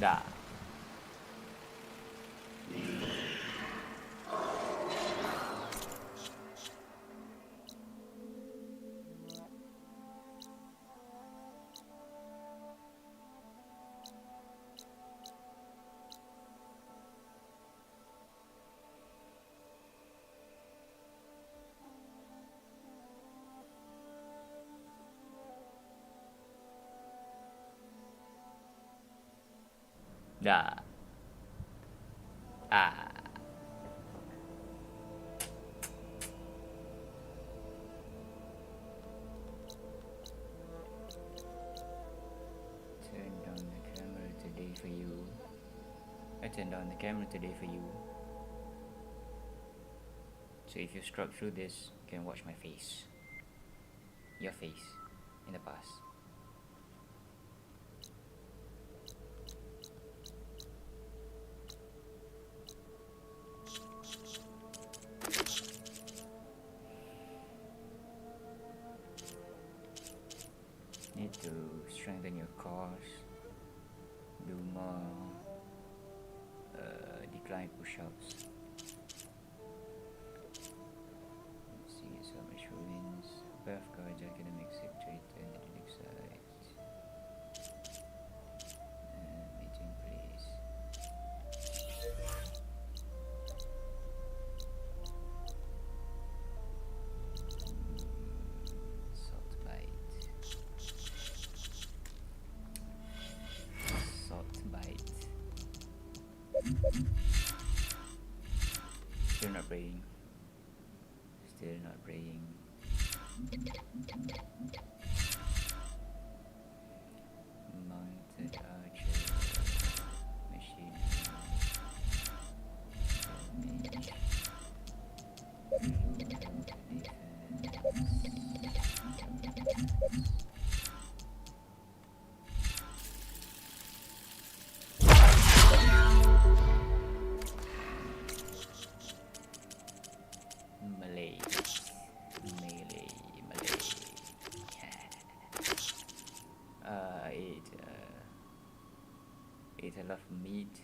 Da. Da. Ah. Turned on the camera today for you. I turned on the camera today for you. So if you struck through this, you can watch my face. Your face in the past. Need to strengthen your cores. Do more decline push-ups. Let's see, so much wins. Birth cards, academic sector, and exercise. Meeting place. Salt bite. Salt bite. Still not praying. Still not praying. Mounted archer. Machine. Damage. Defense. Melee. Melee. Ate a lot of meat,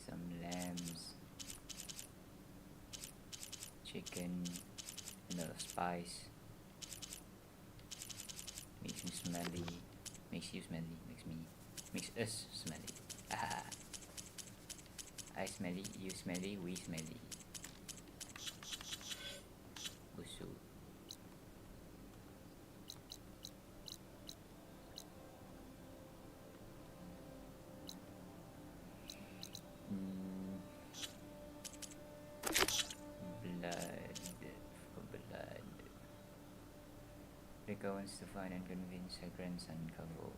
some lambs, chicken, a lot of spice. Makes me smelly. Makes you smelly. Makes us smelly. I smelly, you smelly, we smelly. Busuk. Blood. Rika wants to find and convince her grandson Kavo.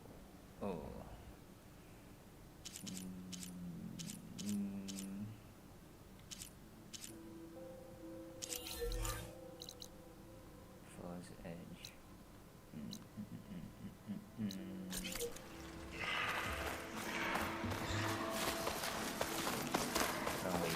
Oh. False edge. Wrong way.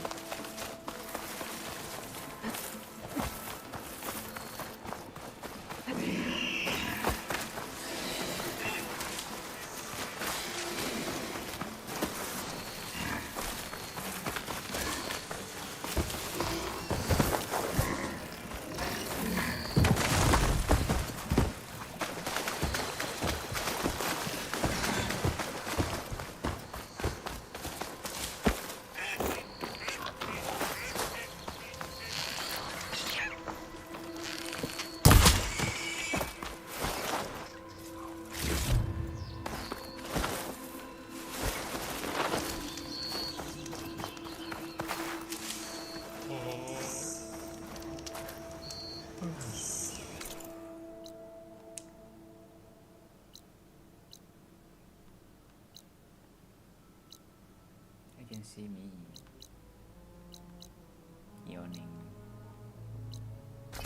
You can see me yawning. If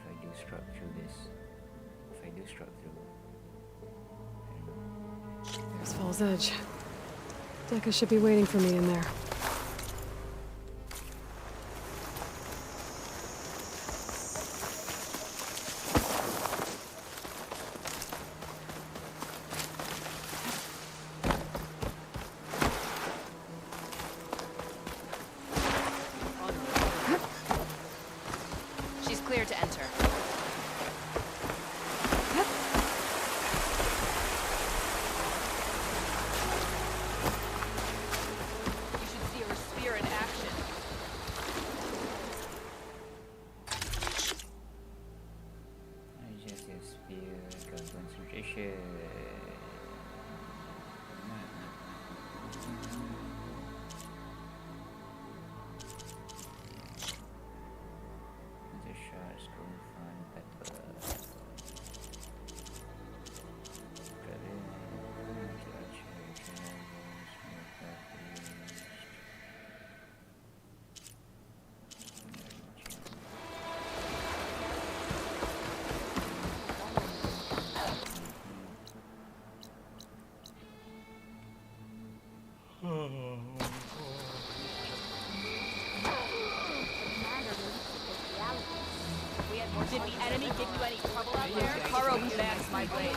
I do struck through this, There's Fall's Edge. Deca should be waiting for me in there. Did the enemy give you any trouble out there? Karo commands my blade.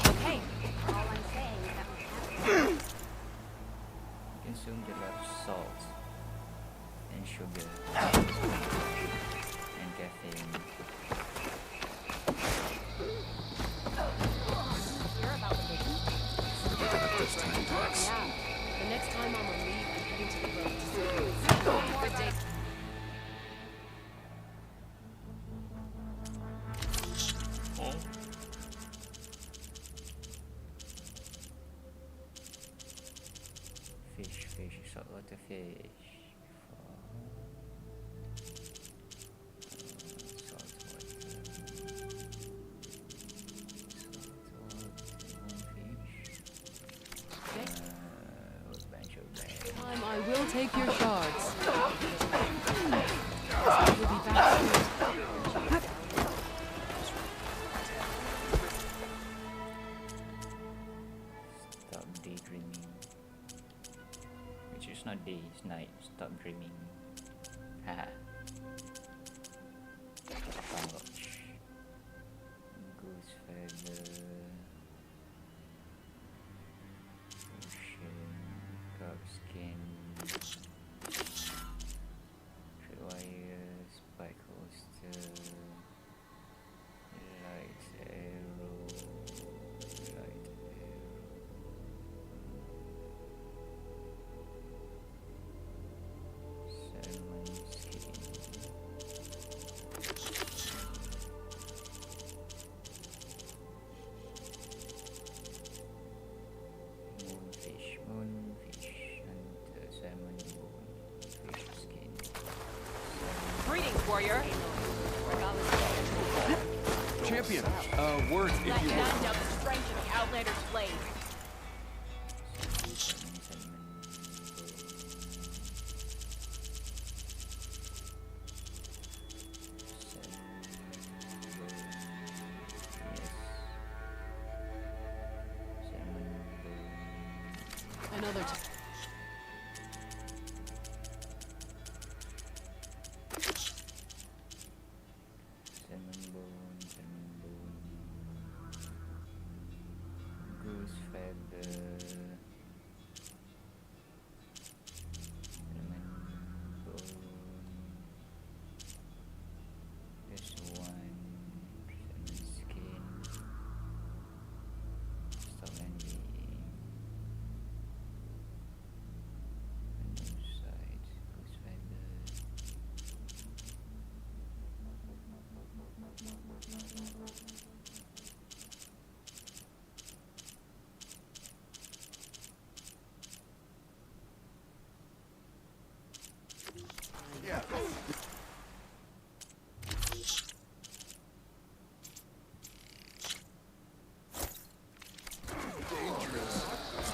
Okay. All I'm saying is that we have You consumed a lot of salt and sugar and caffeine. Hear about the vision? Yeah. The next time I'm on leave, I'm heading to the road to see Good day. Fish, saltwater fish. time. I will take your shards. We'll be back soon. Stop daydreaming. Which is not day, it's night. Stop dreaming. Haha. Pouch. Goose feather. Ocean. Carp skin. Tripwire. Spike holster. Light arrow. Light arrow. Salmon skin. Moonfish, and salmon bone, fish skin. Greetings, warrior. Champion, words if Let you none will. doubt the strength of the Outlander's blade. Salmon bone. Yes. Salmon bone. Another time. Salmon bone, salmon bone. Goose feather. Salmon bone. This one. Salmon skin. Stop landing. Another side. Goose feather. Yeah. Dangerous.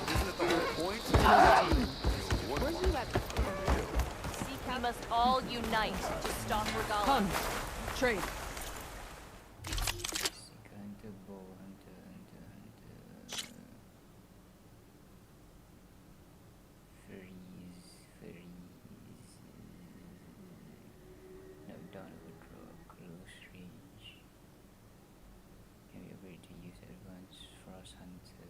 Isn't it the whole point? Were you at the We must all unite to stop Regala. Come. Trade. Seek hunter, bow hunter, hunter, hunter. Freeze, freeze. No, don't withdraw. Close range. Can we upgrade to use advanced frost hunter?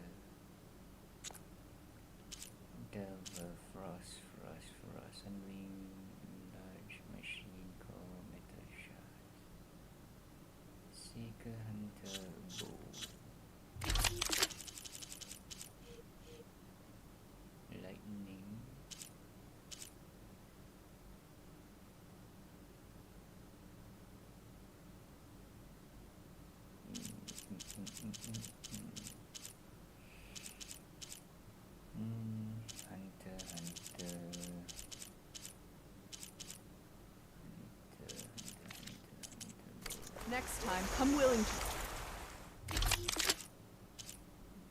Delver, frost, unwing, large machine core, metal shot. Seeker hunter, bow. Lightning. Hunter, hunter. Next time, come willing to.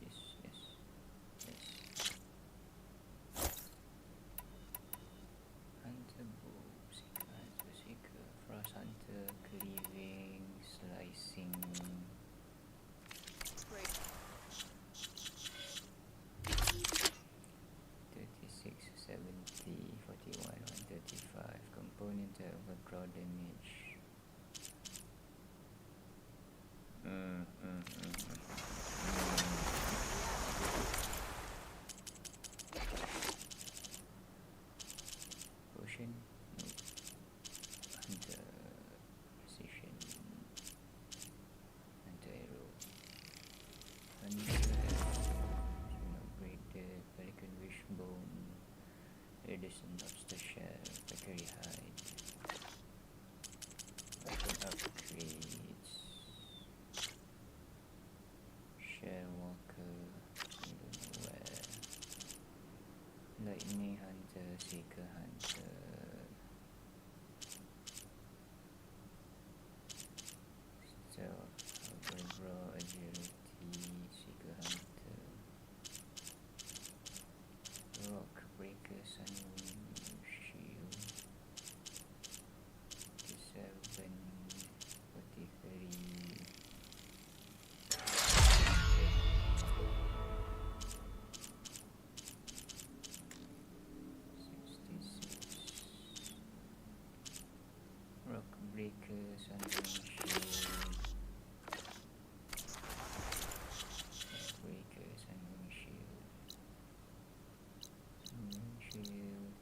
Yes. Hunter bow, seeker, frost hunter, cleaving, slicing. Great. 36, 70, 41, 135. raw damage. Potion? No. Hunter precision. Hunter arrow. Hunter upgrade the pelican wishbone. Edison lobster shell. Peccary hide. Weapon upgrades. Shell walker. I don't know where. Lightning hunter. Seeker hunter. Stealth. Raw agility. Seeker hunter. Rock breaker. Sunwing shield. 47. 43. 66. Rock breaker. Sunwing shield. Rock breaker. Sunwing shield. Sunwing shield.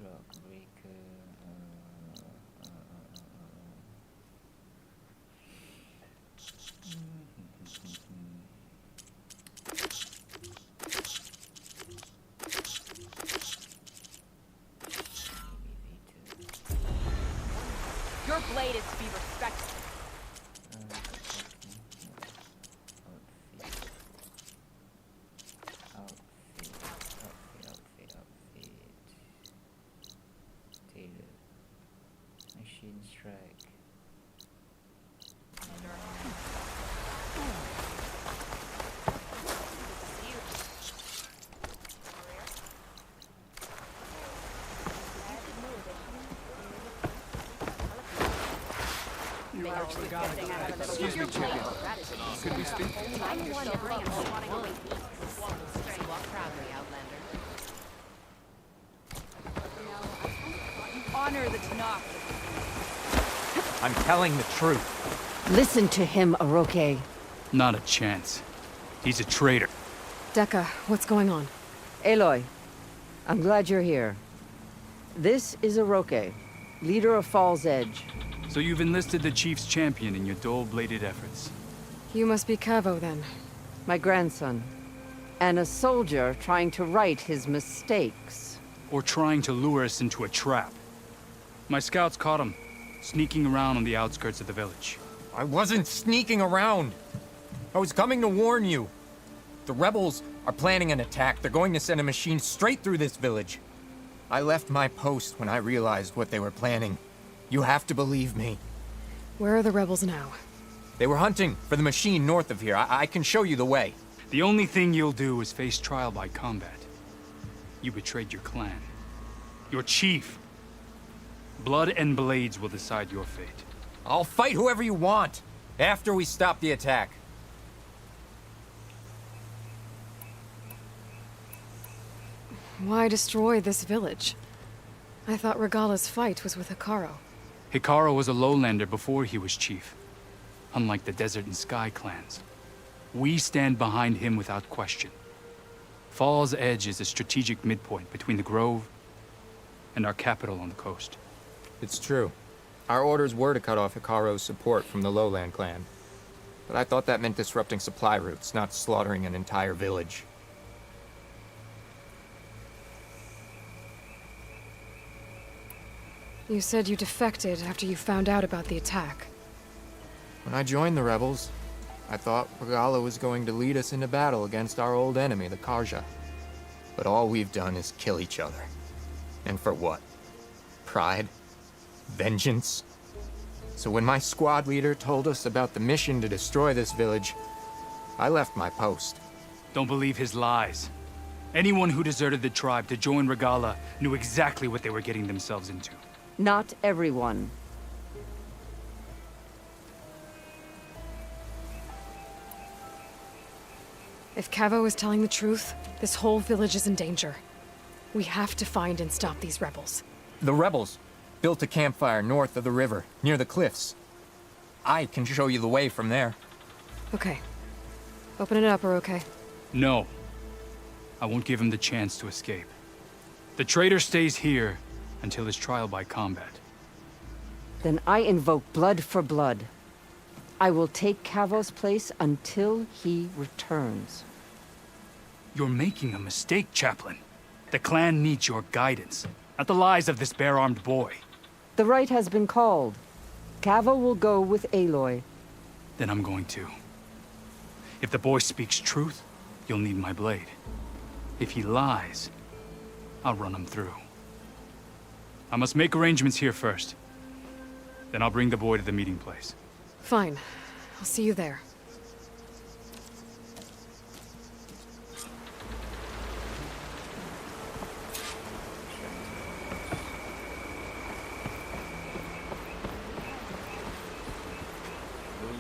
Rock breaker. Your blade is to be respected. Outfit. Tailor. Machine strike. Excuse me, champion. Could we speak? I'm wondering if you want to go with me. Walk proudly, Outlander. Honor the Tanakh. I'm telling the truth. Listen to him, Aroke. Not a chance. He's a traitor. Decca, what's going on? Aloy, I'm glad you're here. This is Aroke, leader of Fall's Edge. So you've enlisted the Chief's champion in your dull-bladed efforts. You must be Cavo, then. My grandson. And a soldier trying to right his mistakes. Or trying to lure us into a trap. My scouts caught him, sneaking around on the outskirts of the village. I wasn't sneaking around. I was coming to warn you. The rebels are planning an attack. They're going to send a machine straight through this village. I left my post when I realized what they were planning. You have to believe me. Where are the rebels now? They were hunting for the machine north of here. I can show you the way. The only thing you'll do is face trial by combat. You betrayed your clan. Your chief. Blood and blades will decide your fate. I'll fight whoever you want, after we stop the attack. Why destroy this village? I thought Regala's fight was with Hikaru. Hikaru was a lowlander before he was chief. Unlike the Desert and Sky clans. We stand behind him without question. Fall's Edge is a strategic midpoint between the Grove and our capital on the coast. It's true. Our orders were to cut off Hikaru's support from the Lowland clan. But I thought that meant disrupting supply routes, not slaughtering an entire village. You said you defected after you found out about the attack. When I joined the rebels, I thought Regala was going to lead us into battle against our old enemy, the Karja. But all we've done is kill each other. And for what? Pride? Vengeance? So when my squad leader told us about the mission to destroy this village, I left my post. Don't believe his lies. Anyone who deserted the tribe to join Regala knew exactly what they were getting themselves into. Not everyone. If Cavo is telling the truth, this whole village is in danger. We have to find and stop these rebels. The rebels? built a campfire north of the river, near the cliffs. I can show you the way from there. Okay. Open it up, or okay? No. I won't give him the chance to escape. The traitor stays here until his trial by combat. Then I invoke blood for blood. I will take Cavo's place until he returns. You're making a mistake, Chaplain. The clan needs your guidance, not the lies of this bare-armed boy. The right has been called. Cavo will go with Aloy. Then I'm going to. If the boy speaks truth, you'll need my blade. If he lies, I'll run him through. I must make arrangements here first. Then I'll bring the boy to the meeting place. Fine. I'll see you there.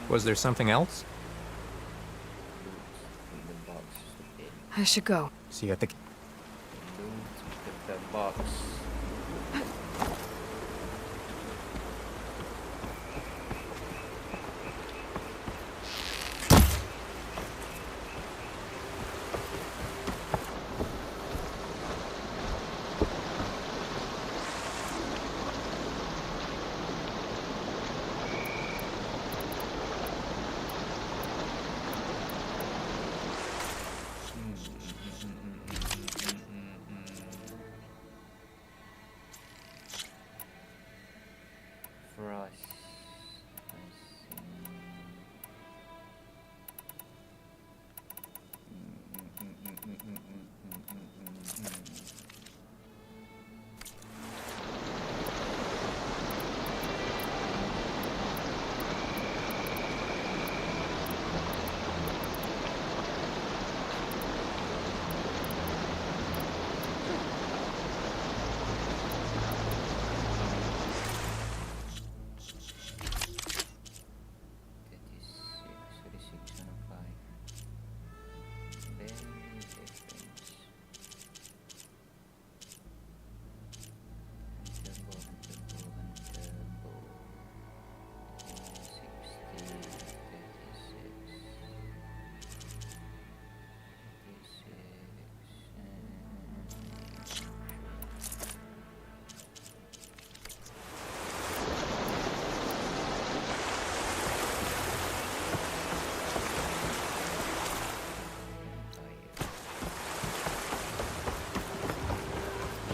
Was there something else? Loot the box, stupid. I should go. See you at the... Loot the box. Frost. I see.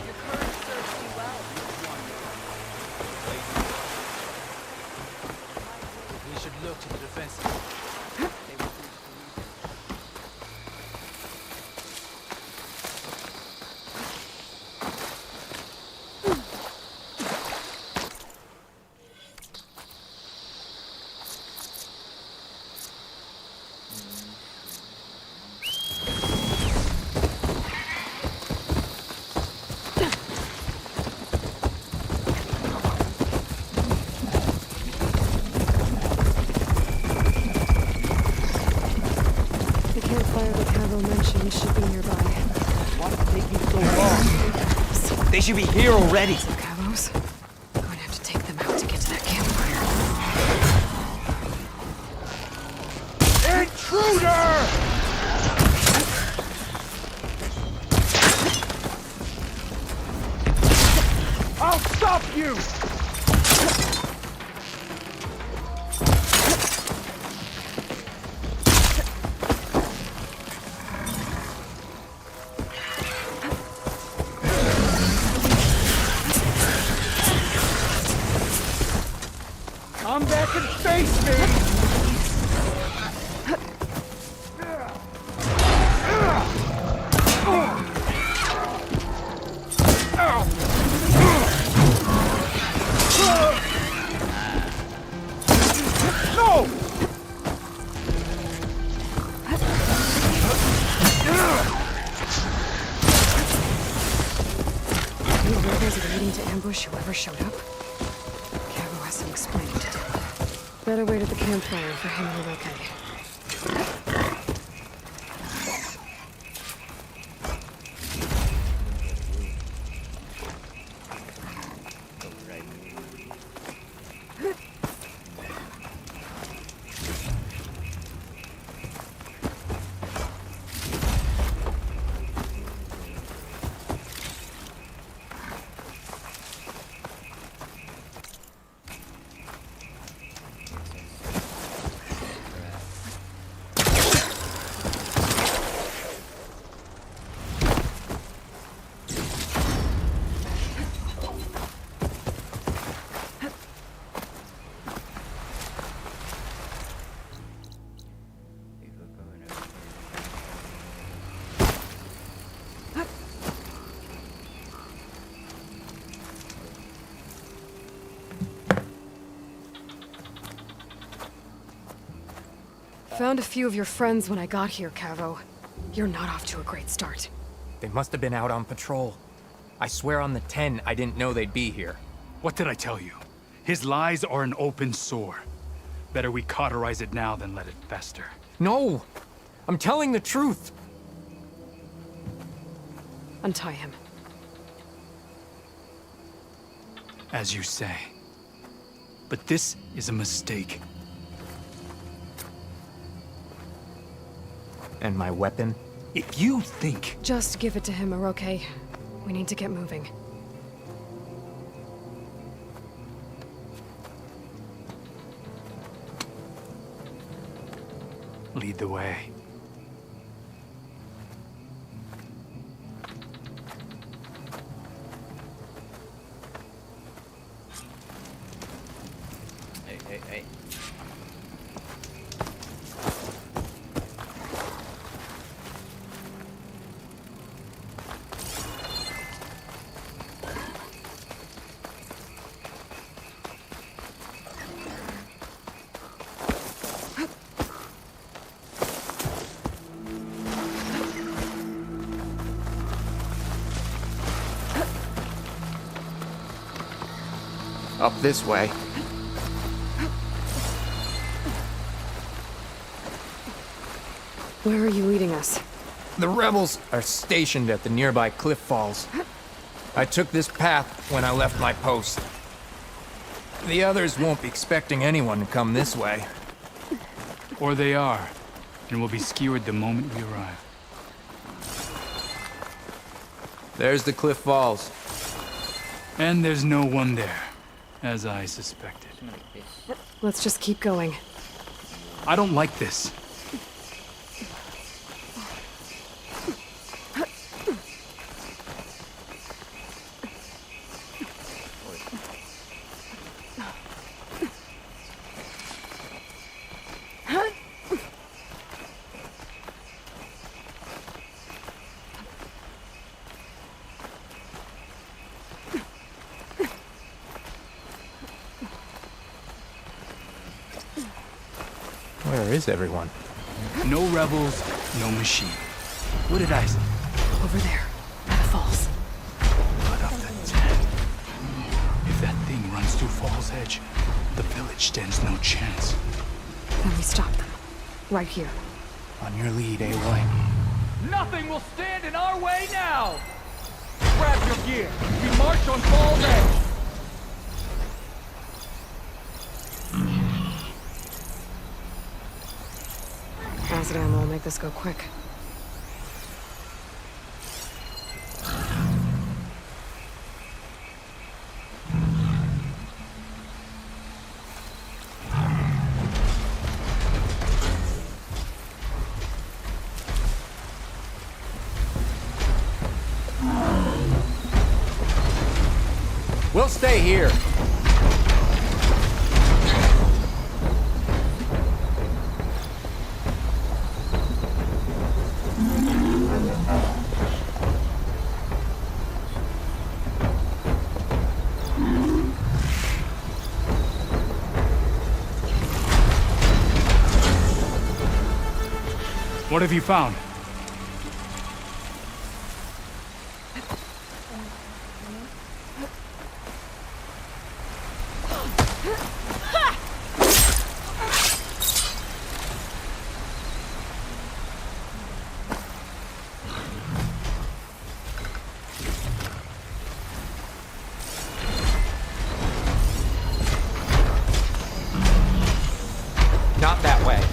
Your courage serves you well. We should look to the defensive. The campfire that Cavo mentioned should be nearby. What's taking so long? They should be here already. Cavos? I'm going to have to take them out to get to that campfire. Intruder! I'll stop you! Come back and face me! No! These rovers are waiting to ambush whoever showed up. Cavo has some explaining to do. Better wait at the campfire for him and okay. Right. Found a few of your friends when I got here, Cavo. You're not off to a great start. They must have been out on patrol. I swear on the 10, I didn't know they'd be here. What did I tell you? His lies are an open sore. Better we cauterize it now than let it fester. No! I'm telling the truth! Untie him. As you say. But this is a mistake. And my weapon? If you think... Just give it to him, Oroke. We need to get moving. Lead the way. Hey. Up this way. Where are you leading us? The rebels are stationed at the nearby cliff falls. I took this path when I left my post. The others won't be expecting anyone to come this way. Or they are, and will be skewered the moment we arrive. There's the cliff falls. And there's no one there, as I suspected. Something like this. Let's just keep going. I don't like this. Where is everyone? No rebels, no machine. What did I say? Over there, by the falls. Blood of the 10. If that thing runs through Fall's Edge, the village stands no chance. Then we stop them. Right here. On your lead, Aloy. Nothing will stand in our way now! Grab your gear. We march on Fall's Edge. Acid ammo will make this go quick. We'll stay here. What have you found? Not that way.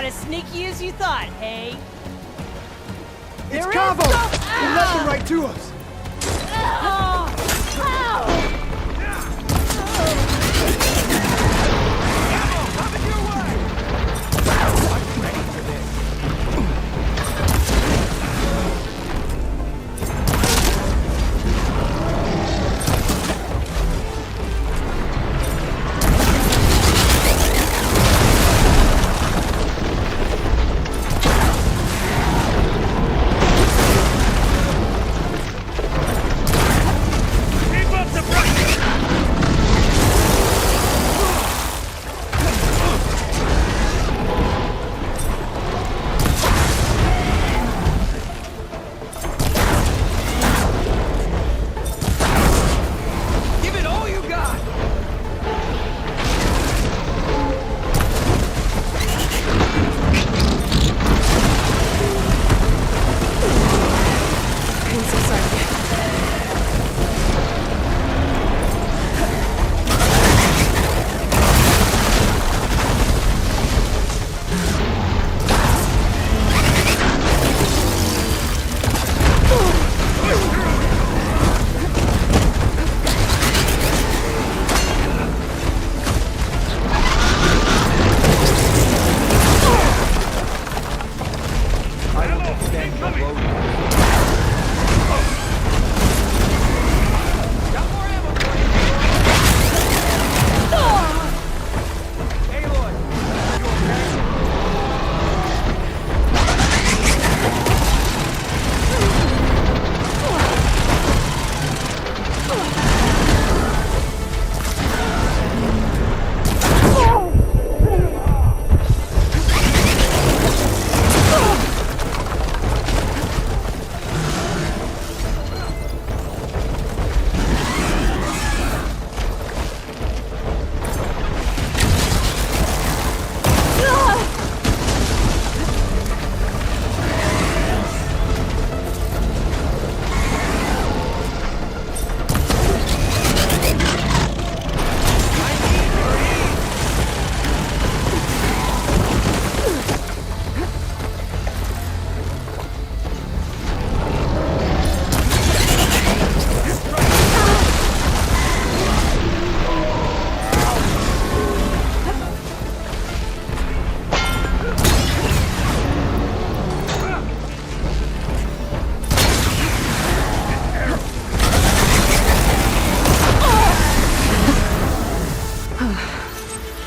not as sneaky as you thought, hey? It's Cavo! He led them right to us!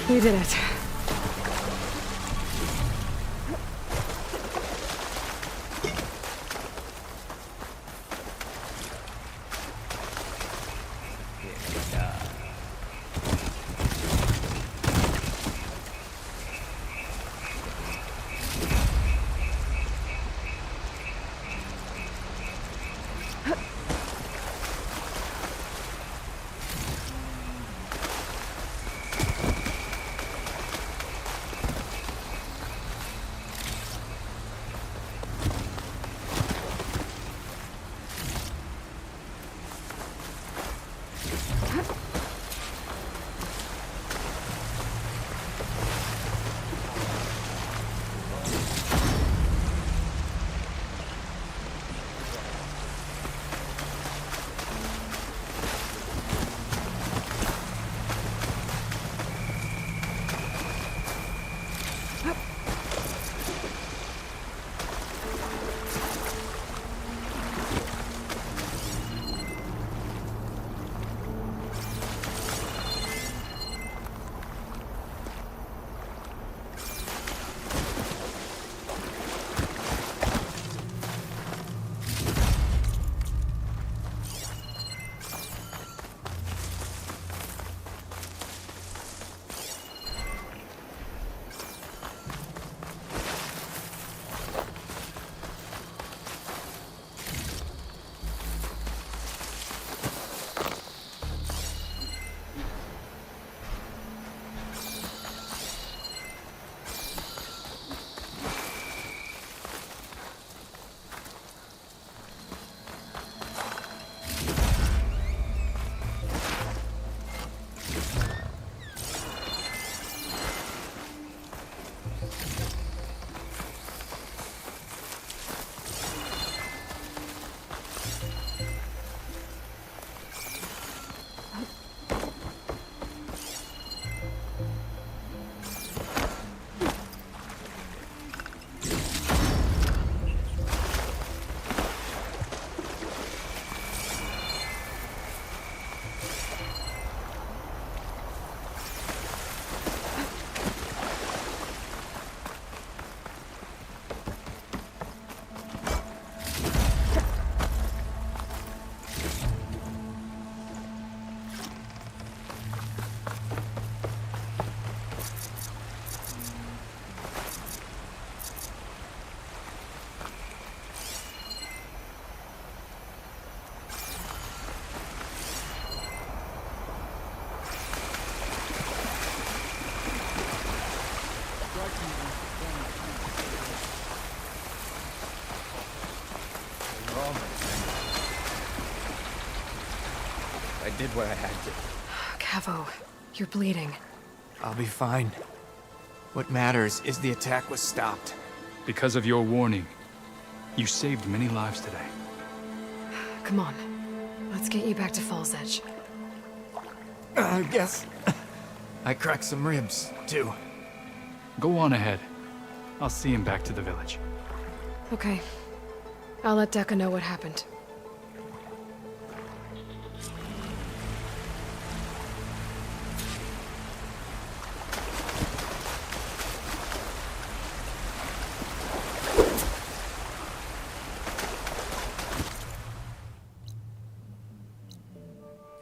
We did it. did what I had to. Cavo, you're bleeding. I'll be fine. What matters is the attack was stopped. Because of your warning, you saved many lives today. Come on. Let's get you back to Falls Edge. I guess I cracked some ribs, too. Go on ahead. I'll see him back to the village. Okay. I'll let Decca know what happened.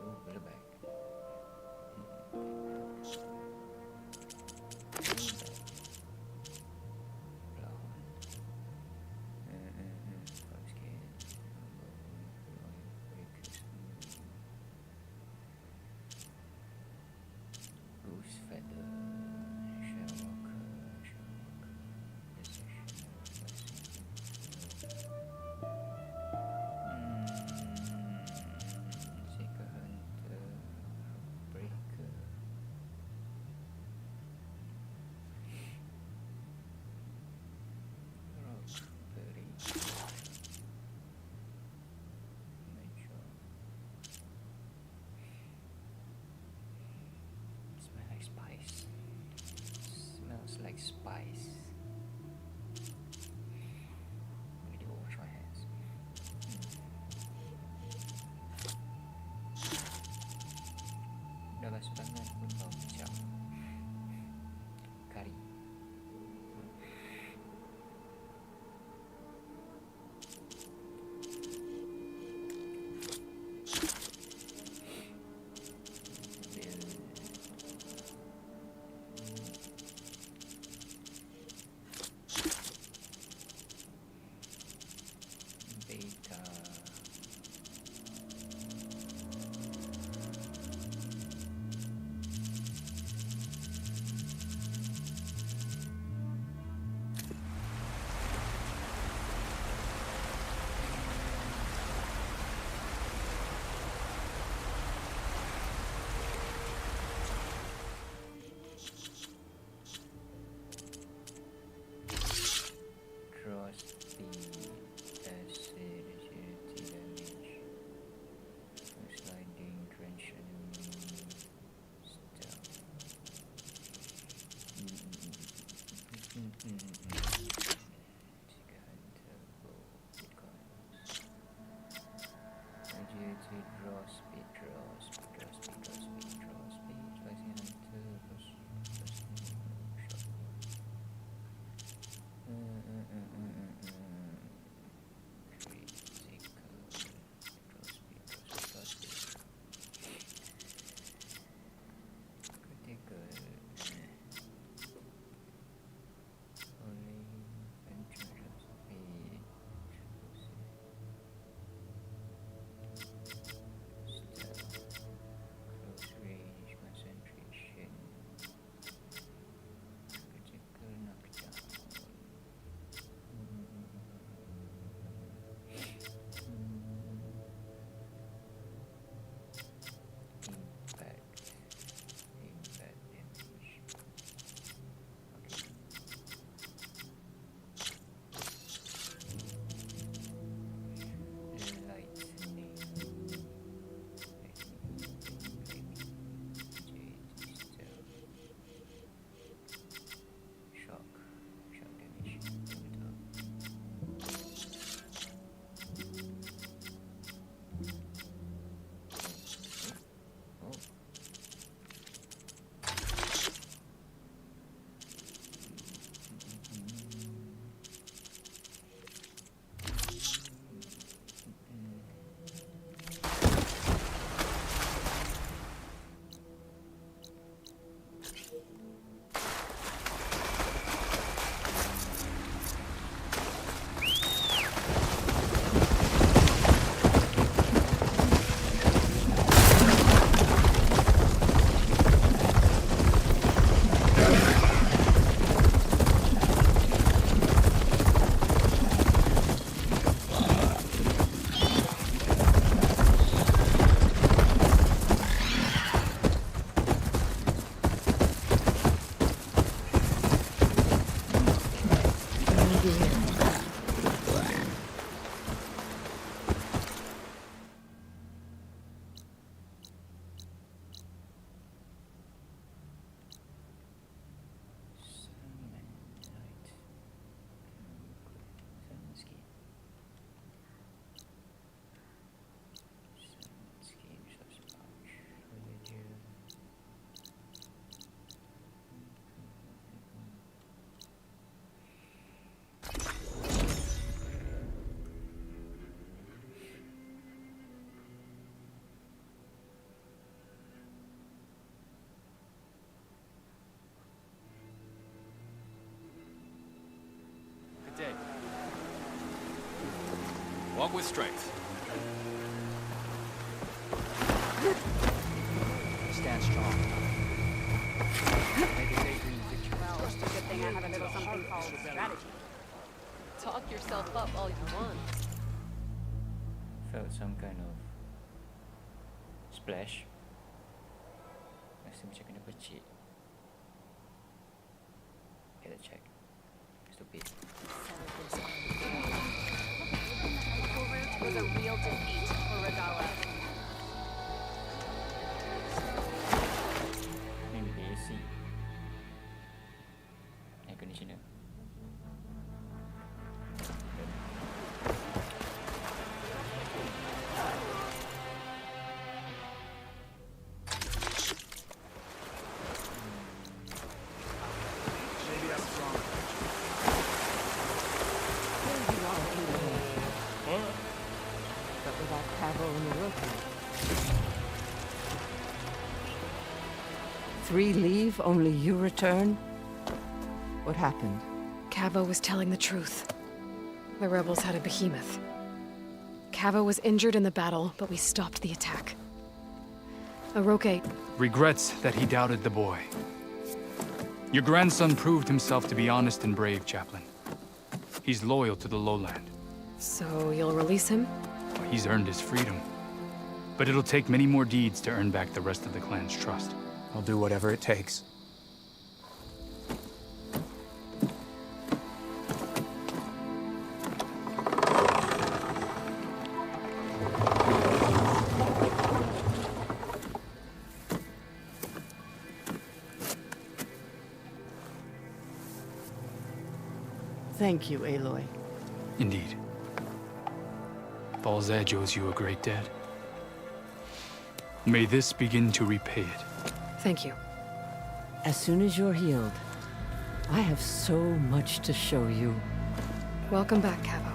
Oh, we're back. Goose feather, Sherlock, Seeker Hunter, Breaker. Rockberry. Nature. Smells like spice. Smells like spice. I need to wash my hands. Udah basuh tangan pun bau kicap. Kari. Walk with strength. Stand strong. May the day bring victory. Well, it's a good thing I have a little something called strategy. Talk yourself up all you want. Felt some kind of splash. Rasa macam kena percik. Kita check. Stupid. It was a real defeat for Regala. Maybe the AC. Air conditioner. But without Cavo and the Rookie. 3 leave, only you return? What happened? Cavo was telling the truth. The rebels had a behemoth. Cavo was injured in the battle, but we stopped the attack. Aroke, Regrets that he doubted the boy. Your grandson proved himself to be honest and brave, Chaplain. He's loyal to the lowland. so you'll release him? He's earned his freedom. But it'll take many more deeds to earn back the rest of the clan's trust. I'll do whatever it takes. Thank you, Aloy. Indeed. Falls Edge owes you a great debt. May this begin to repay it. Thank you. As soon as you're healed, I have so much to show you. Welcome back, Cavo.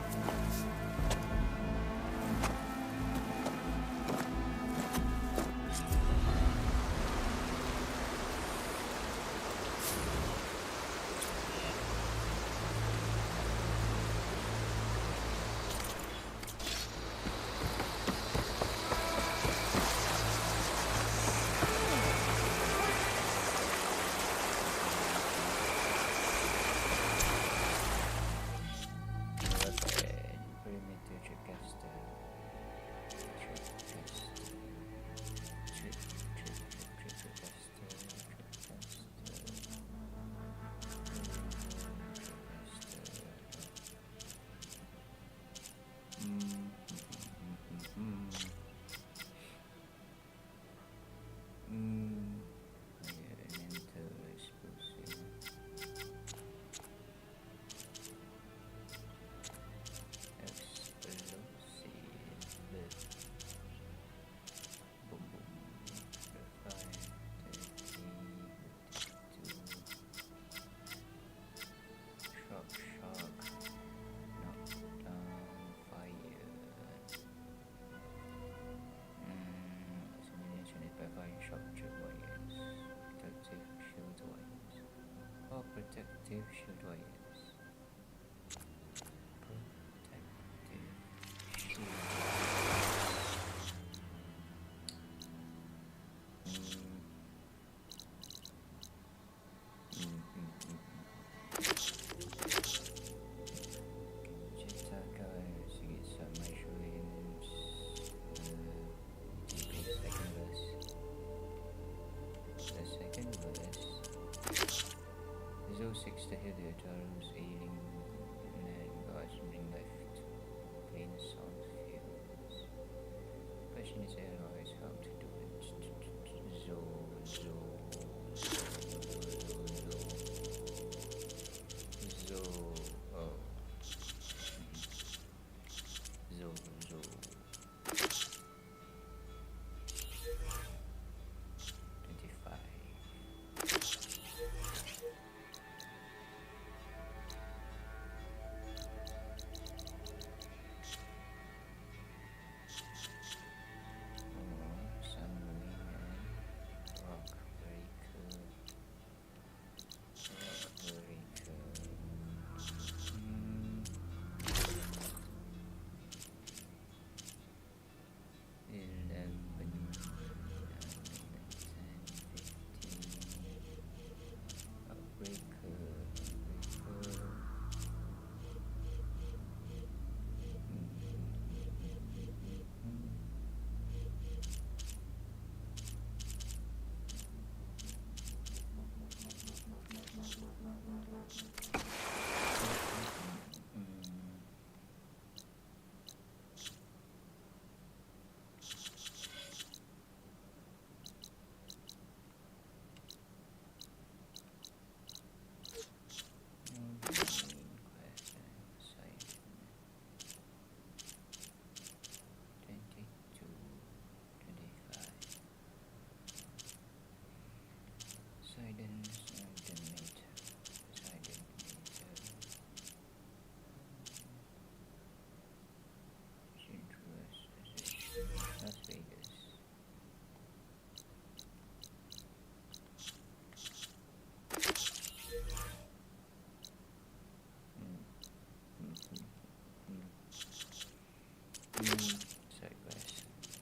Side quest. Side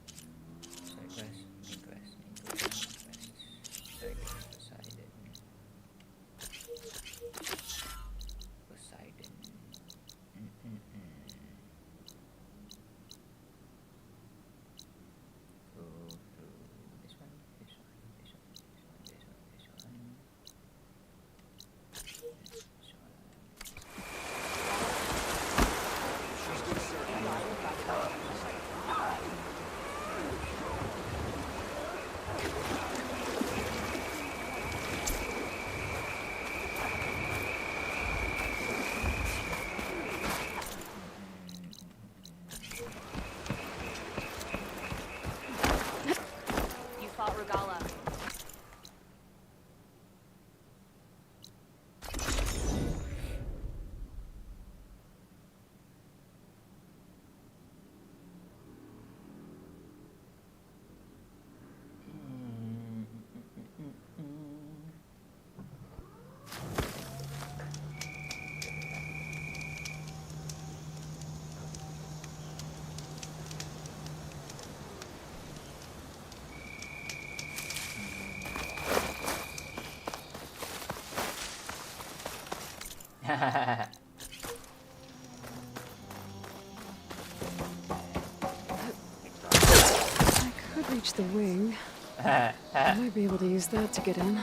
quest. Main quest. Main quest. Main quest. Side quest. Poseidon. Poseidon. Go through this one. This one. This one. This one. This one. This one. This one. You fought Regala. I could reach the wing. I might be able to use that to get in.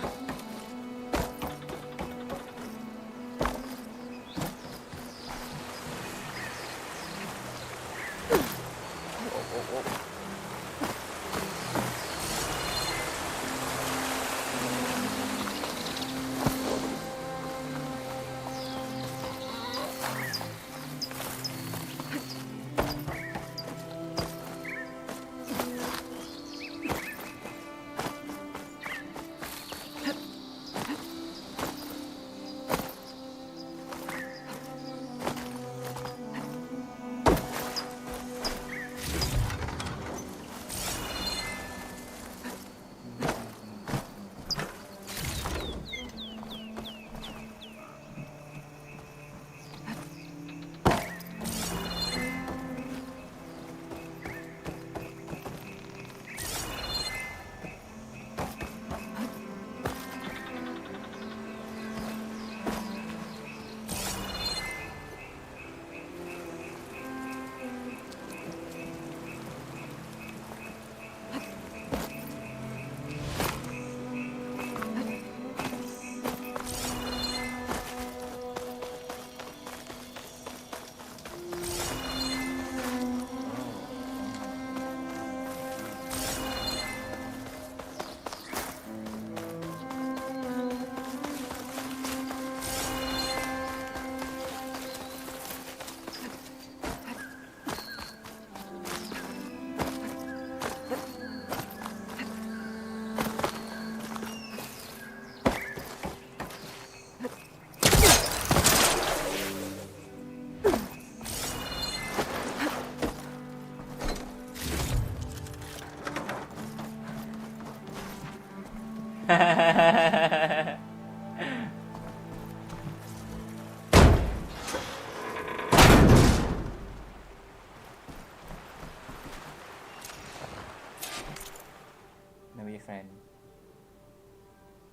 Maybe a friend.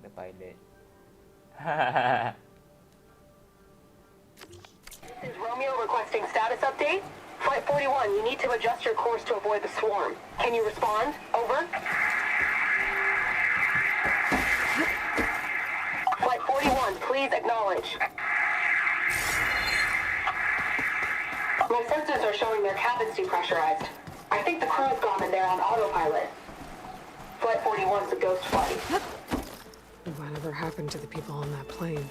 The pilot. This is Romeo requesting status update. Flight 41, you need to adjust your course to avoid the swarm. Can you respond? Over. Flight 41, please acknowledge. My sensors are showing their cabins depressurized. I think the crew's gone and they're on autopilot. Flight 41's a ghost flight. Whatever happened to the people on that plane?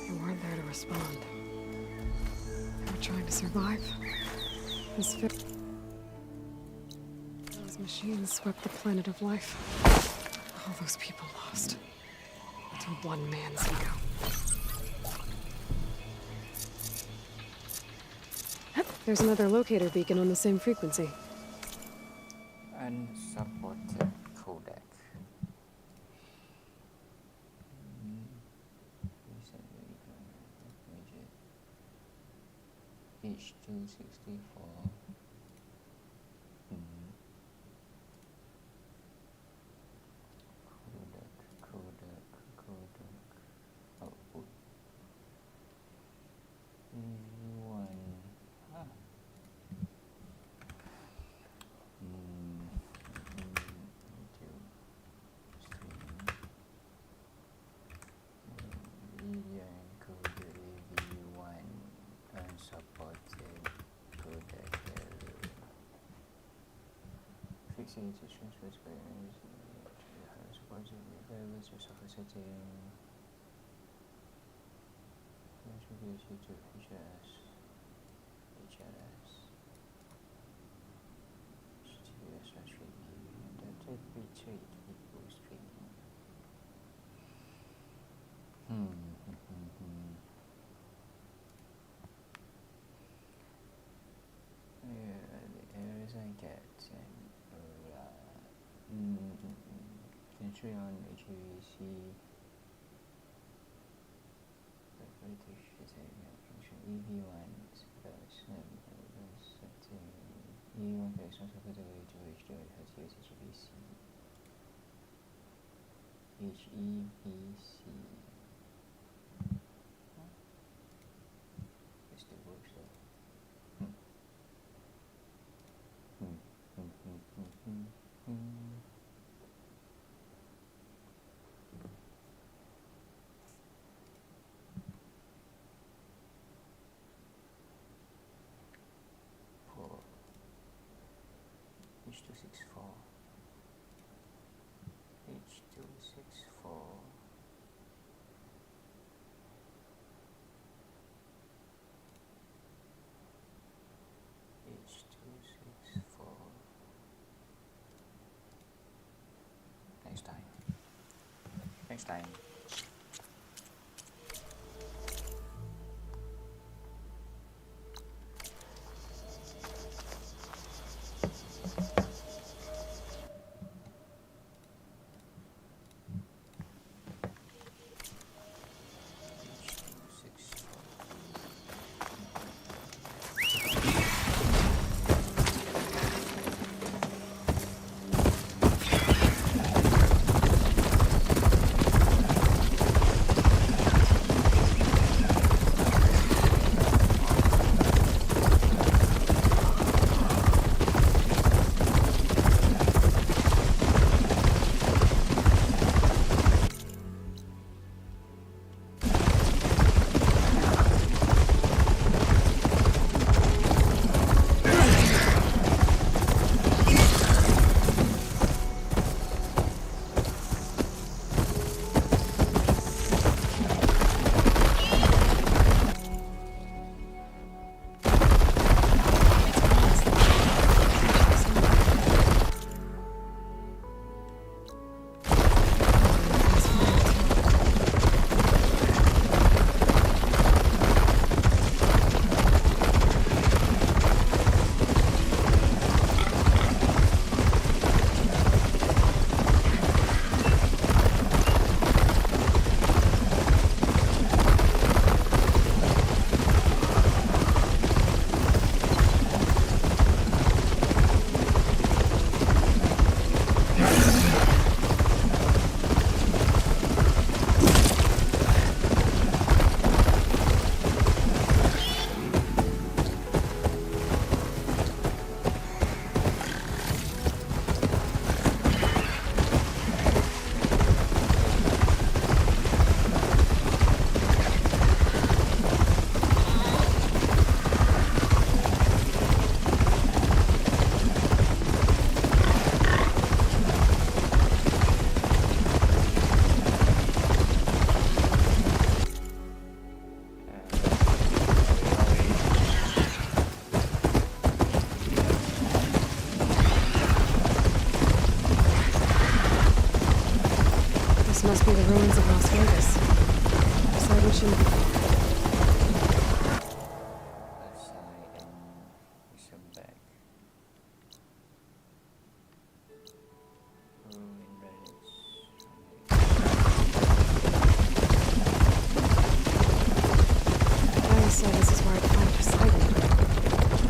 They weren't there to respond. They were trying to survive. Those machines swept the planet of life. All those people lost. To one man's ego. There's another locator beacon on the same frequency. Unsupported codec. H2 1964. Kodak. Output. EV1. Ah. YouTube streaming. Media encoder EV1 unsupported codec error. Fixing to transfer by energy. Supported values or software setting. Contributed to HRS. HTTPS/streaming. Adapted bitrate equals streaming. The errors I get and entry on HVAC. The British function EV1 setting EV1 connection to the way to HDR has used HVAC. It still works though. For H264. Next time. Must be the ruins of Las Vegas. So we shouldn't be far. Aside and some back. Ruin relics. I say this is where I find Poseidon.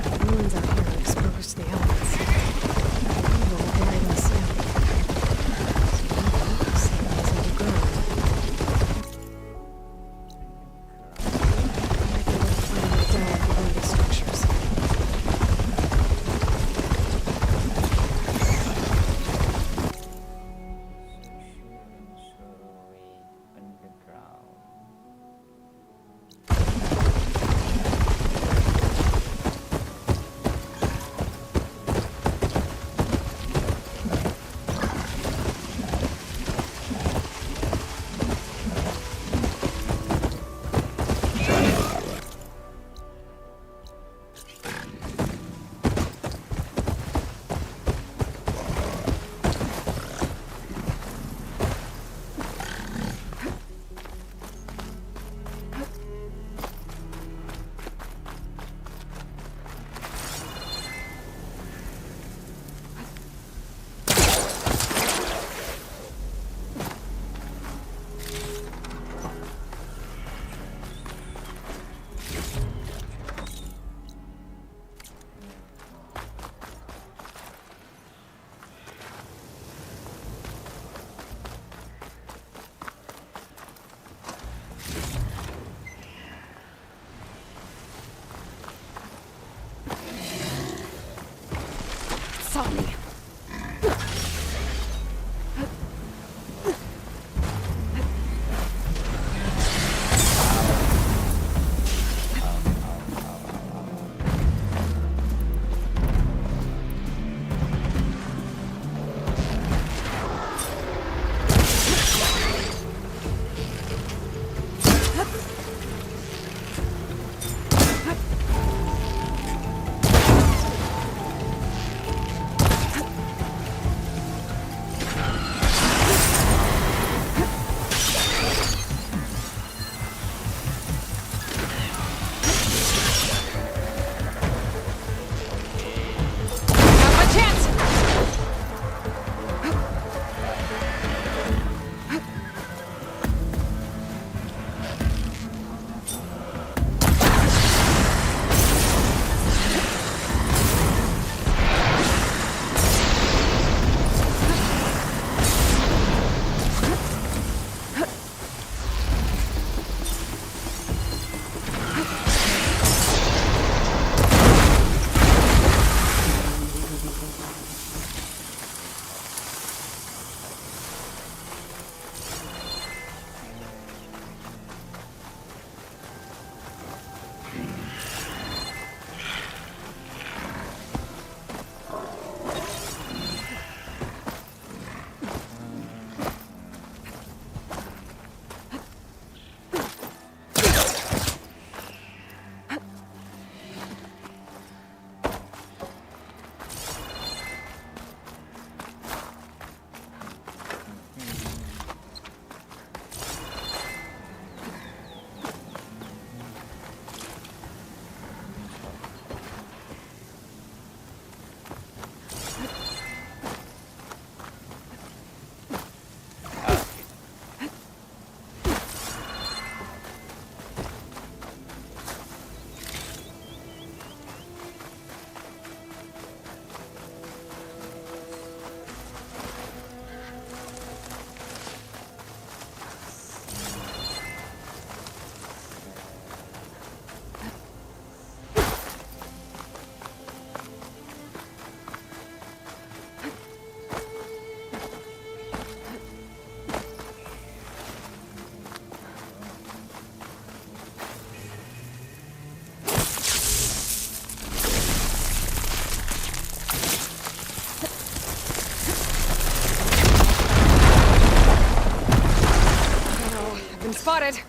spotted!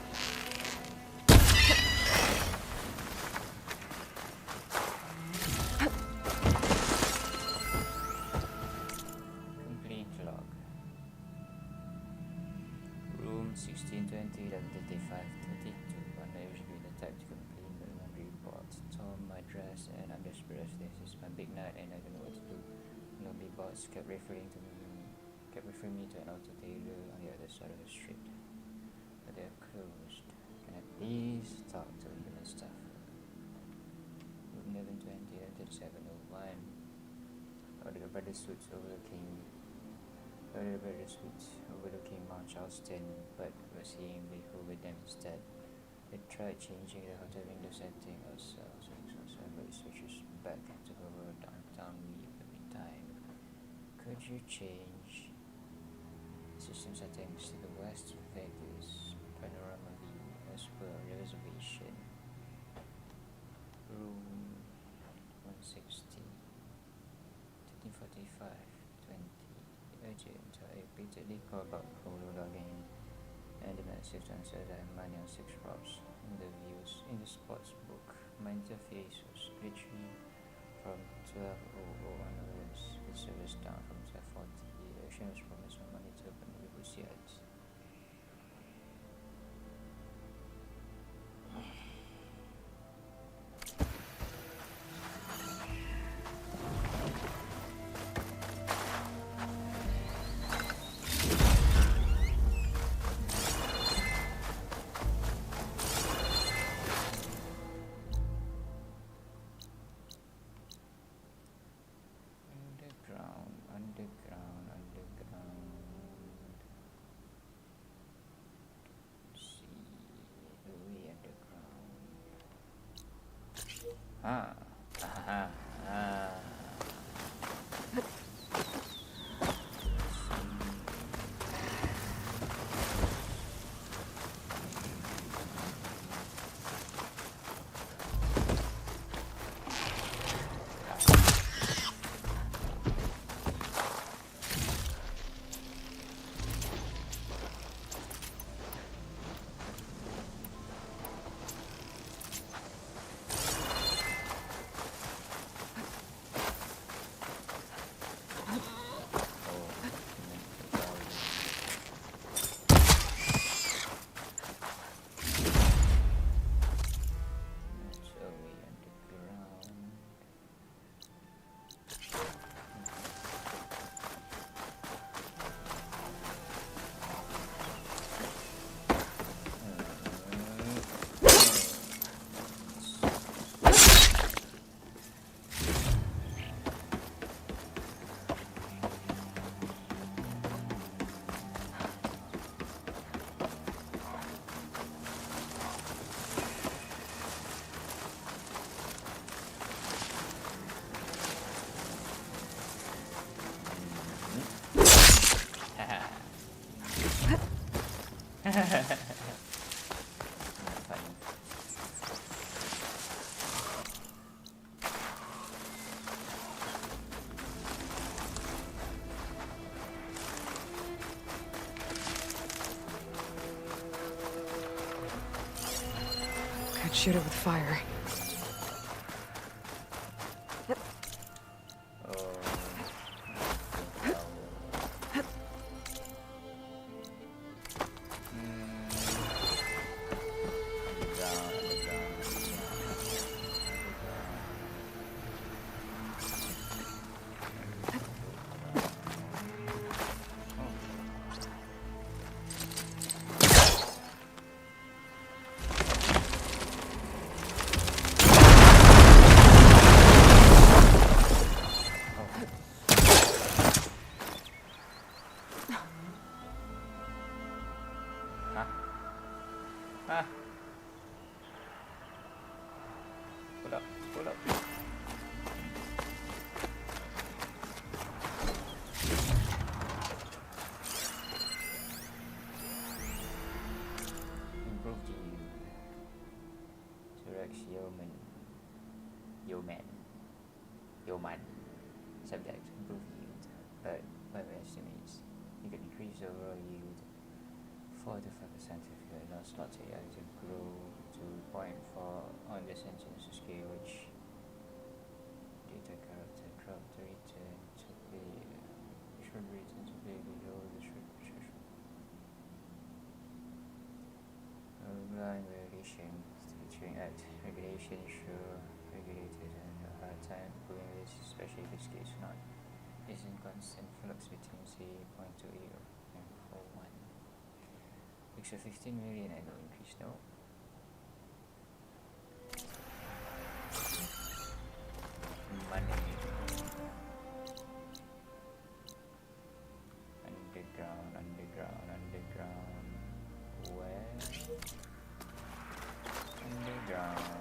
Complete log. Room 1620, 1135, 32. Unusually the type to complete the laundry report. Tom, my dress and I'm desperate. This is my big night and I don't know what to do. Lonely boss kept referring me to an auto tailor on the other side of the street. But they're closed. Can I please talk to the human staff? Room 1120, 3701. Order the brother suits overlooking Mount Charleston, but was seeing the over them instead. They tried changing the hotel window setting ourselves, but it switches back to over downtown Weave every time. Could you change system settings to the West Vegas panorama view as per reservation? Room 160, 1345, 20. Urgent. I repeatedly call about holo logging and the massive answer that I'm money on 6 props. In the views in the spots book, my interface was glitchy from 12:00 onwards, with service down from 12:40. The action was promised on monitor but no reports yet. Underground. See, way underground. Ah. Funny. Could shoot it with fire. Pull up. Improve the T-Rex Yeoman. Subject, improve yield. But by my estimates, you can increase the overall yield 4 to 5% if you the slot AI to grow to 0.4 on the sentence scale, which data character drop the return to player. Should return to player below the threshold. Blind variation featuring act regulation show regulators and a hard time proving this, especially if this case not is in constant flux between say 0.28 and 0.41. Extra 15 million and no increase, no. Money. Underground. Where? Underground.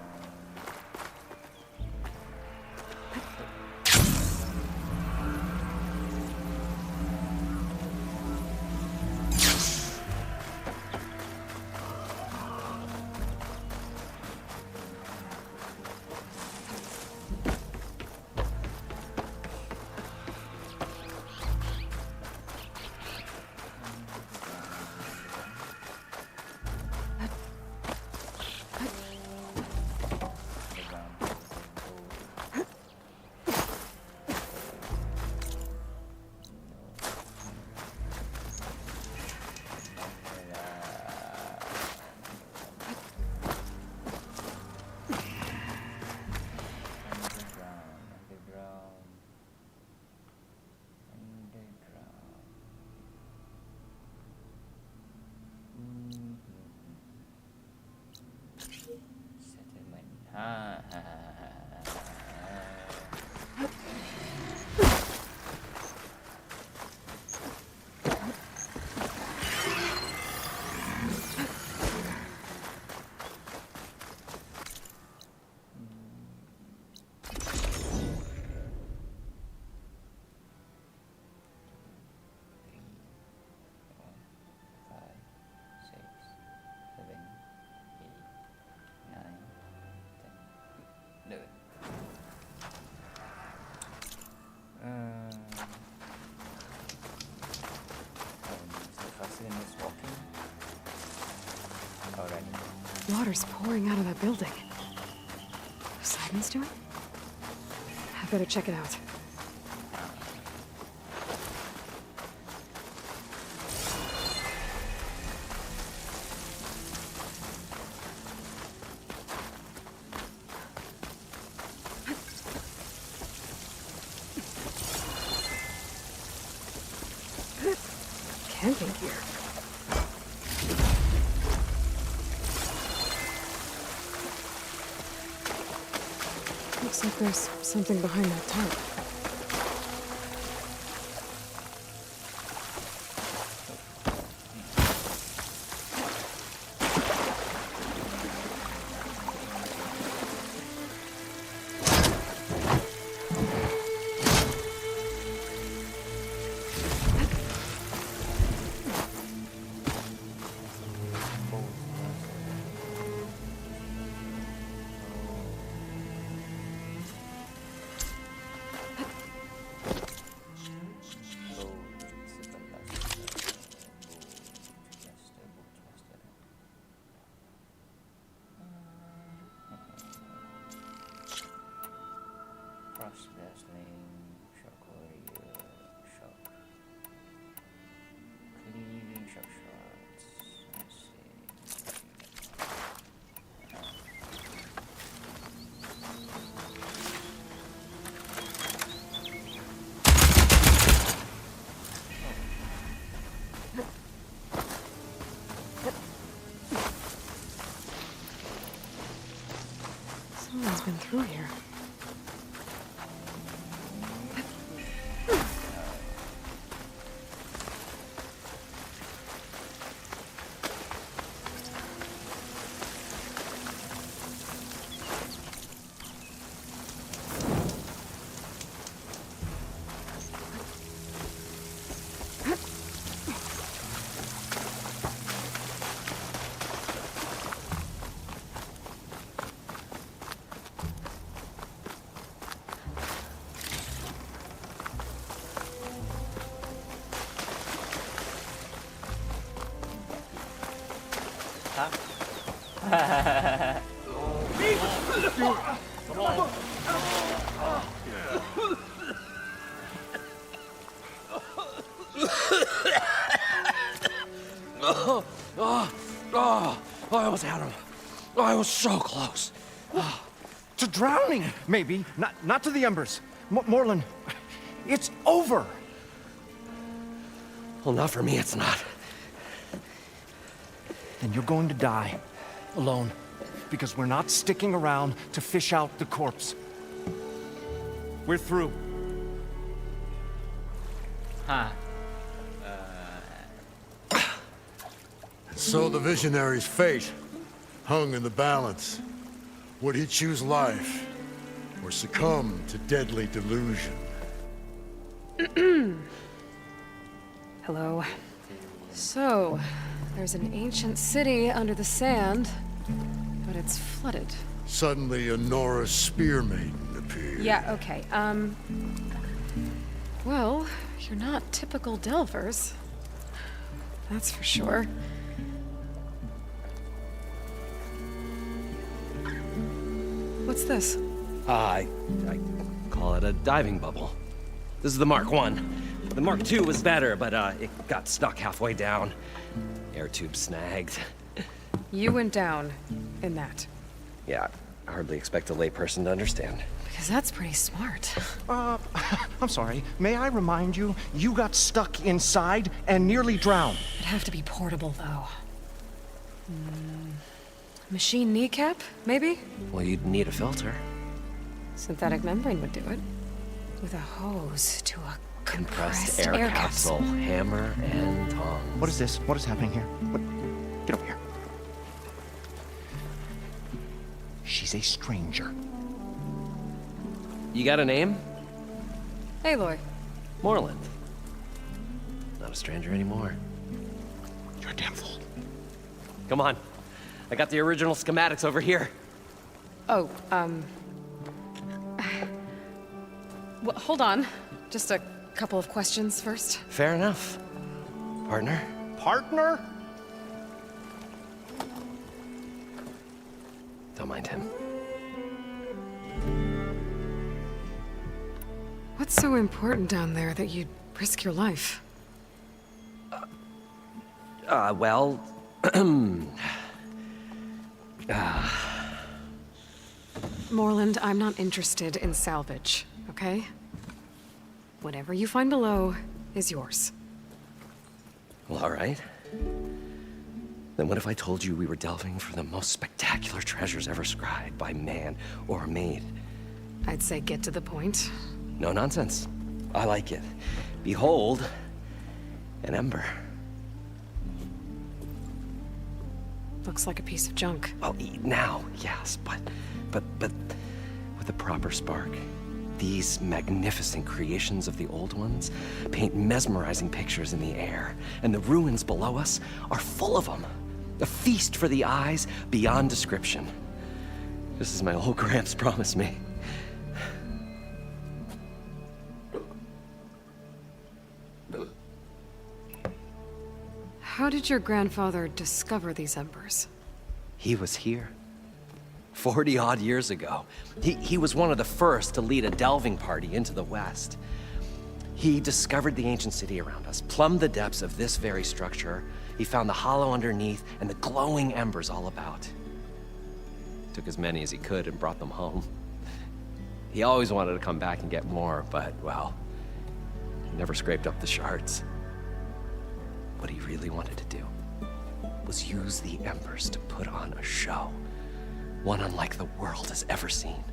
Water's pouring out of that building. Simon's doing? I better check it out. Camping gear. Looks like there's something behind that tarp. Cross wrestling, shock warrior, shock, cleaving shock shots. Let's see. Someone's been through here. I almost had him. I was so close. To drowning, maybe. Not to the embers. Moreland, it's over. Well, not for me, it's not. Then you're going to die. Alone. Because we're not sticking around to fish out the corpse. We're through. Huh. So the visionary's fate hung in the balance. Would he choose life or succumb to deadly delusion? Hello. So, there's an ancient city under the sand, but it's flooded. Suddenly, a Norris spear maiden appeared. Yeah, okay. Well, you're not typical Delvers. That's for sure. What's this? I call it a diving bubble. This is the Mark I. The Mark II was better, but it got stuck halfway down. Air tube snagged. You went down in that. Yeah, I hardly expect a layperson to understand. Because that's pretty smart. I'm sorry. May I remind you, you got stuck inside and nearly drowned. It'd have to be portable, though. Machine kneecap, maybe? Well, you'd need a filter. Synthetic membrane would do it. With a hose to a compressed air capsule. Hammer and tongs. What is this? What is happening here? What? Get over here. She's a stranger. You got a name? Aloy. Moreland. Not a stranger anymore. You're a damn fool. Come on. I got the original schematics over here. Oh, well, hold on. Just a couple of questions first. Fair enough. Partner? Partner? Don't mind him. What's so important down there that you'd risk your life? Well... Moreland, I'm not interested in salvage, okay? Whatever you find below is yours. Well, all right. Then what if I told you we were delving for the most spectacular treasures ever scribed by man or maid? I'd say get to the point. No nonsense. I like it. Behold, an ember. Looks like a piece of junk. Well, now, yes, but with a proper spark. These magnificent creations of the old ones paint mesmerizing pictures in the air, and the ruins below us are full of them. A feast for the eyes beyond description. Just as my old Gramps promised me. How did your grandfather discover these embers? He was here. 40-odd years ago. He was one of the first to lead a delving party into the West. He discovered the ancient city around us, plumbed the depths of this very structure. He found the hollow underneath and the glowing embers all about. Took as many as he could and brought them home. He always wanted to come back and get more, but, well, never scraped up the shards. What he really wanted to do was use the embers to put on a show. One unlike the world has ever seen.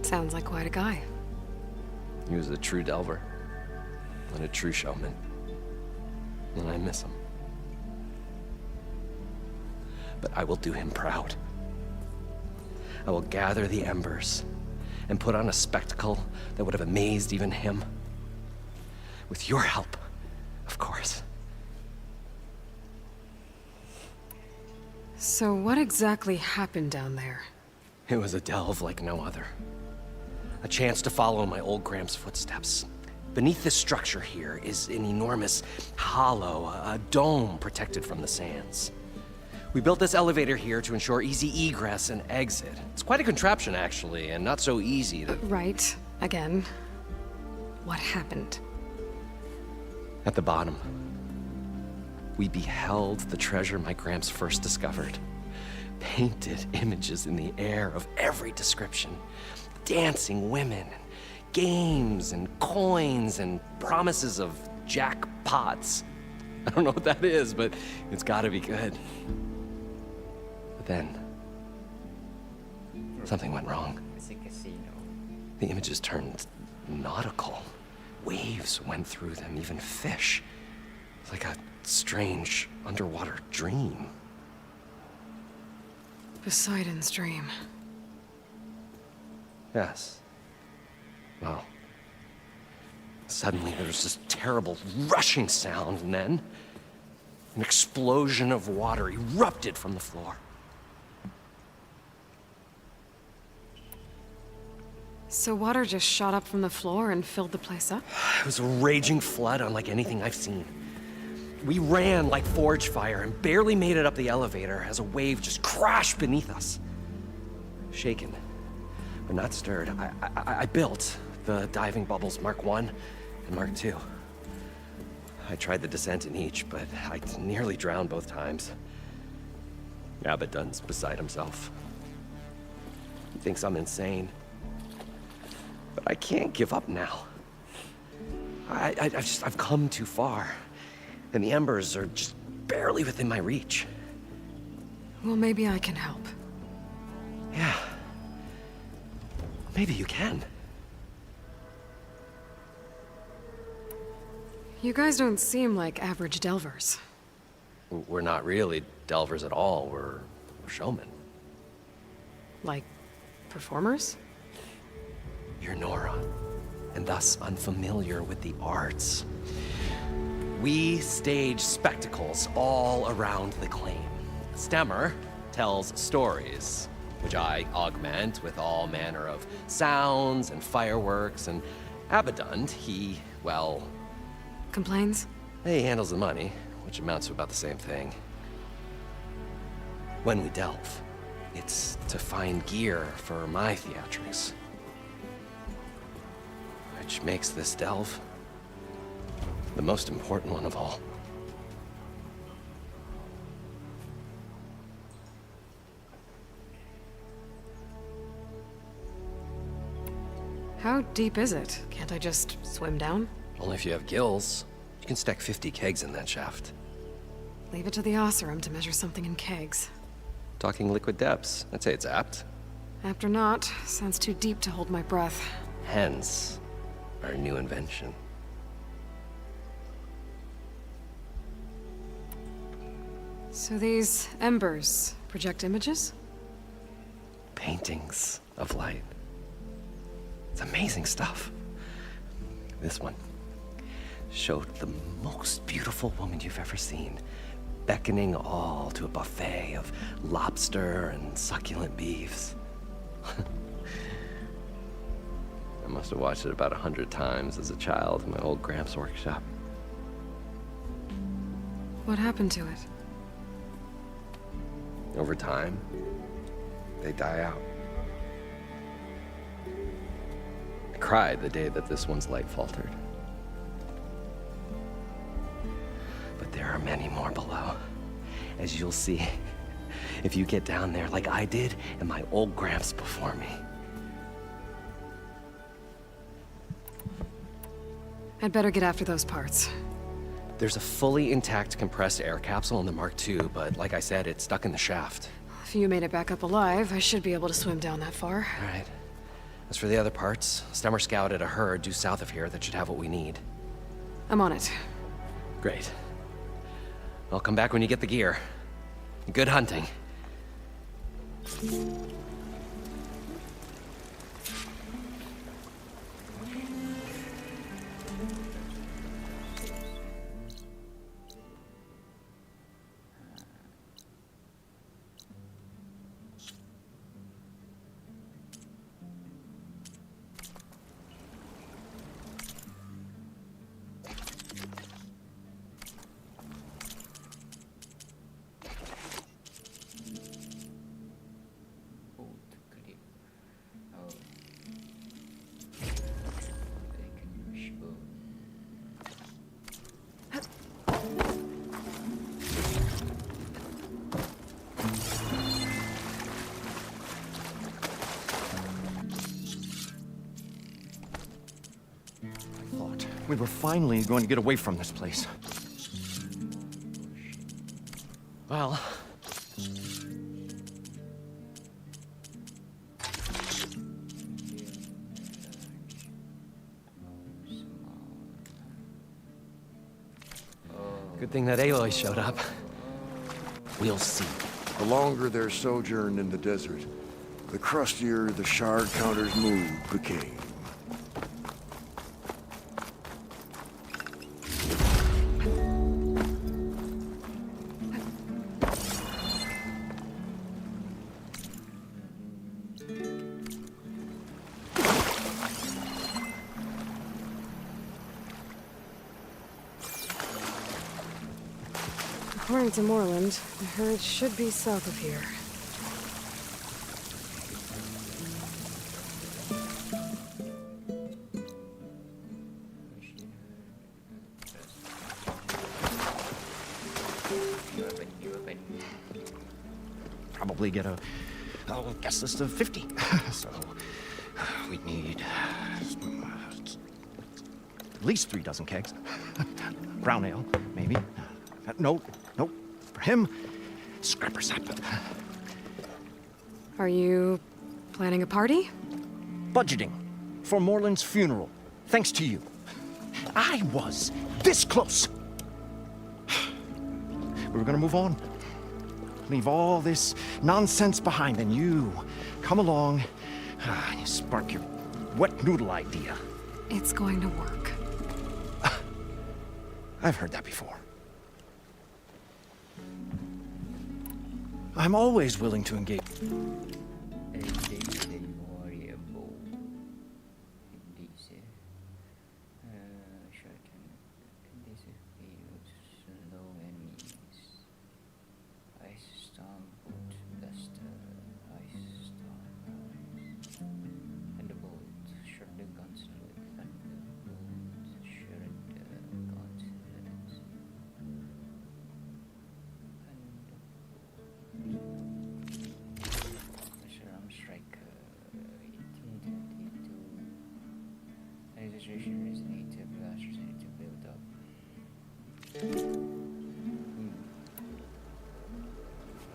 Sounds like quite a guy. He was a true delver and a true showman. And I miss him. But I will do him proud. I will gather the embers and put on a spectacle that would have amazed even him. With your help, of course. So what exactly happened down there? It was a delve like no other. A chance to follow my old Gramps' footsteps. Beneath this structure here is an enormous hollow, a dome protected from the sands. We built this elevator here to ensure easy egress and exit. It's quite a contraption, actually, and not so easy to... Right. Again. What happened? At the bottom, we beheld the treasure my Gramps first discovered. Painted images in the air of every description. Dancing women, games and coins and promises of jackpots. I don't know what that is, but it's gotta be good. But then, something went wrong. It's a casino. The images turned nautical. Waves went through them, even fish. It's like a strange underwater dream. Poseidon's dream. Yes. Well, suddenly there was this terrible rushing sound, and then an explosion of water erupted from the floor. So water just shot up from the floor and filled the place up? It was a raging flood unlike anything I've seen. We ran like forge fire and barely made it up the elevator as a wave just crashed beneath us. Shaken, but not stirred, I built the diving bubbles Mark I and Mark II. I tried the descent in each, but I nearly drowned both times. Abaddon's beside himself. He thinks I'm insane. But I can't give up now. I've come too far. And the embers are just barely within my reach. Well, maybe I can help. Yeah. Maybe you can. You guys don't seem like average delvers. We're not really delvers at all. We're showmen. Like, performers? You're Nora, and thus unfamiliar with the arts. We stage spectacles all around the claim. Stemmer tells stories, which I augment with all manner of sounds and fireworks, and Abaddon, he, well... Complains? He handles the money, which amounts to about the same thing. When we delve, it's to find gear for my theatrics. Which makes this delve the most important one of all. How deep is it? Can't I just swim down? Only if you have gills. You can stack 50 kegs in that shaft. Leave it to the Oseram to measure something in kegs. Talking liquid depths, I'd say it's apt. Apt or not, sounds too deep to hold my breath. Hence, our new invention. So these embers project images? Paintings of light. It's amazing stuff. This one showed the most beautiful woman you've ever seen, beckoning all to a buffet of lobster and succulent beefs. I must have watched it about 100 times as a child in my old Gramps workshop. What happened to it? Over time, they die out. I cried the day that this one's light faltered. But there are many more below, as you'll see if you get down there like I did and my old Gramps before me. I'd better get after those parts. There's a fully intact compressed air capsule in the Mark II, but like I said, it's stuck in the shaft. If you made it back up alive, I should be able to swim down that far. All right. As for the other parts, Stemmer scouted a herd due south of here that should have what we need. I'm on it. Great. I'll come back when you get the gear. Good hunting. We were finally going to get away from this place. Well... Good thing that Aloy showed up. We'll see. The longer their sojourn in the desert, the crustier the shard counter's mood became. According to Moreland, the herd should be south of here. Probably get a guest list of 50. So we'd need at least 3 dozen kegs. Brown ale, maybe. No. For him, scrapper sap. Are you planning a party? Budgeting for Moreland's funeral, thanks to you. I was this close. We were gonna move on. Leave all this nonsense behind, and you come along and you spark your wet noodle idea. It's going to work. I've heard that before. I'm always willing to engage.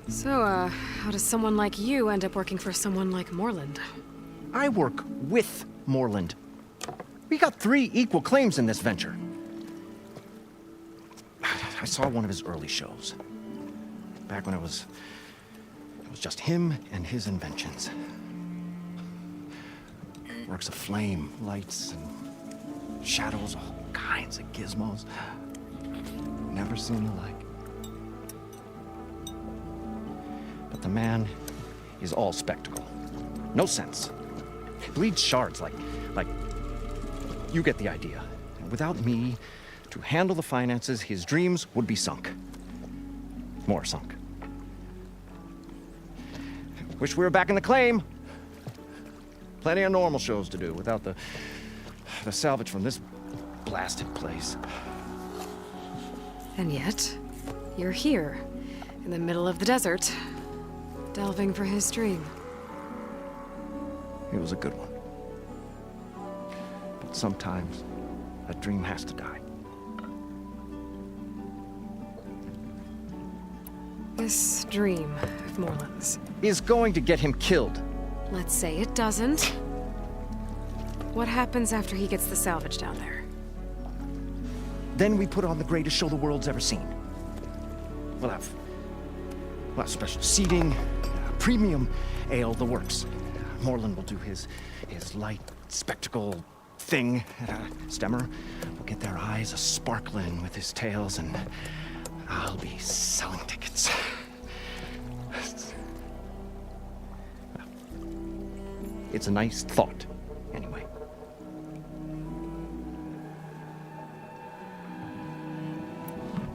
So, how does someone like you end up working for someone like Moreland? I work with Moreland. We got 3 equal claims in this venture. I saw one of his early shows. Back when it was just him and his inventions. Works of flame, lights, and shadows, all kinds of gizmos. Never seen the like. But the man is all spectacle. No sense. Bleeds shards like you get the idea. And without me to handle the finances, his dreams would be sunk. More sunk. Wish we were back in the claim. Plenty of normal shows to do without the salvage from this blasted place. And yet, you're here, in the middle of the desert, delving for his dream. It was a good one. But sometimes, a dream has to die. This dream of Moreland's is going to get him killed. Let's say it doesn't. What happens after he gets the salvage down there? Then we put on the greatest show the world's ever seen. We'll have special seating, premium ale, the works. Moreland will do his light spectacle thing. Stemmer will get their eyes a-sparkling with his tales, and I'll be selling tickets. It's a nice thought, anyway.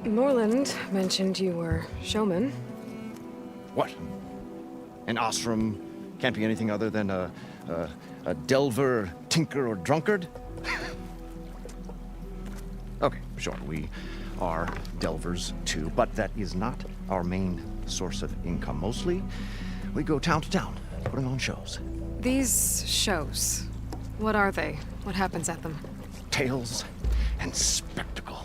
Moreland mentioned you were showman. What? An Ostrom can't be anything other than a delver, tinker, or drunkard? Okay, sure, we are delvers too, but that is not our main source of income. Mostly, we go town to town, putting on shows. These shows, what are they? What happens at them? Tales and spectacle.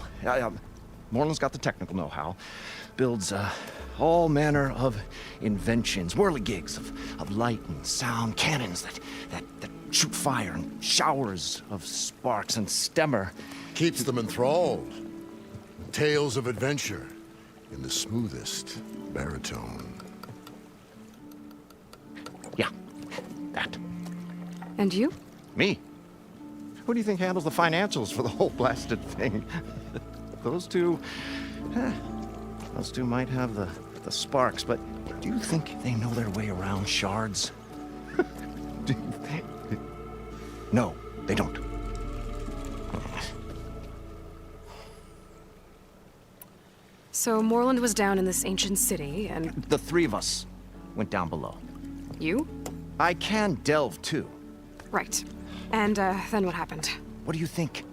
Moreland's got the technical know-how. Builds all manner of inventions, whirligigs of light and sound, cannons that shoot fire, and showers of sparks, and Stemmer keeps them enthralled. Tales of adventure in the smoothest baritone. Yeah, that. And you? Me? Who do you think handles the financials for the whole blasted thing? Those two might have the sparks, but do you think they know their way around shards? No, they don't. So Moreland was down in this ancient city, and... The three of us went down below. You? I can delve, too. Right. And, then what happened? What do you think?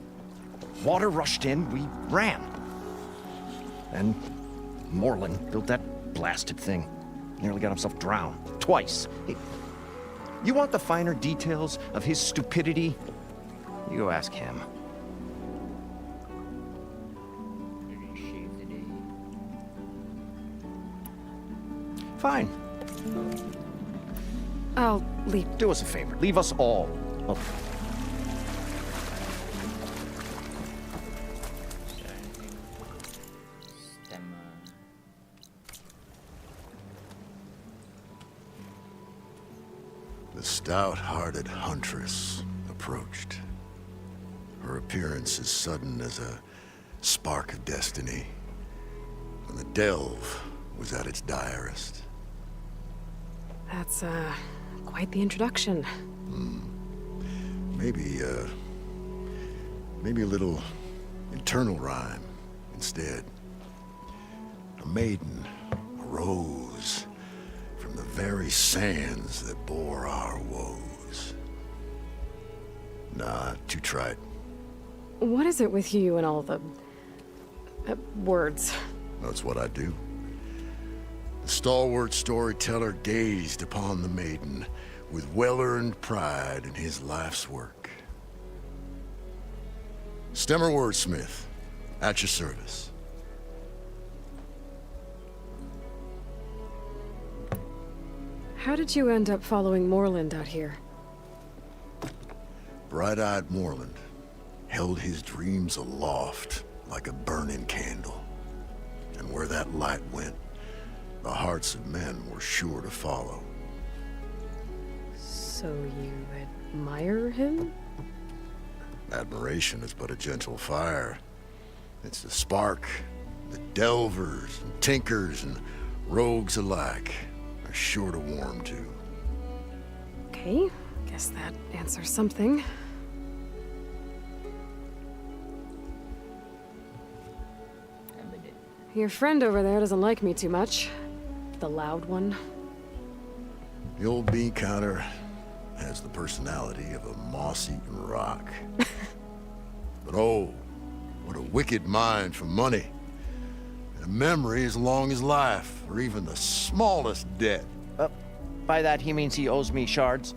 Water rushed in, we ran. Then Moreland built that blasted thing. Nearly got himself drowned. Twice. Hey, you want the finer details of his stupidity? You go ask him. Fine. I'll leave. Do us a favor. Leave us all. Oh. The stout-hearted huntress approached. Her appearance as sudden as a spark of destiny, when the delve was at its direst. That's, quite the introduction. Maybe a little internal rhyme instead. A maiden arose from the very sands that bore our woes. Nah, too trite. What is it with you and all the... words? That's what I do. The stalwart storyteller gazed upon the maiden with well-earned pride in his life's work. Stemmer wordsmith, at your service. How did you end up following Moreland out here? Bright-eyed Moreland held his dreams aloft like a burning candle. And where that light went, the hearts of men were sure to follow. So you admire him? Admiration is but a gentle fire. It's the spark that delvers and tinkers and rogues alike are sure to warm to. Okay, guess that answers something. Your friend over there doesn't like me too much. The loud one. The old bean counter has the personality of a moss-eaten rock. But oh, what a wicked mind for money. And a memory as long as life, or even the smallest debt. By that, he means he owes me shards.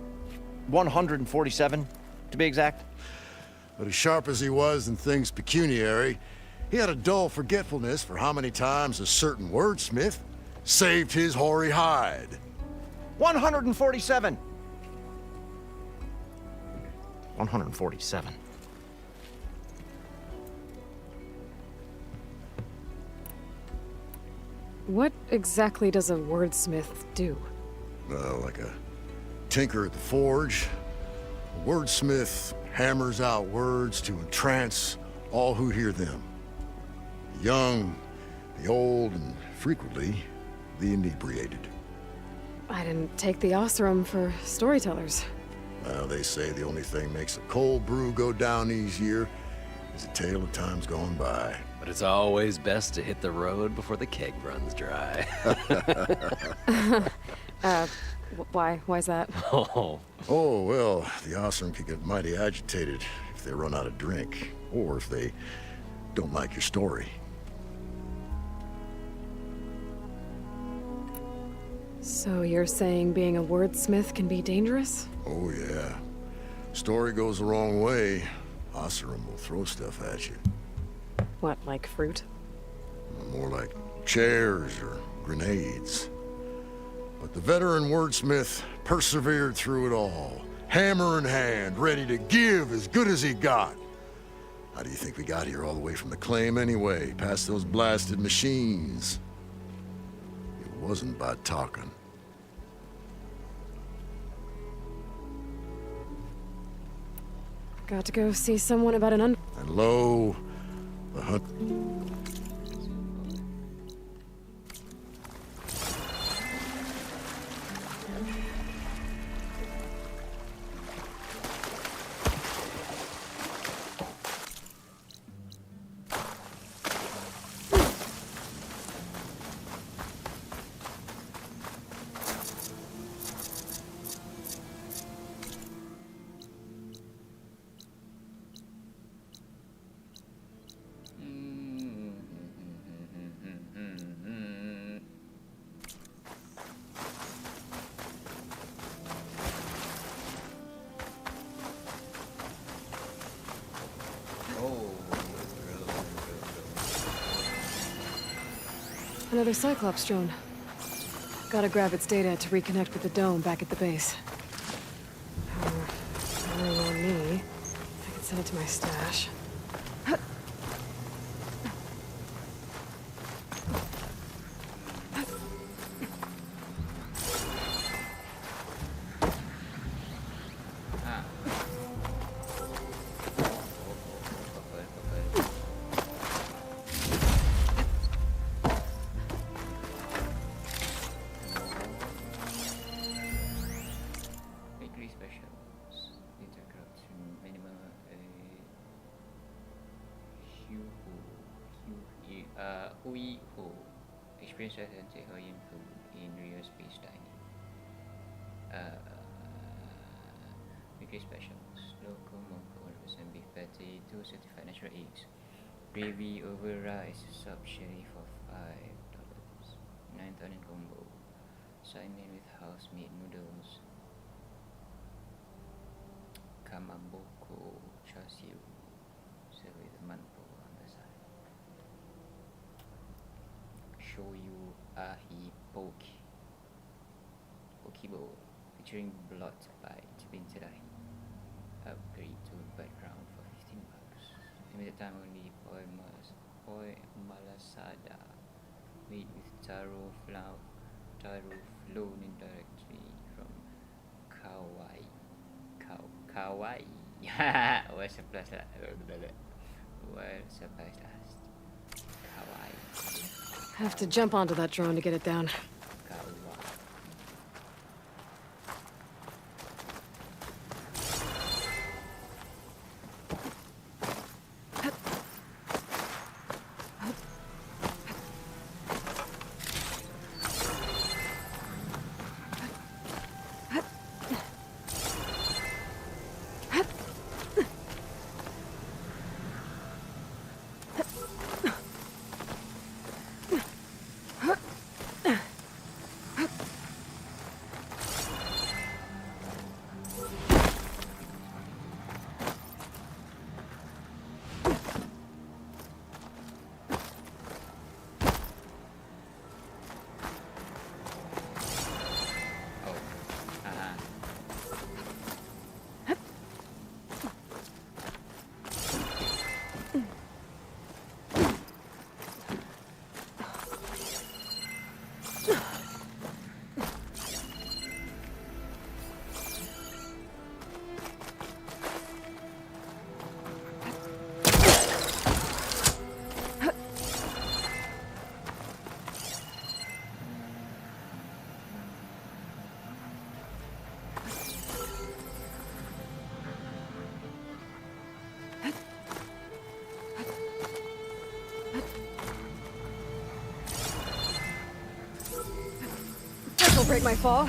147, to be exact. But as sharp as he was in things pecuniary, he had a dull forgetfulness for how many times a certain wordsmith saved his hoary hide. 147! 147. What exactly does a wordsmith do? Like a tinker at the forge, a wordsmith hammers out words to entrance all who hear them. The young, the old, and frequently, the inebriated. I didn't take the Osram for storytellers. Well, they say the only thing makes a cold brew go down easier is a tale of times gone by. But it's always best to hit the road before the keg runs dry. Why's that? Oh, well, the Osram can get mighty agitated if they run out of drink, or if they don't like your story. So you're saying being a wordsmith can be dangerous? Oh, yeah. Story goes the wrong way, Osram will throw stuff at you. What, like fruit? More like chairs or grenades. But the veteran wordsmith persevered through it all, hammer in hand, ready to give as good as he got. How do you think we got here all the way from the claim anyway, past those blasted machines? It wasn't by talking. Got to go see someone about an And lo, the hunt... Another Cyclops drone. Gotta grab its data to reconnect with the dome back at the base. Powering on me. I can send it to my stash. Experience authentic or input in real space dining. Weekly specials. Local monk 100% beef patty, 2 certified natural eggs. Gravy over rice, sub sherry for $5. 9,000 combo. Sign in with house made noodles. Kamaboko char siu. Served with manpo on the side. Shoyu ahi poke bowl featuring blood bite bin terahi. Upgrade to background for $15. Limited time only. Poi malasada made with taro flown indirectly from kawaii. While supplies last. Kawaii. Have to jump onto that drone to get it down. This'll break my fall.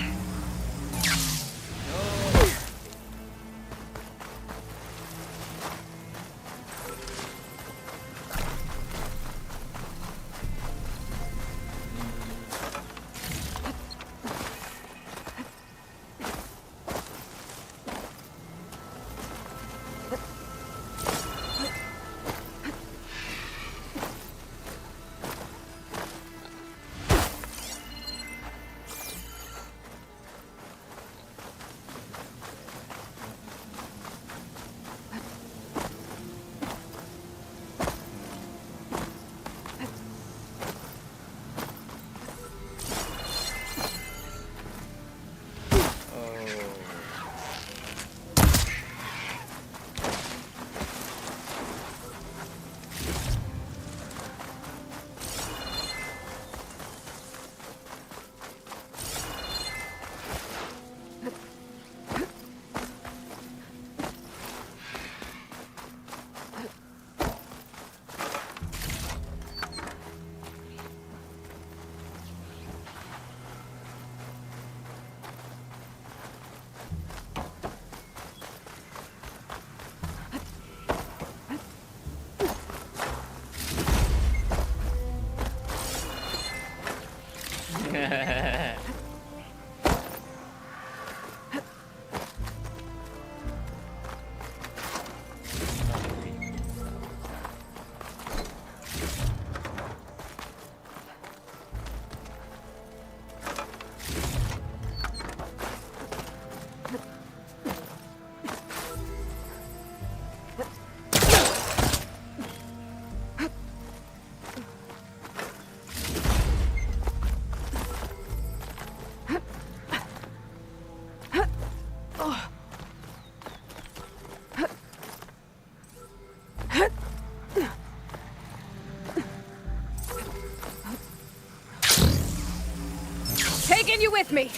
with me!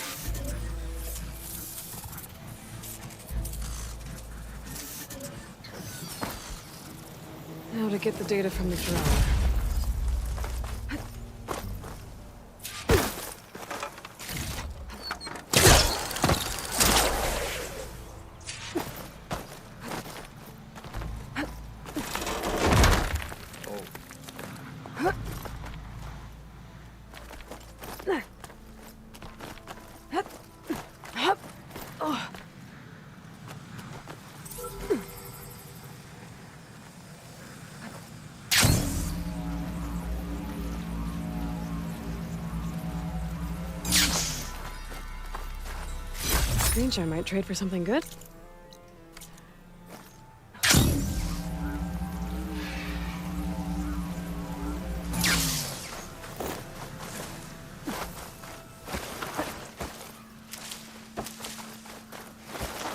Now to get the data from the drone. Strange, I might trade for something good.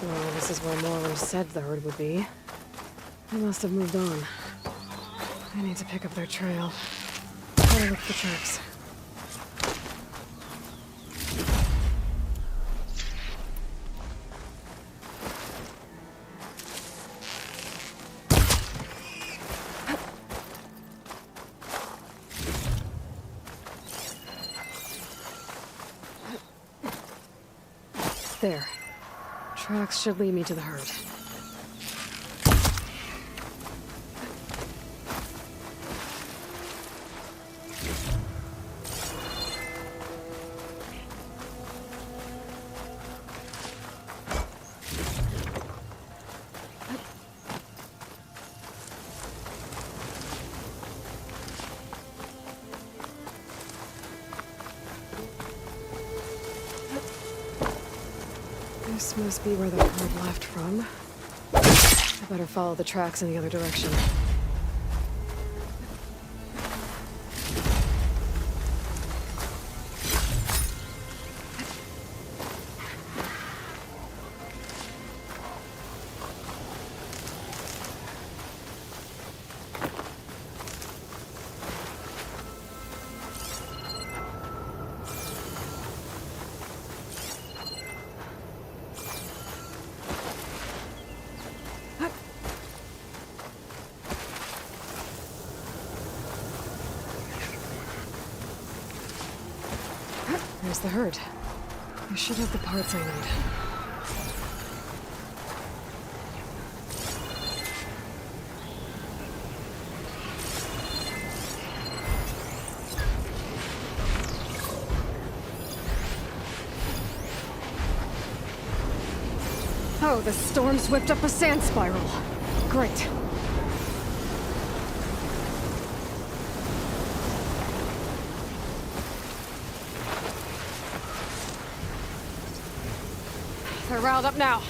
Well, this is where Moreland said the herd would be. They must have moved on. I need to pick up their trail. Gotta look for tracks. There. Tracks should lead me to the herd. This must be where the herd left from. I better follow the tracks in the other direction. There's the herd. I should have the parts I need. Oh, the storm's whipped up a sand spiral. Great. They're riled up now.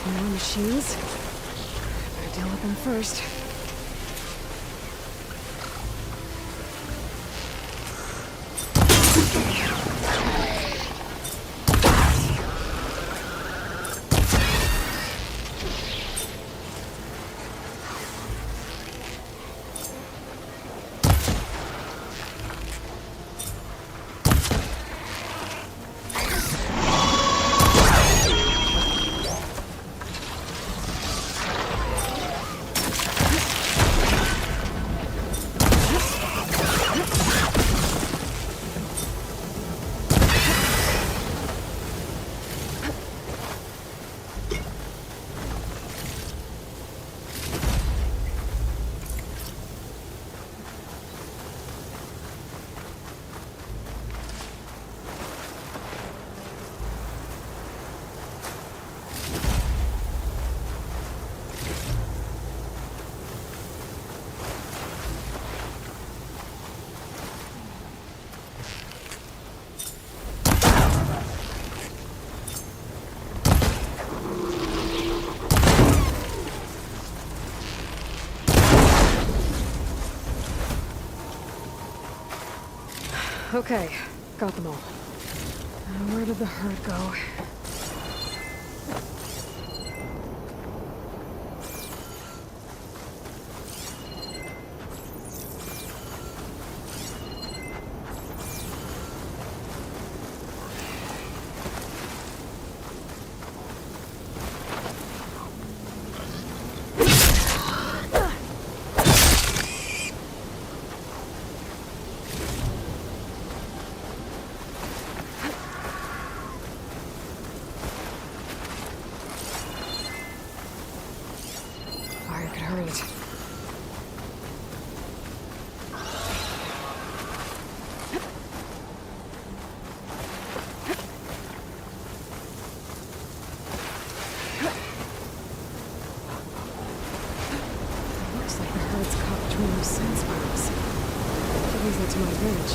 More machines. Better deal with them first. Okay, got them all. Where did the herd go? Fire could hurry it. Looks like the herd's caught between those sand spirals. Could use that to my advantage.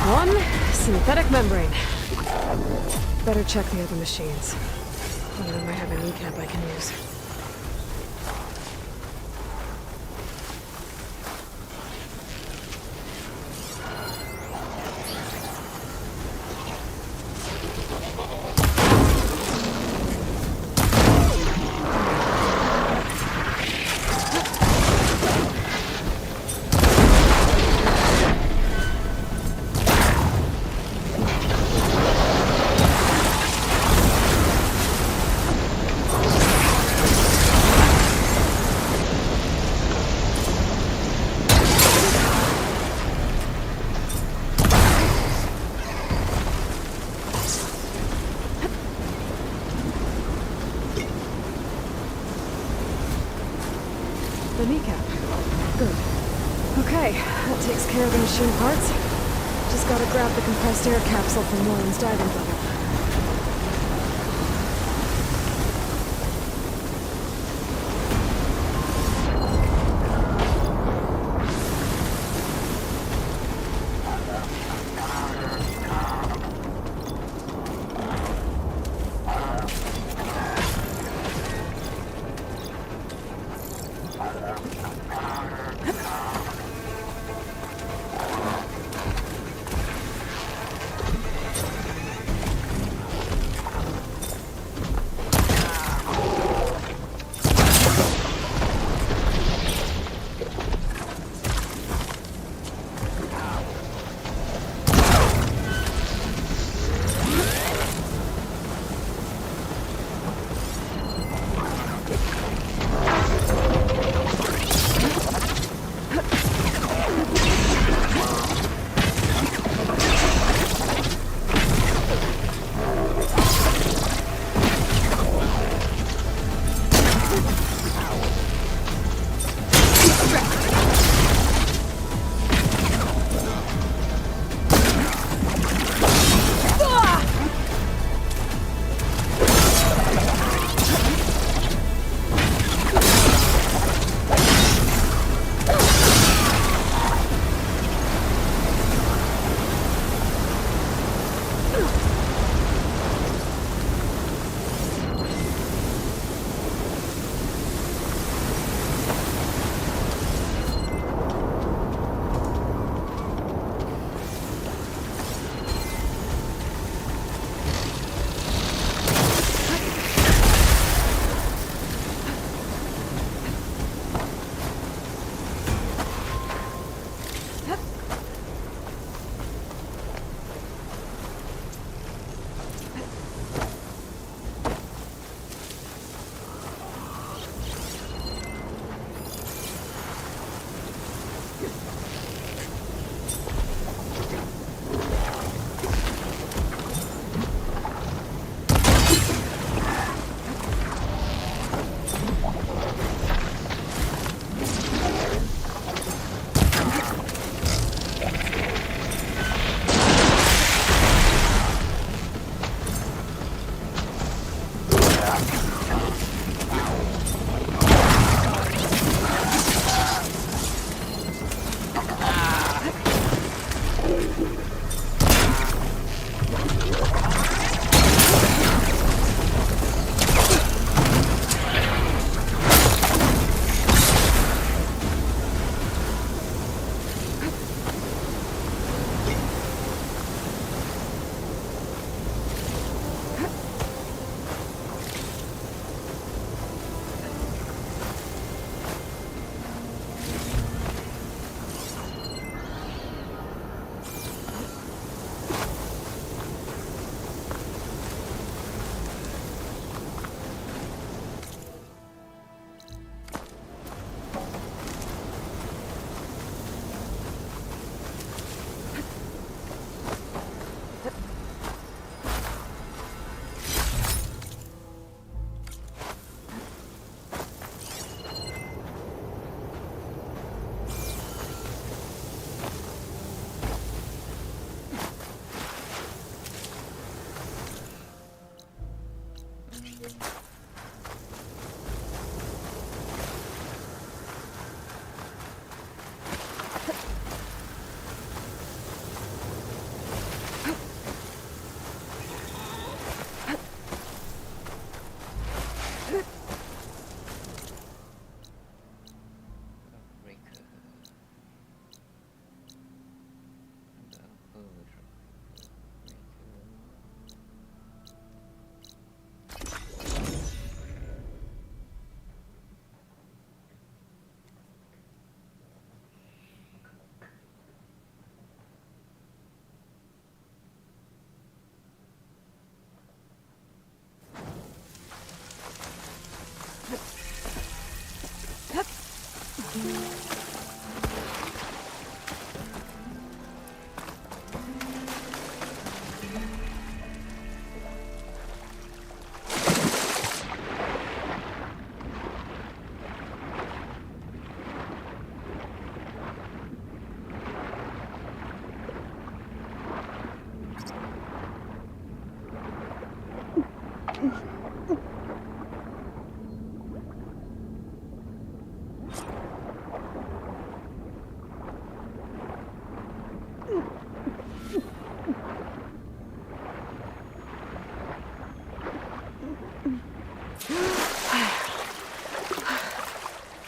One synthetic membrane. Better check the other machines. One of them might have a kneecap I can use. The kneecap. Good. Okay, that takes care of the machine parts. Just gotta grab the compressed air capsule from Warren's diving bubble.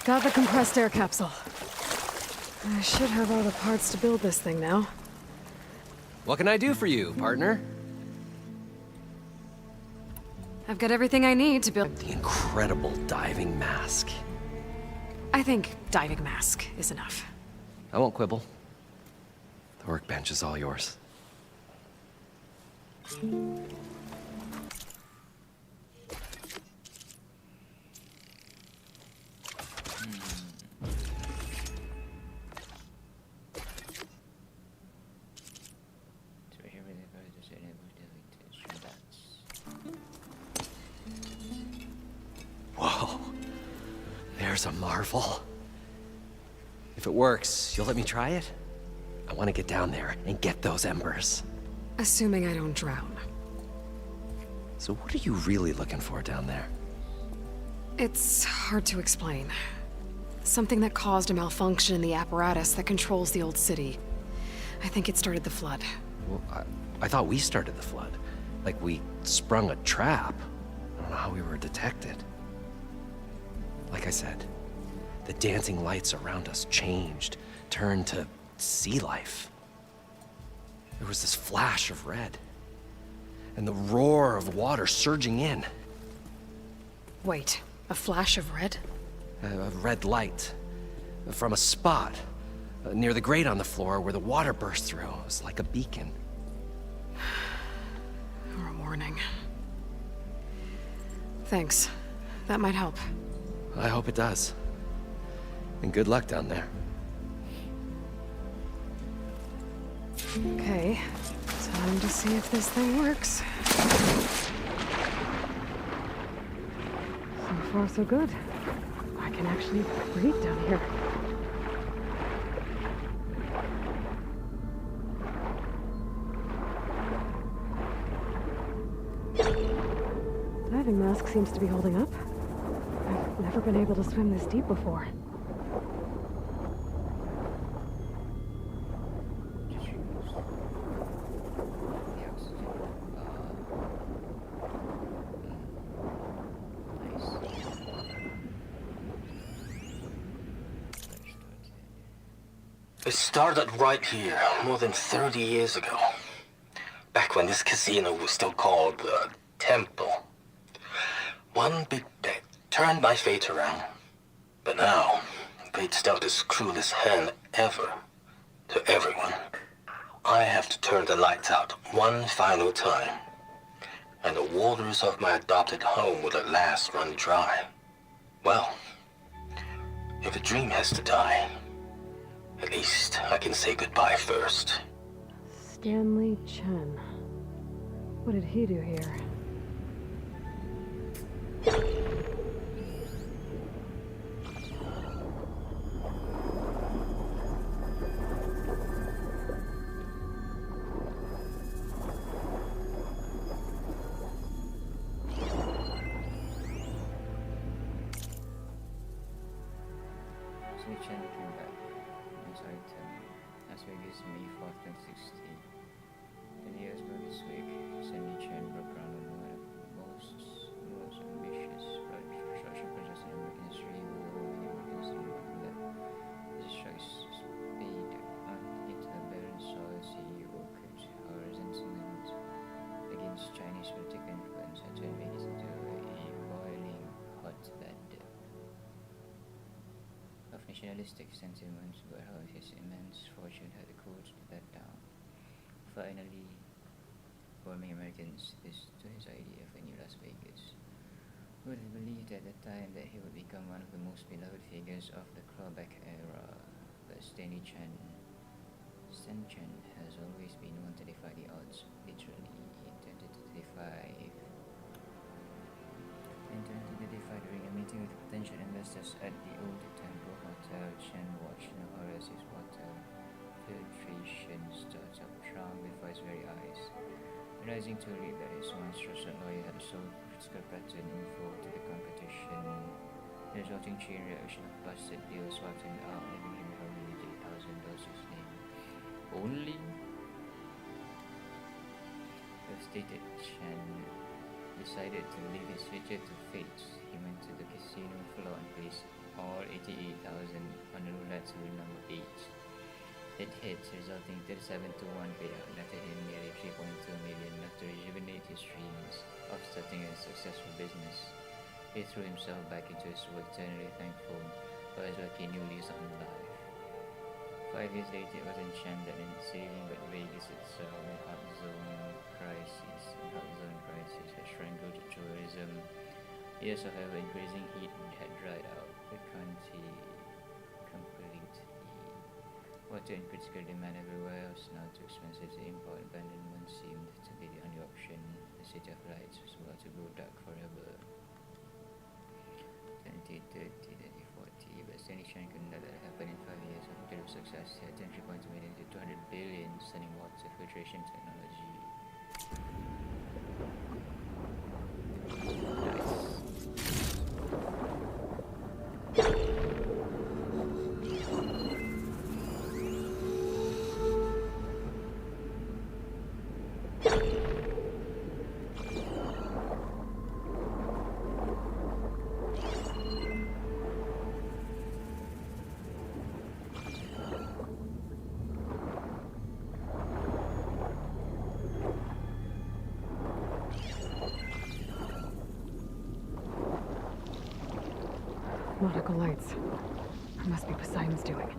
Got the compressed air capsule. I should have all the parts to build this thing now. What can I do for you, partner? I've got everything I need to build... The incredible diving mask. I think diving mask is enough. I won't quibble. The workbench is all yours. Whoa. There's a marvel. If it works, you'll let me try it? I want to get down there and get those embers. Assuming I don't drown. So what are you really looking for down there? It's hard to explain. Something that caused a malfunction in the apparatus that controls the old city. I think it started the flood. Well, I thought we started the flood. Like we sprung a trap. I don't know how we were detected. Like I said, the dancing lights around us changed, turned to sea life. There was this flash of red, and the roar of water surging in. Wait, a flash of red? A red light from a spot near the grate on the floor where the water burst through. It was like a beacon. Or a warning. Thanks. That might help. I hope it does. And good luck down there. Okay, time to see if this thing works. So far, so good. I can actually breathe down here. Diving mask seems to be holding up. I've never been able to swim this deep before. It started right here, more than 30 years ago. Back when this casino was still called the Temple. One big bet turned my fate around. But now, fate's dealt this cruelest hand ever to everyone. I have to turn the lights out one final time. And the waters of my adopted home will at last run dry. Well, if a dream has to die, at least I can say goodbye first. Stanley Chen. What did he do here? Chen came back. Inside Las Vegas, May 4th, 2016. 10 years ago this week, Stanley Chen broke ground on one of the most ambitious social projects in American history, allowing Americans to let his choice speed on into the barren soil sea walked horizons against Chinese political influence and turned Vegas into a boiling hotbed of nationalistic sentiments, but how his immense fortune had cooled that down, finally warming Americans to his idea of a new Las Vegas. Who would have believed at the time that he would become one of the most beloved figures of the club fallback era, but Stanley Chen has always been one to defy the odds. Literally, in 2035, during a meeting with potential investors at the Old Temple Hotel, Chen watched Nahora's water filtration startup drown before his very eyes. Realizing too late that his once trusted lawyer had sold critical patent info to the competition, the resulting chain reaction of busted deals swapped him out, leaving him with $180,000 his name only. Devastated, Chen decided to leave his future to fate. He went to the casino floor and placed all 88,000 on the roulette wheel number 8. It hit, resulting 37-1 payout, netted him nearly $3.2 million enough to rejuvenate his dreams of starting a successful business. He threw himself back into his work, eternally thankful for his lucky new lease on life. 5 years later, it wasn't Chen that ended sailing, but Vegas itself, the hot zone crisis had strangled tourism. Years of ever-increasing heat had dried out the county completely. Water in critical demand everywhere was now too expensive to import. Abandonment seemed to be the only option. The city of lights was about to go dark forever. 2030, 2040, but Stanley Chen couldn't let that happen in 5 years of material success. He had 3.2 million to 200 billion stunning water filtration technology. Nautical lights. It must be Poseidon's doing.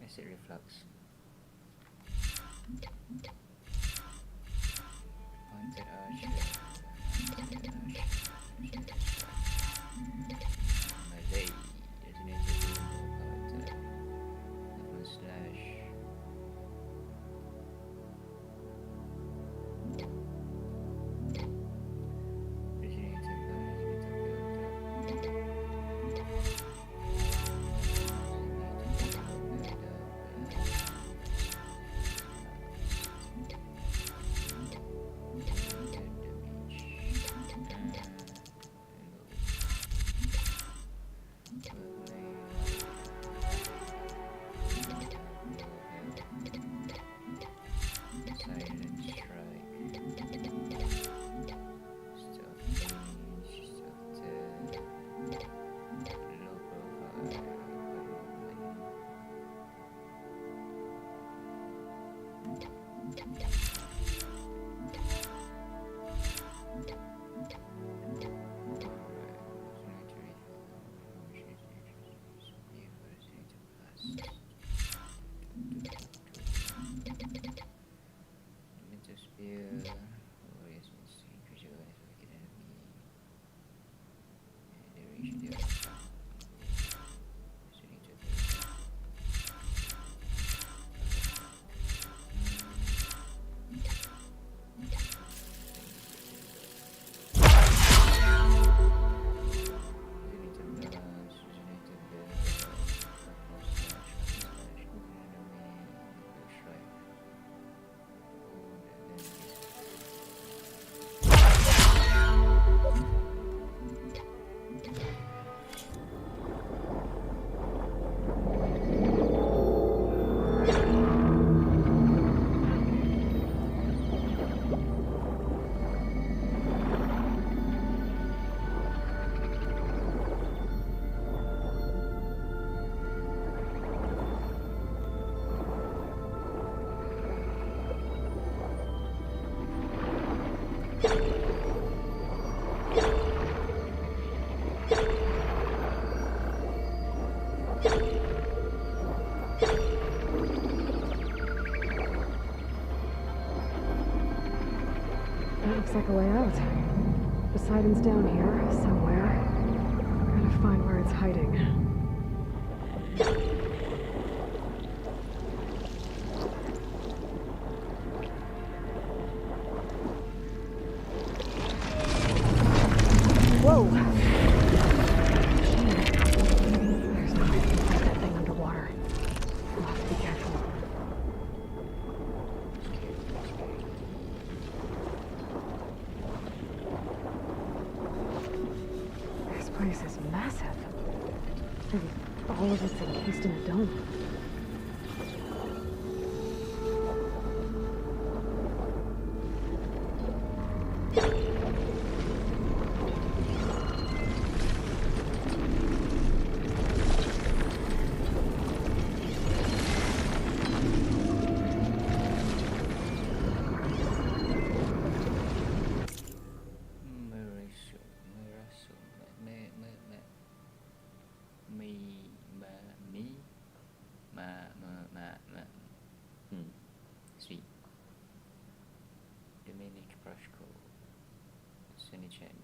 Acid reflux. Pointed arch. Malay resonated with the slash. Resonated like a way out. Poseidon's down here, somewhere. Gotta find where it's hiding. Whoa! There's no way to fight that thing underwater. We'll have to be careful. This place is massive. And all of it's encased in a dome. Sweet. Dominic Brushko. Sunichen.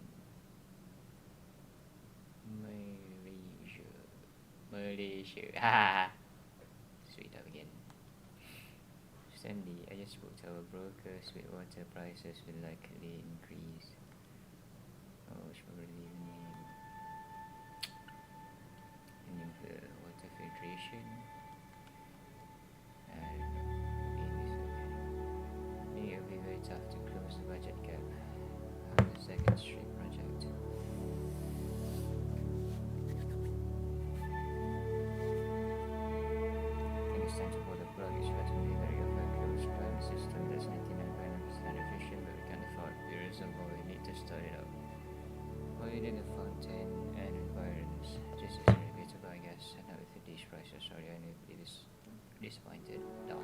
Malaysia. Ha! Sweet up again. Stanley, I just spoke to our broker. Sweetwater prices will likely increase. Oh, it's probably in the water filtration. I don't know. Maybe it'll be very tough to close the budget gap on the second street project. I think it's time to pull the plug. It's hard to be very of a closed climate system that's 99.9% efficient, but we can't afford the reservoir. We need to start it up. Well, you need a fountain and environs. Just as inevitable, I guess. And now with these prices, sorry, I know it is disappointed. Dumb.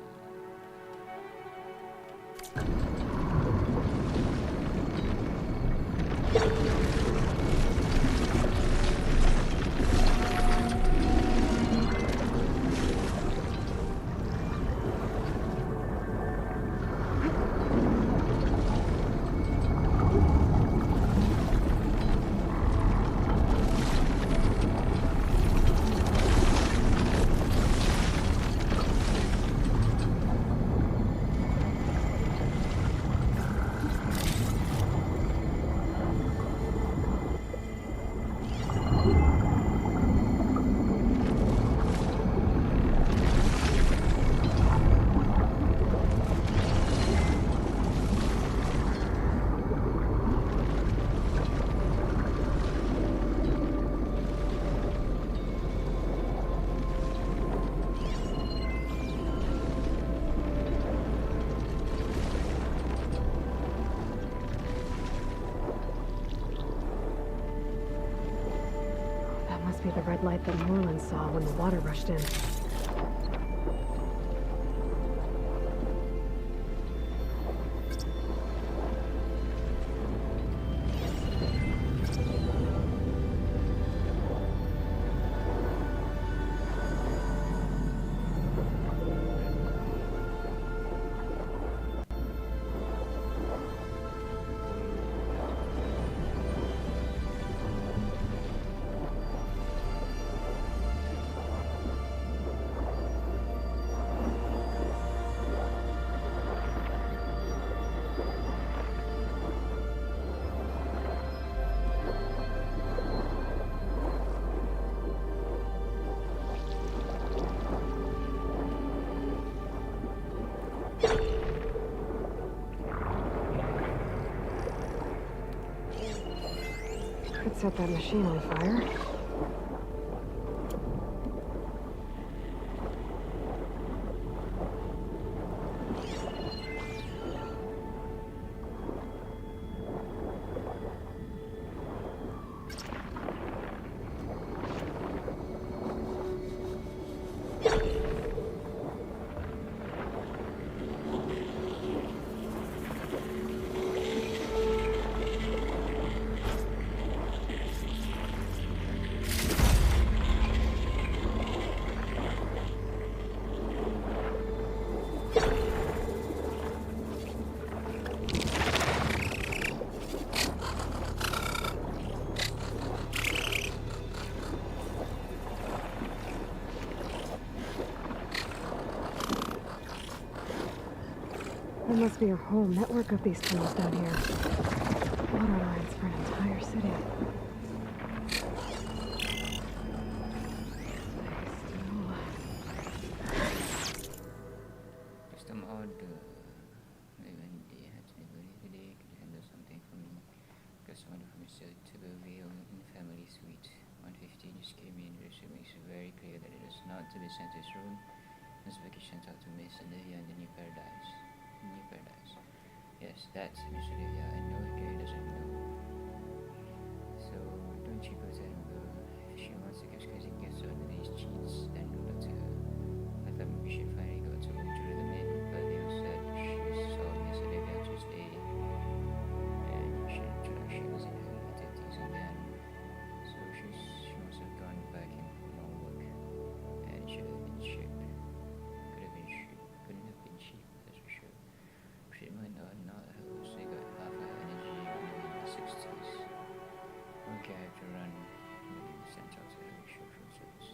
Must be the red light that Moreland saw when the water rushed in. Could set that machine on fire. must be a whole network of these tunnels down here. Water lines for an entire city. Custom order. When they had to deliver today, could you handle something for me? Custom order for Mr. Tuberville in family suite. 115 just came in. It makes it very clear that it is not to be sent to his room. This vacation out to Miss Olivia and the new paradise. New paradise. Yes, that's Miss Olivia. I know Gary doesn't know. So don't you go to Edinburgh. If she wants to give crazy gifts under these cheats, then go back to her. I thought maybe she'd finally go to home to rhythm in, but Leo said she saw Miss Olivia on Tuesday and she was in her late 30s again. So she must have gone back in for more work. And it should have been cheap. Couldn't have been cheap, that's for sure. She might not have also got half her energy in the 60s. Okay, I have to run. Maybe sent out to the show from service.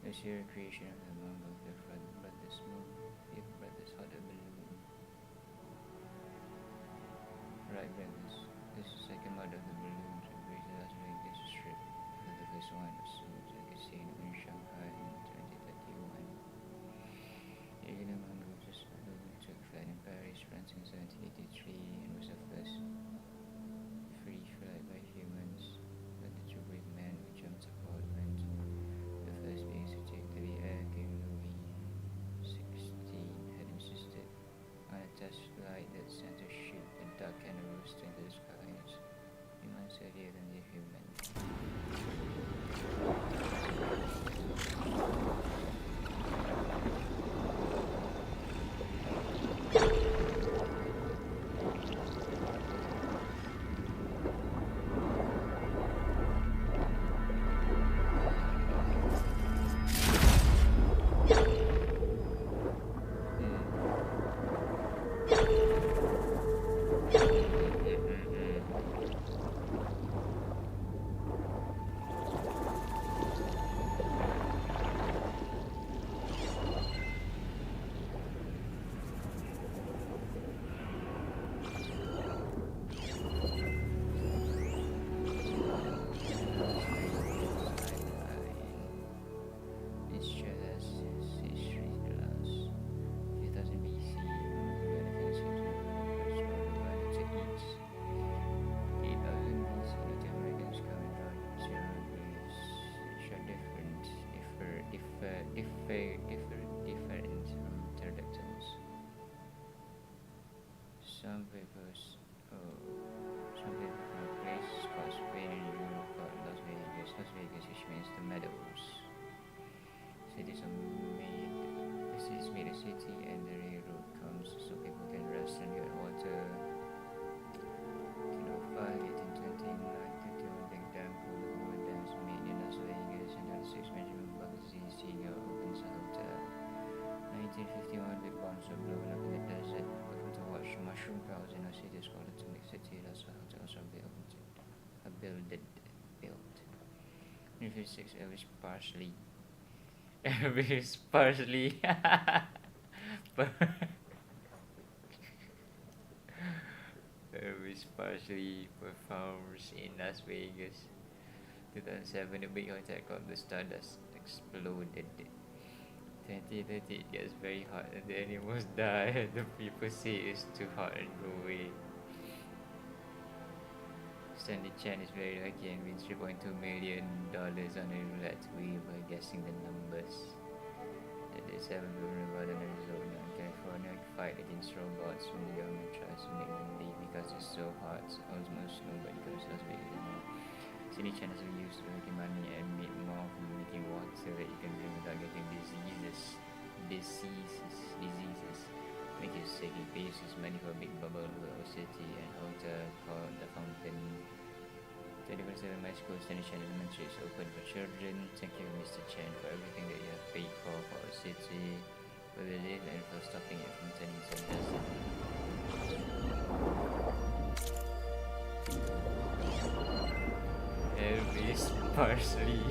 This here creation of the Mongol Big Brothers Moon, Big Brothers Hot Air Balloon. Right, brothers. This is the second model of the balloon to breathe the last like this strip. The first one was sold at a casino in Shanghai in 2031. The original Mongol just balloon took flight in Paris, France in 1783 and was the first free flight by humans. But the two brave men who jumped aboard went. The first being to take the air King Louis XVI had insisted on a test flight that sent a ship, a duck and a rooster into the skies. Humans earlier than the human. Different from was something from a place called Spain in Europe called Las Vegas. Las Vegas, which means the meadows. Cities are made. The city is made a city, and the railroad comes so people can rest and get water. 1805, 1829, 31 Big Dam, Pool of Wood Dams made in Las Vegas, and 6 Benjamin Bugsy Senior opens a hotel. 1951, big bombs were blown up in the desert. Welcome to watch mushroom clouds in our city is called Atomic City. That's why hotels are built. 1956, Elvis Parsley. Elvis Parsley. Elvis Parsley performs in Las Vegas. 2007, a big hotel called the Stardust exploded. 2030, it gets very hot and the animals die. The people say it's too hot and go away. Stanley Chan is very lucky and wins $3.2 million on a roulette wheel by guessing the numbers. The 7 people in Nevada and Arizona and California fight against robots when the government tries to make them leave because it's so hot. Almost nobody goes to Las Vegas anymore. Stanley Chan has been used to making money and made more from making water that you can drink without getting diseases. Make you sick. He pays his money for a big bubble city and hotel called the Fountain. 24/7 My School Stanley Chan Elementary is open for children. Thank you, Mr. Chen, for everything that you have paid for our city, where we live, and for stopping it from turning into a desert. Elvis Parsley.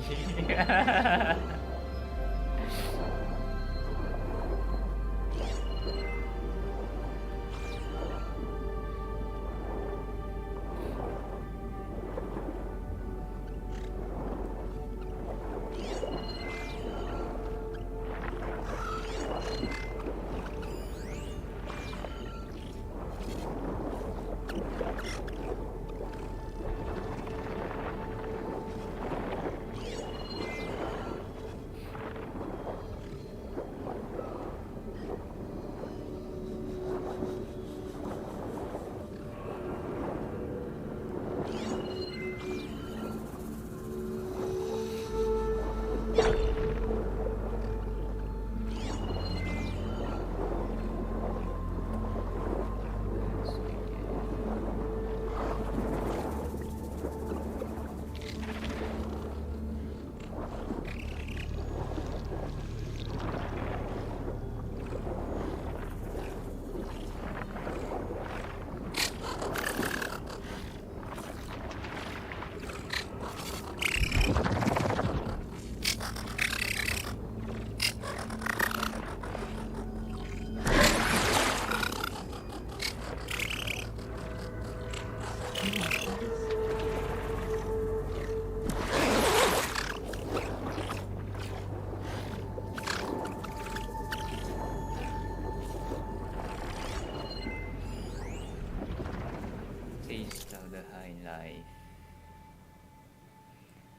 Taste of the high life.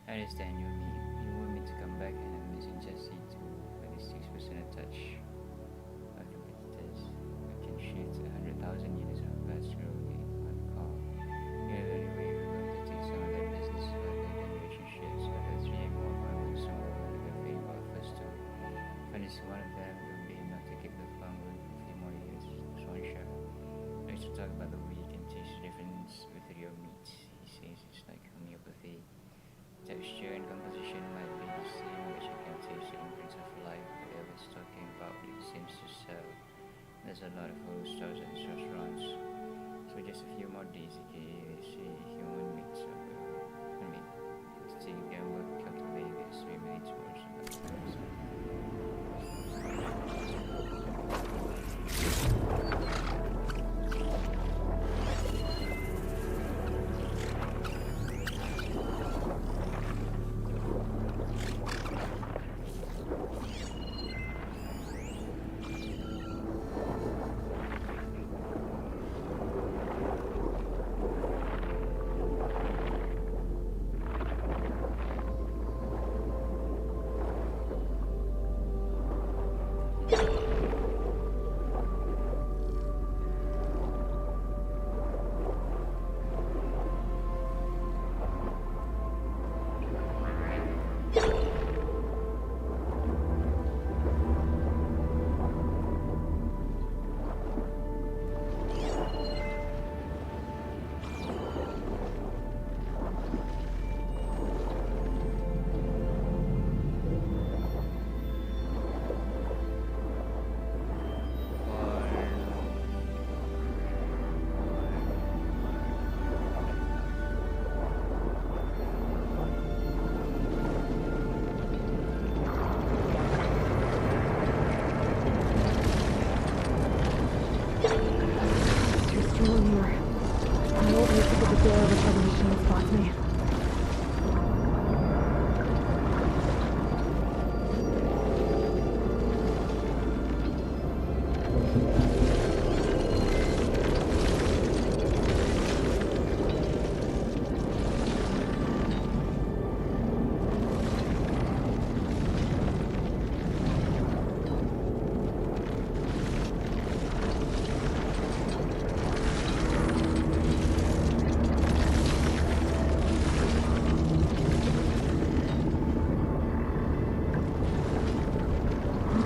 I understand you want me to come back, and I'm missing Jesse too. 26% attach my competitors. I can shoot 100,000 units of fast growing in one call. Yeah, anyway, we're going to take some of that business for the relationships. But there's 3 more farmers, some more like a favor first to finish one of them will be enough to keep the farm going for a few more years. So unsure. Next to talk about the way you can taste the difference with real meat. He says it's like homeopathy. Texture and composition might be the same, but you can taste the imprints of life. Whatever it's talking about, it seems to sell. There's a lot of whole stores at these restaurants.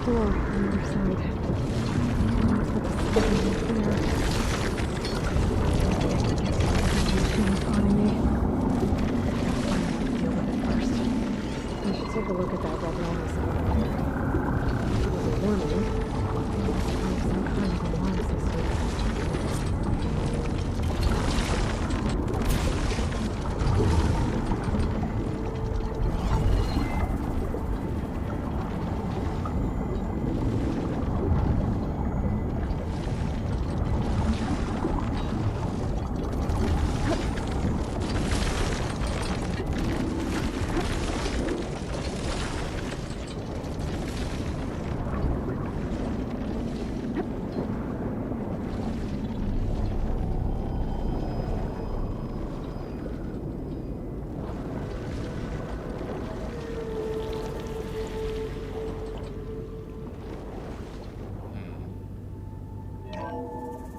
door on the other side. Let's put the sleeping there. He's spotting me. Deal with it first. I should take a look at that rebel on this side. It was a warning. Some kind of alarm system.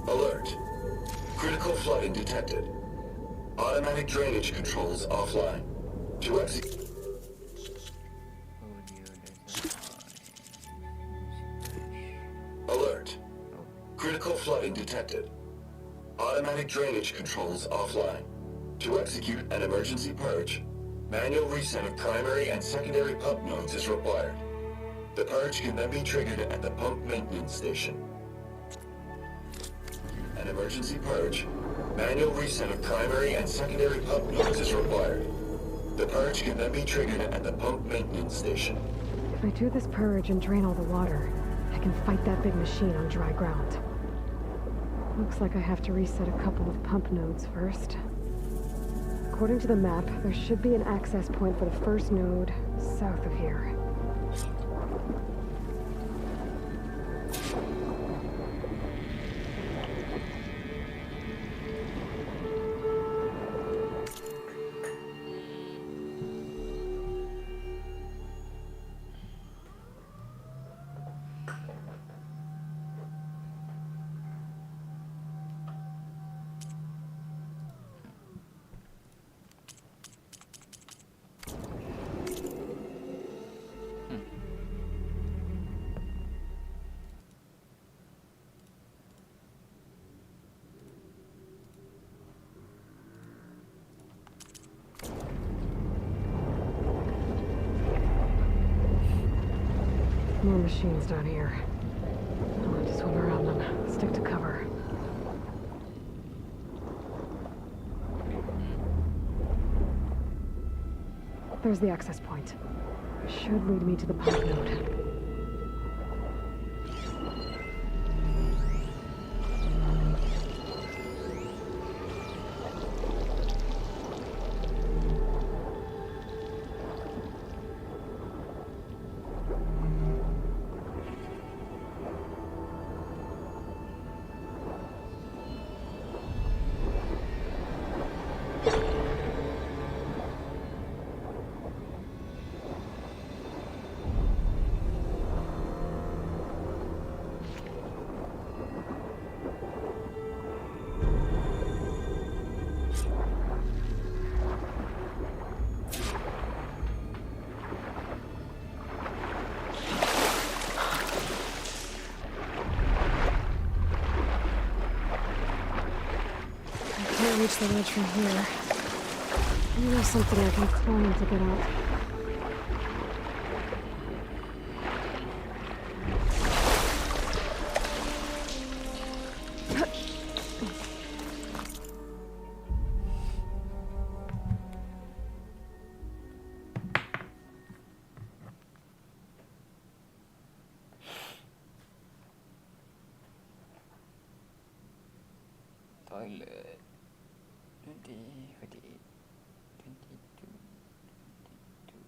Alert. Critical flooding detected. Automatic drainage controls offline. To execute. Alert. Critical flooding detected. Automatic drainage controls offline. To execute an emergency purge, manual reset of primary and secondary pump nodes is required. The purge can then be triggered at the pump maintenance station. An emergency purge, manual reset of primary and secondary pump nodes is required. The purge can then be triggered at the pump maintenance station. If I do this purge and drain all the water, I can fight that big machine on dry ground. Looks like I have to reset a couple of pump nodes first. According to the map, there should be an access point for the first node south of here. More machines down here. I'll have to swim around them. Stick to cover. There's the access point. Should lead me to the pump node. Can't reach the ledge from here. Maybe there's something I can climb to get out. Toilet. 20, 28, 22, 22.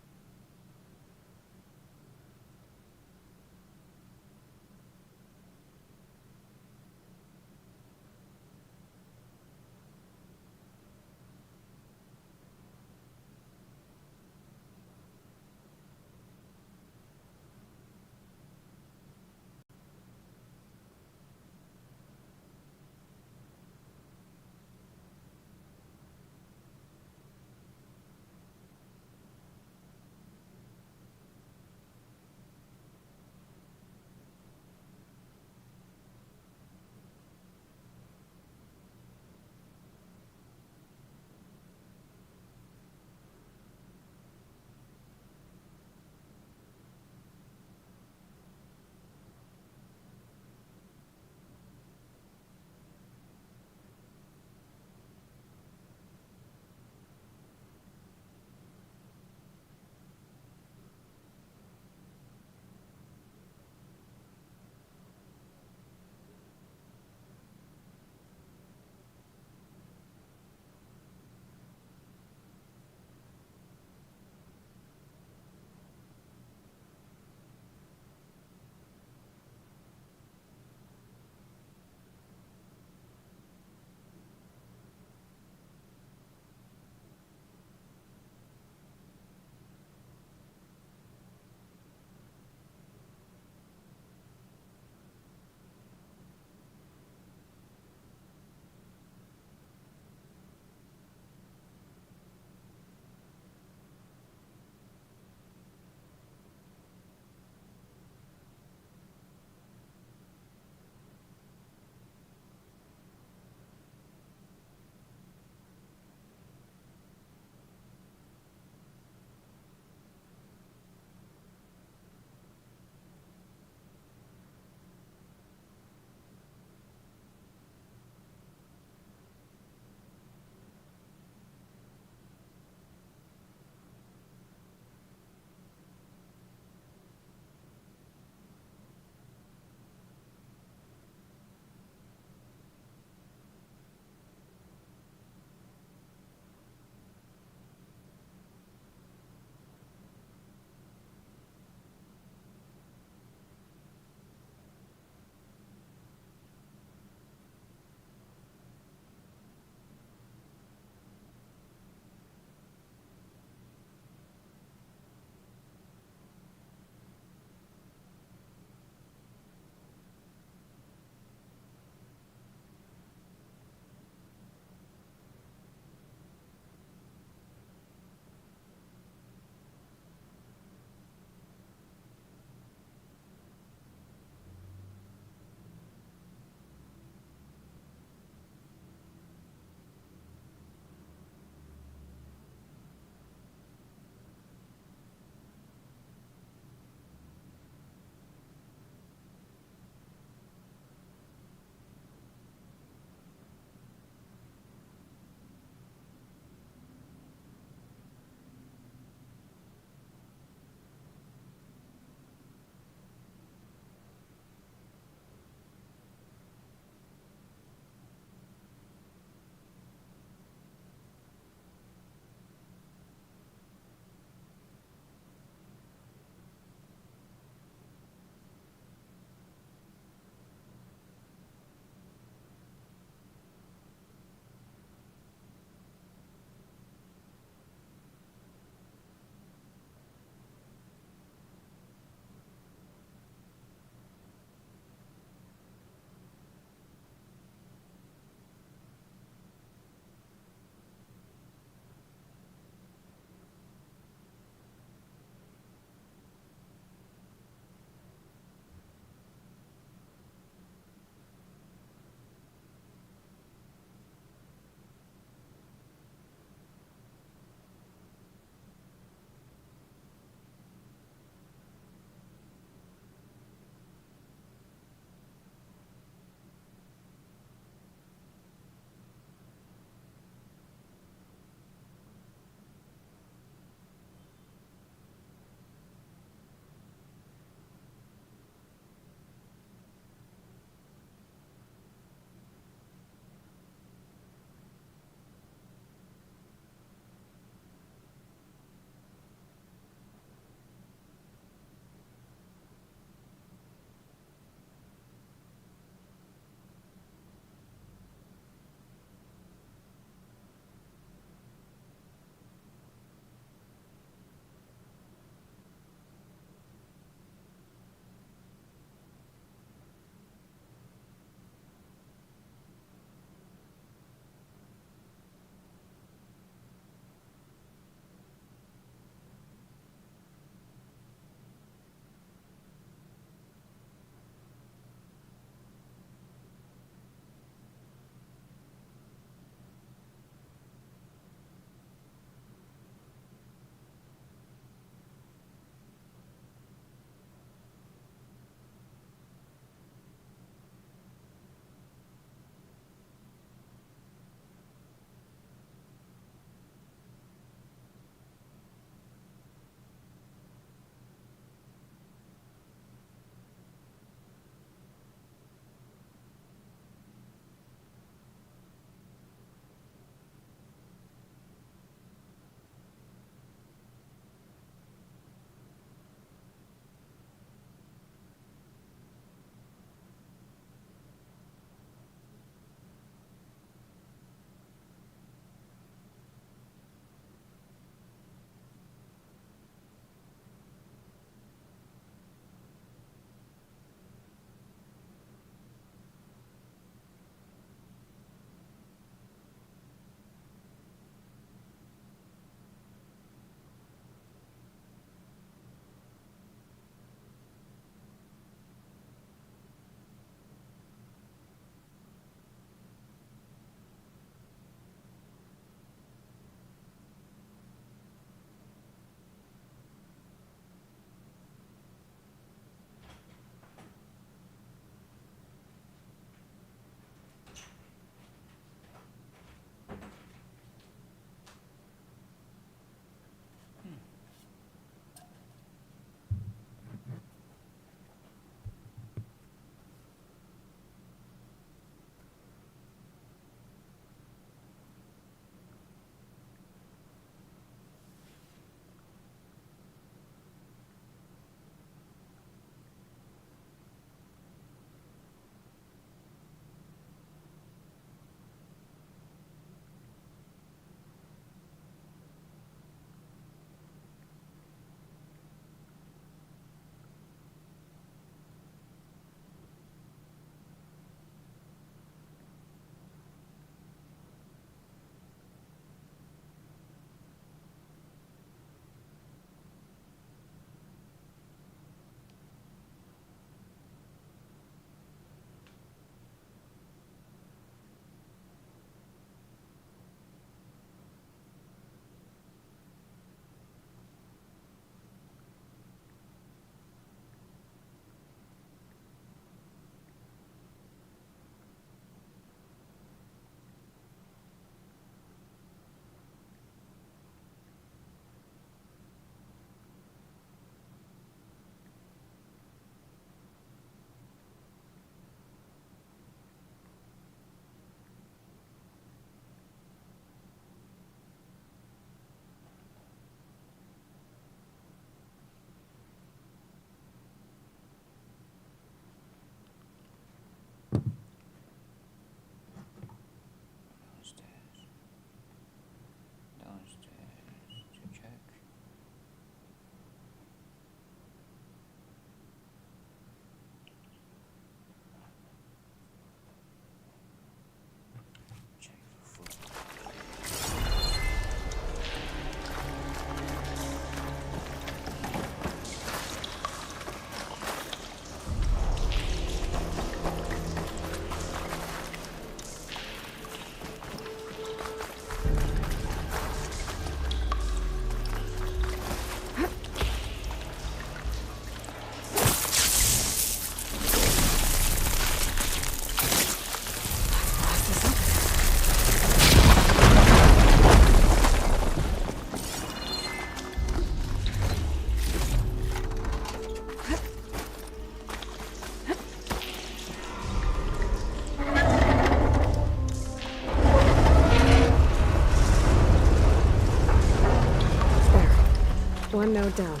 it down.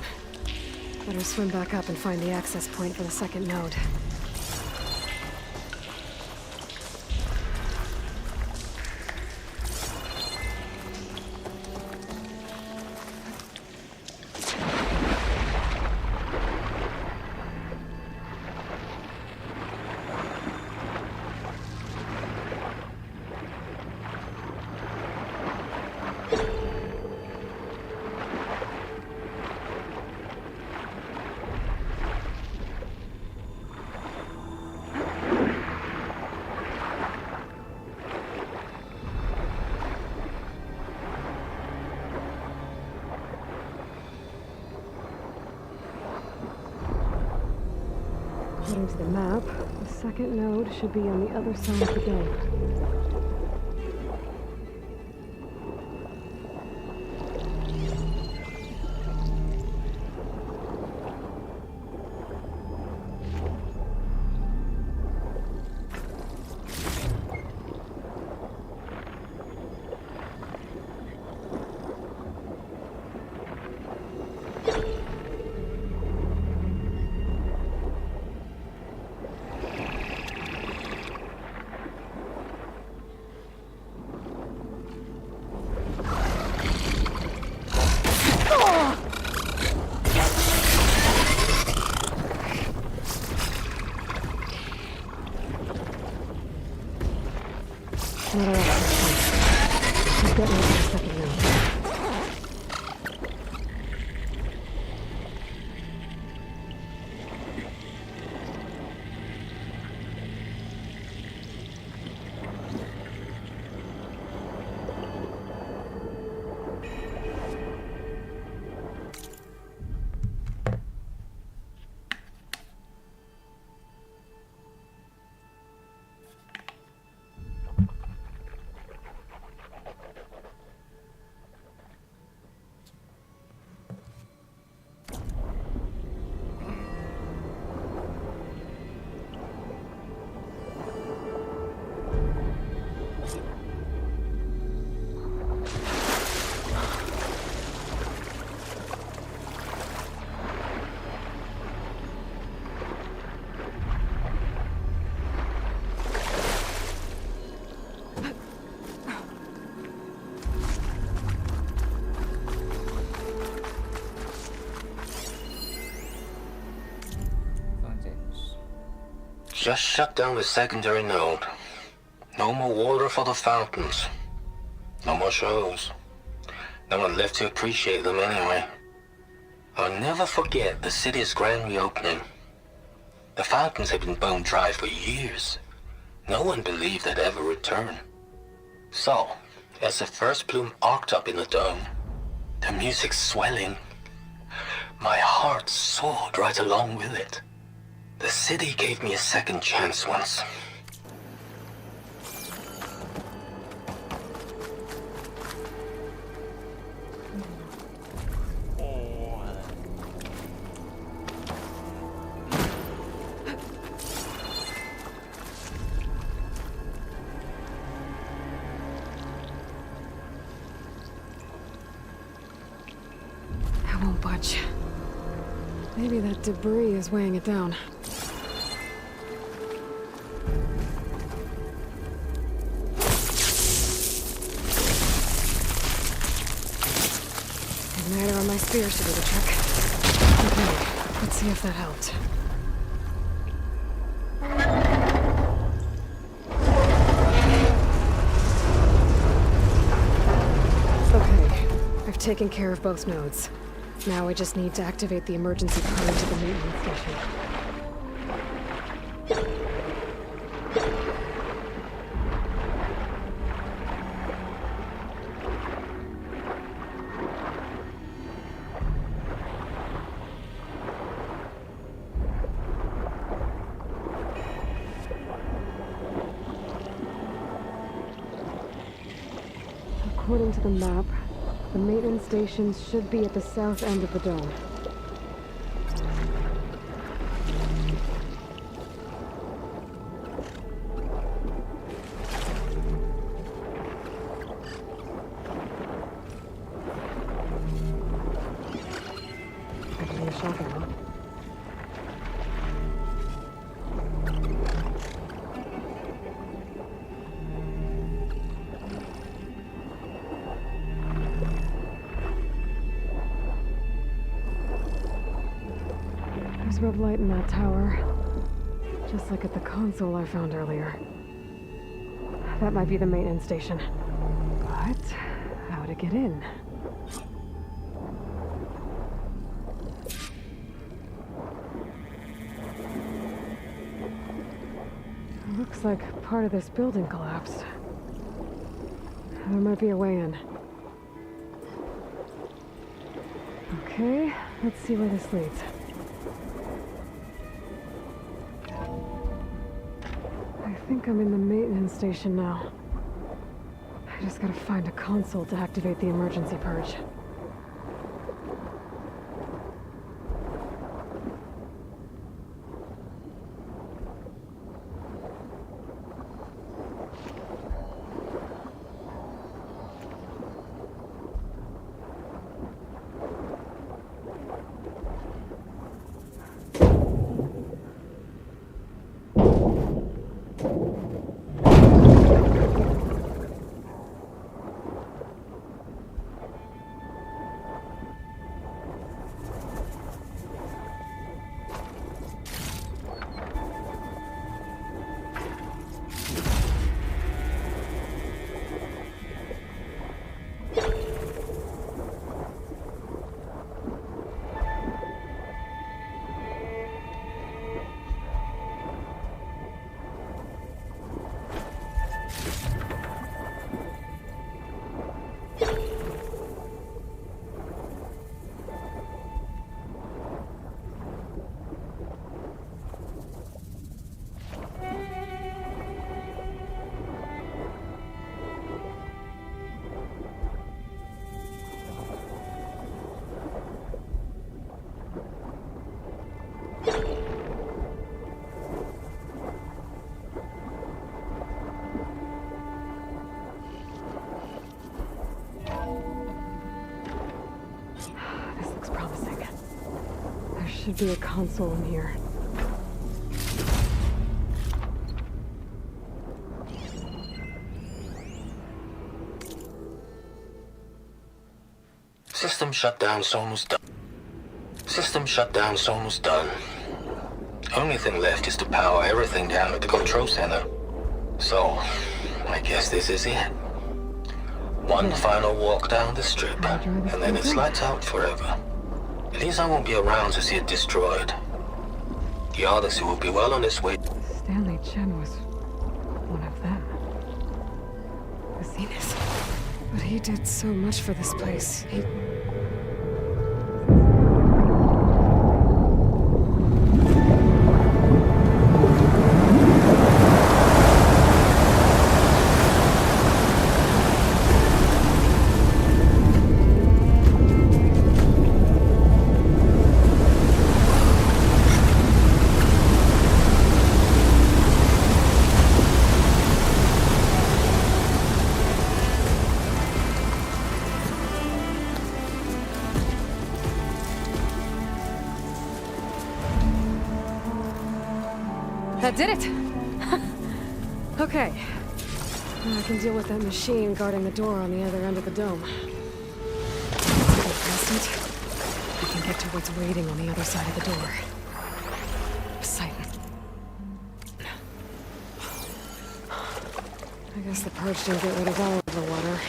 Better swim back up and find the access point for the second node. According to the map, the second node should be on the other side of the dome. Not our access point. Let's get rid of the second node. Just shut down the secondary node. No more water for the fountains. No more shows. No one left to appreciate them anyway. I'll never forget the city's grand reopening. The fountains had been bone dry for years. No one believed they'd ever return. So, as the first plume arced up in the dome, the music swelling, my heart soared right along with it. The city gave me a second chance once. I won't budge. Maybe that debris is weighing it down. Igniter on my spear should do the trick. Okay, let's see if that helped. Okay, I've taken care of both nodes. Now I just need to activate the emergency purge at the maintenance station. According to the map, the maintenance stations should be at the south end of the dome. There's red light in that tower. Just like at the console I found earlier. That might be the maintenance station. But how to get in? It looks like part of this building collapsed. There might be a way in. Okay, let's see where this leads. I think I'm in the maintenance station now. I just gotta find a console to activate the emergency purge. This looks promising. There should be a console in here. System shutdown's almost done. System shutdown's almost done. Only thing left is to power everything down at the control center. So, I guess this is it. One final walk down the strip, and then it's lights out forever. At least I won't be around to see it destroyed. The Odyssey will be well on its way. Stanley Chen was one of them. The Zenith. But he did so much for this place. He... That did it! Okay. Now I can deal with that machine guarding the door on the other end of the dome. Get past it, I can get to what's waiting on the other side of the door. Poseidon. I guess the purge didn't get rid of all of the water.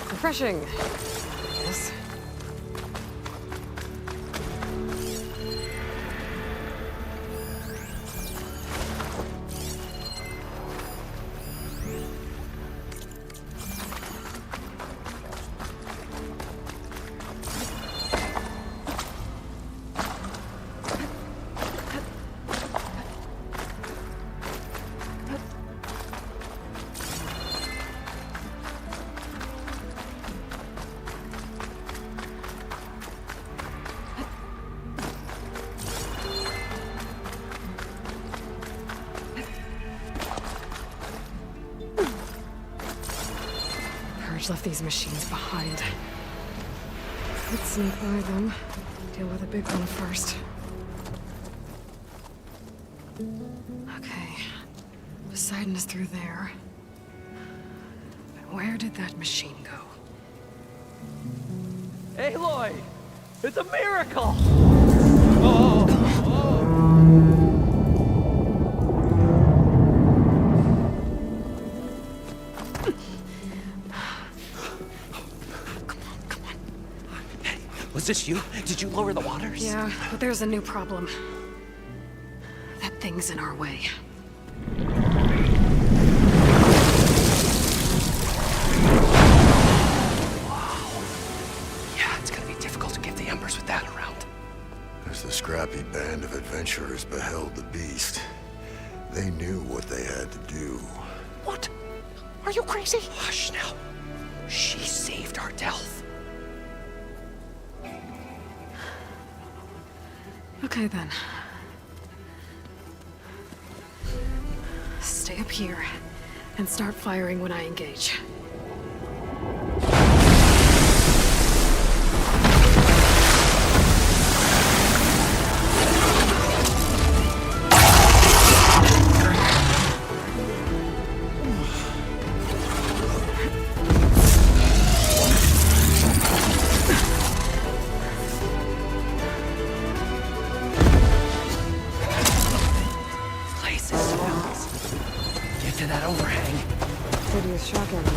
Refreshing. Yes. Carnage left these machines behind. Let's sneak by them. Deal with the big one first. Okay. Poseidon is through there. But where did that machine go? Aloy! It's a miracle! Oh! Was this you? Did you lower the waters? Yeah, but there's a new problem. That thing's in our way. Yeah, it's gonna be difficult to get the Embers with that around. As the scrappy band of adventurers beheld the beast, they knew what they had to do. What? Are you crazy? Hush now. She saved our Delph. Okay then. Stay up here and start firing when I engage. Get to that overhang. Could use shock ammo.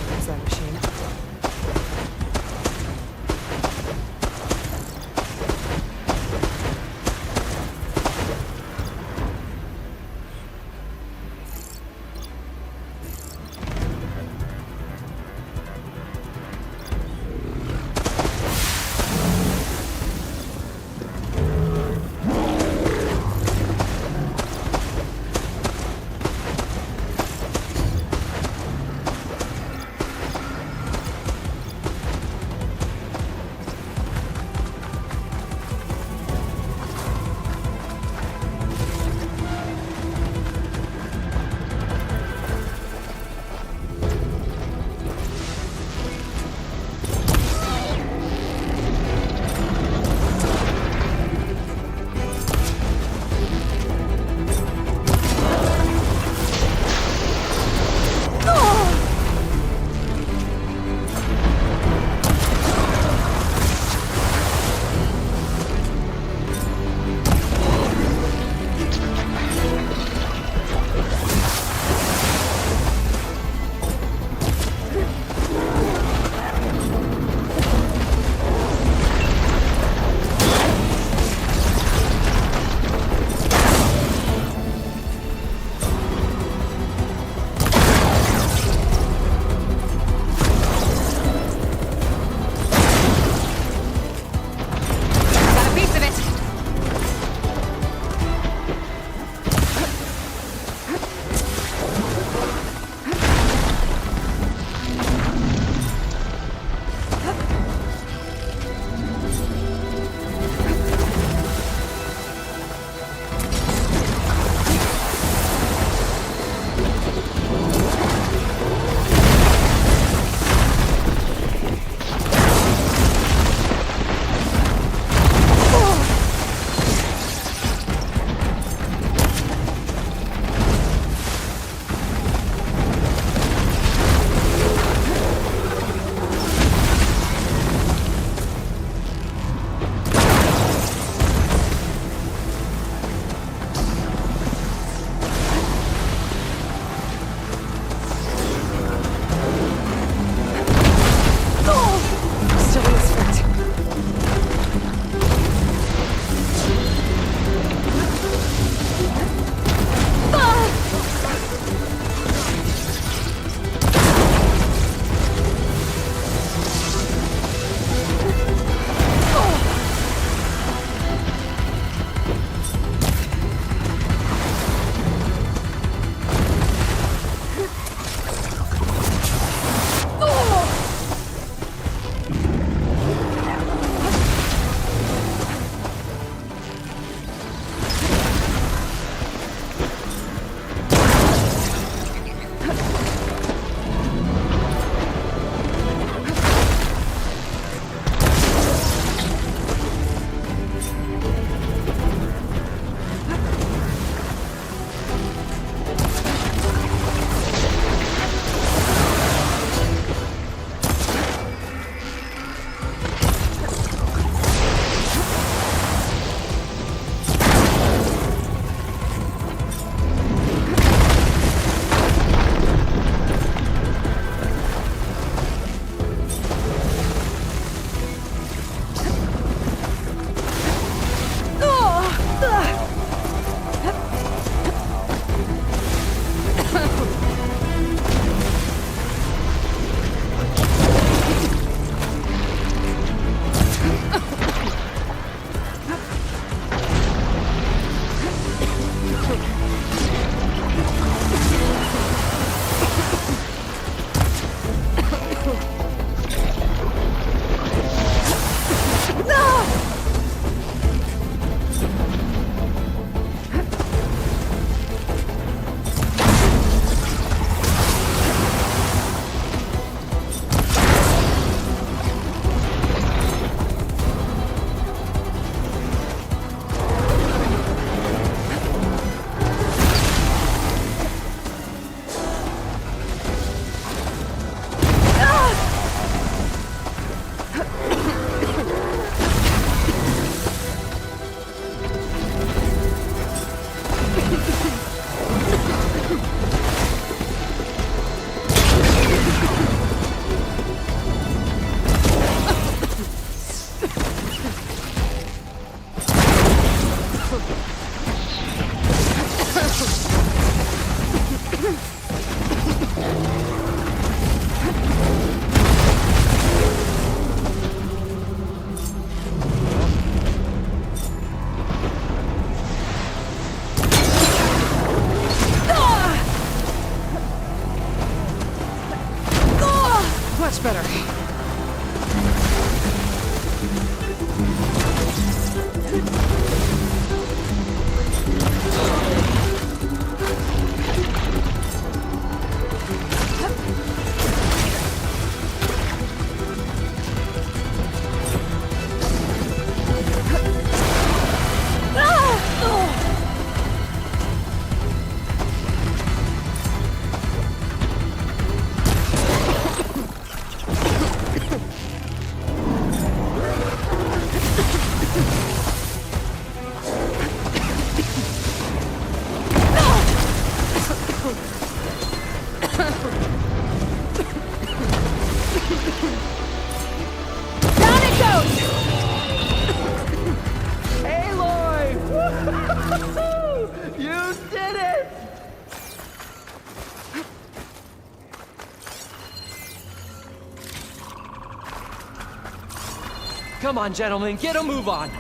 Come on, gentlemen, get a move on!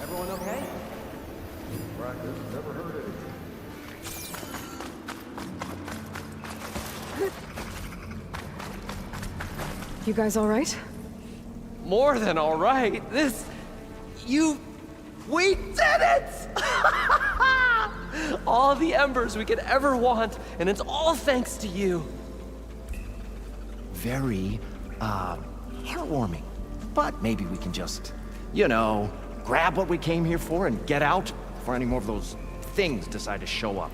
Everyone okay? Practice, never heard anything. You guys all right? More than all right. We did it! All the embers we could ever want, and it's all thanks to you. Very, heartwarming. But maybe we can just, grab what we came here for and get out before any more of those things decide to show up.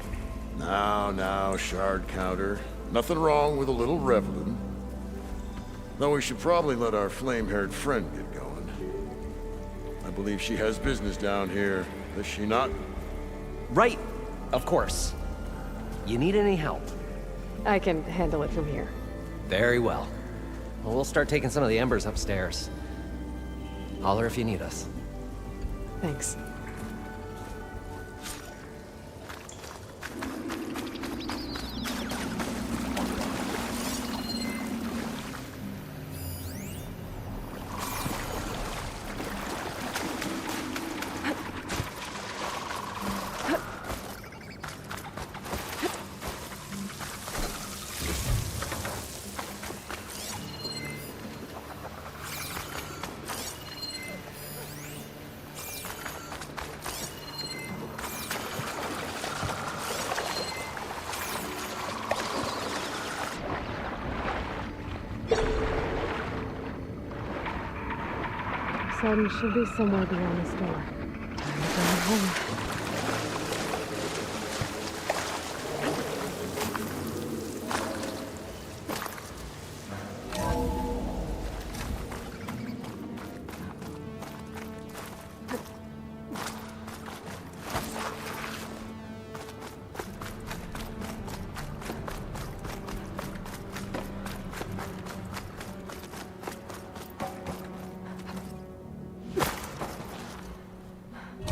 Now, shard counter. Nothing wrong with a little reveling. Though we should probably let our flame-haired friend get going. I believe she has business down here, does she not? Right, of course. You need any help? I can handle it from here. Very well. Well, we'll start taking some of the embers upstairs. Holler if you need us. Thanks. Poseidon should be somewhere beyond this door. Time to go home.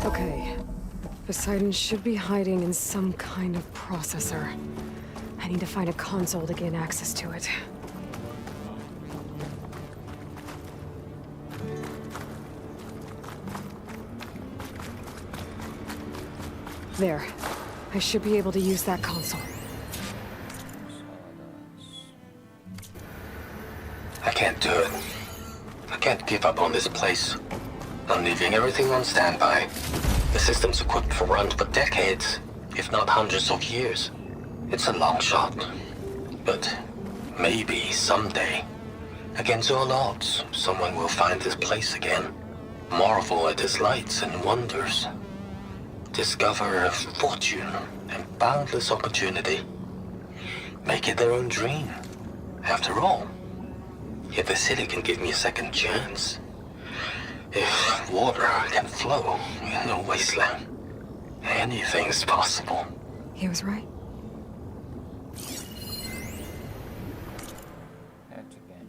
Okay. Poseidon should be hiding in some kind of processor. I need to find a console to gain access to it. There. I should be able to use that console. I can't do it. I can't give up on this place. I'm leaving everything on standby. The system's equipped for runs for decades, if not hundreds of years. It's a long shot. But maybe someday, against all odds, someone will find this place again. Marvel at its lights and wonders. Discover a fortune and boundless opportunity. Make it their own dream. After all, if the city can give me a second chance, if water can flow in a wasteland, anything's possible. He was right. That again.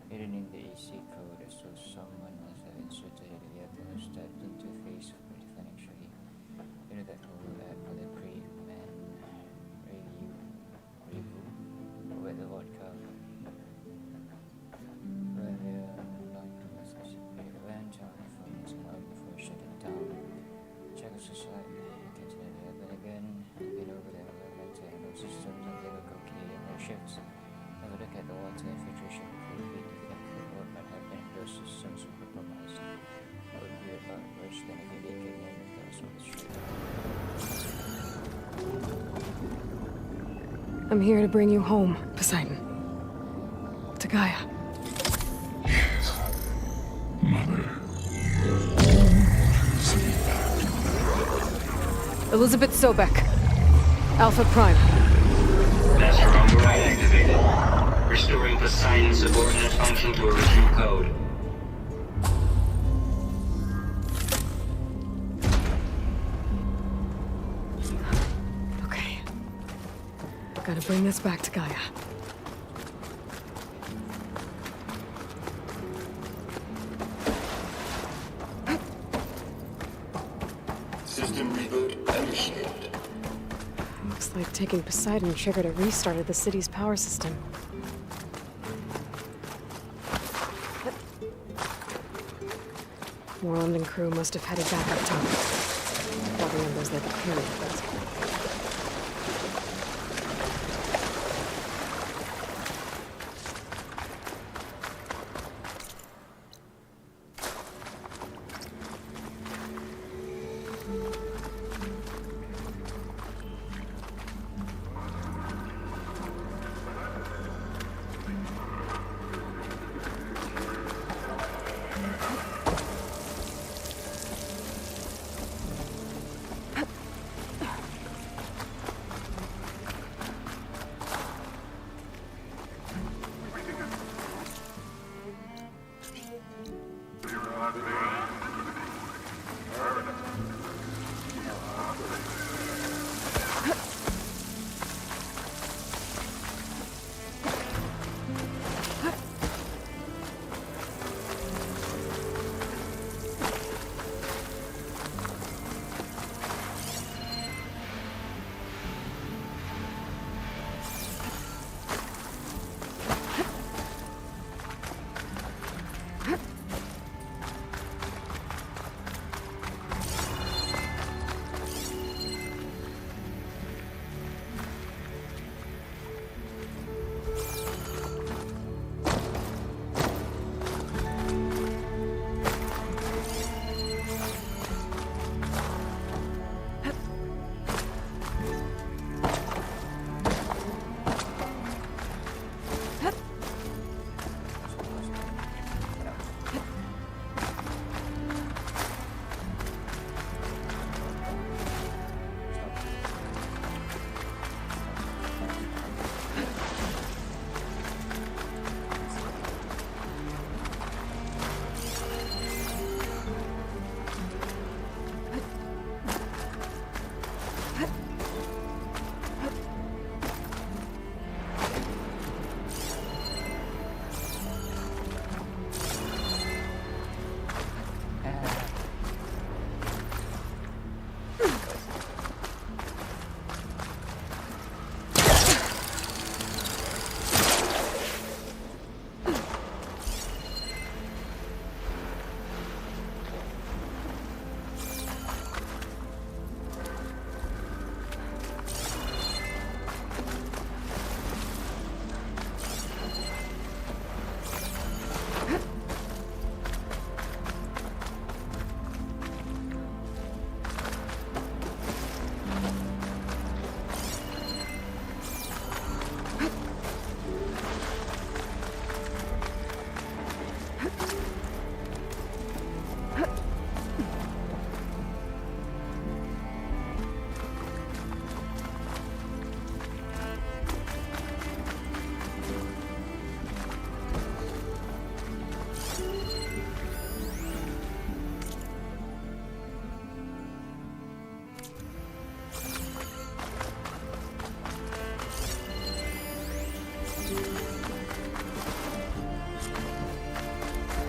Hidden in the AC code as though someone must have inserted it yet and stepped into the face of it financially. Into that whole lab for the pre-man review with the vodka. Have a look at the water filtration before we think what might happen if those systems were compromised. That would be about worse than if you leak again if that was on the street. I'm here to bring you home, Poseidon. To Gaia. Mother. Elizabeth Sobek. Alpha Prime. Master override activated. bring this back to Gaia. System reboot initiated. Looks like taking Poseidon triggered a restart of the city's power system. Moreland and crew must have headed back up top. All the numbers they could carry, but...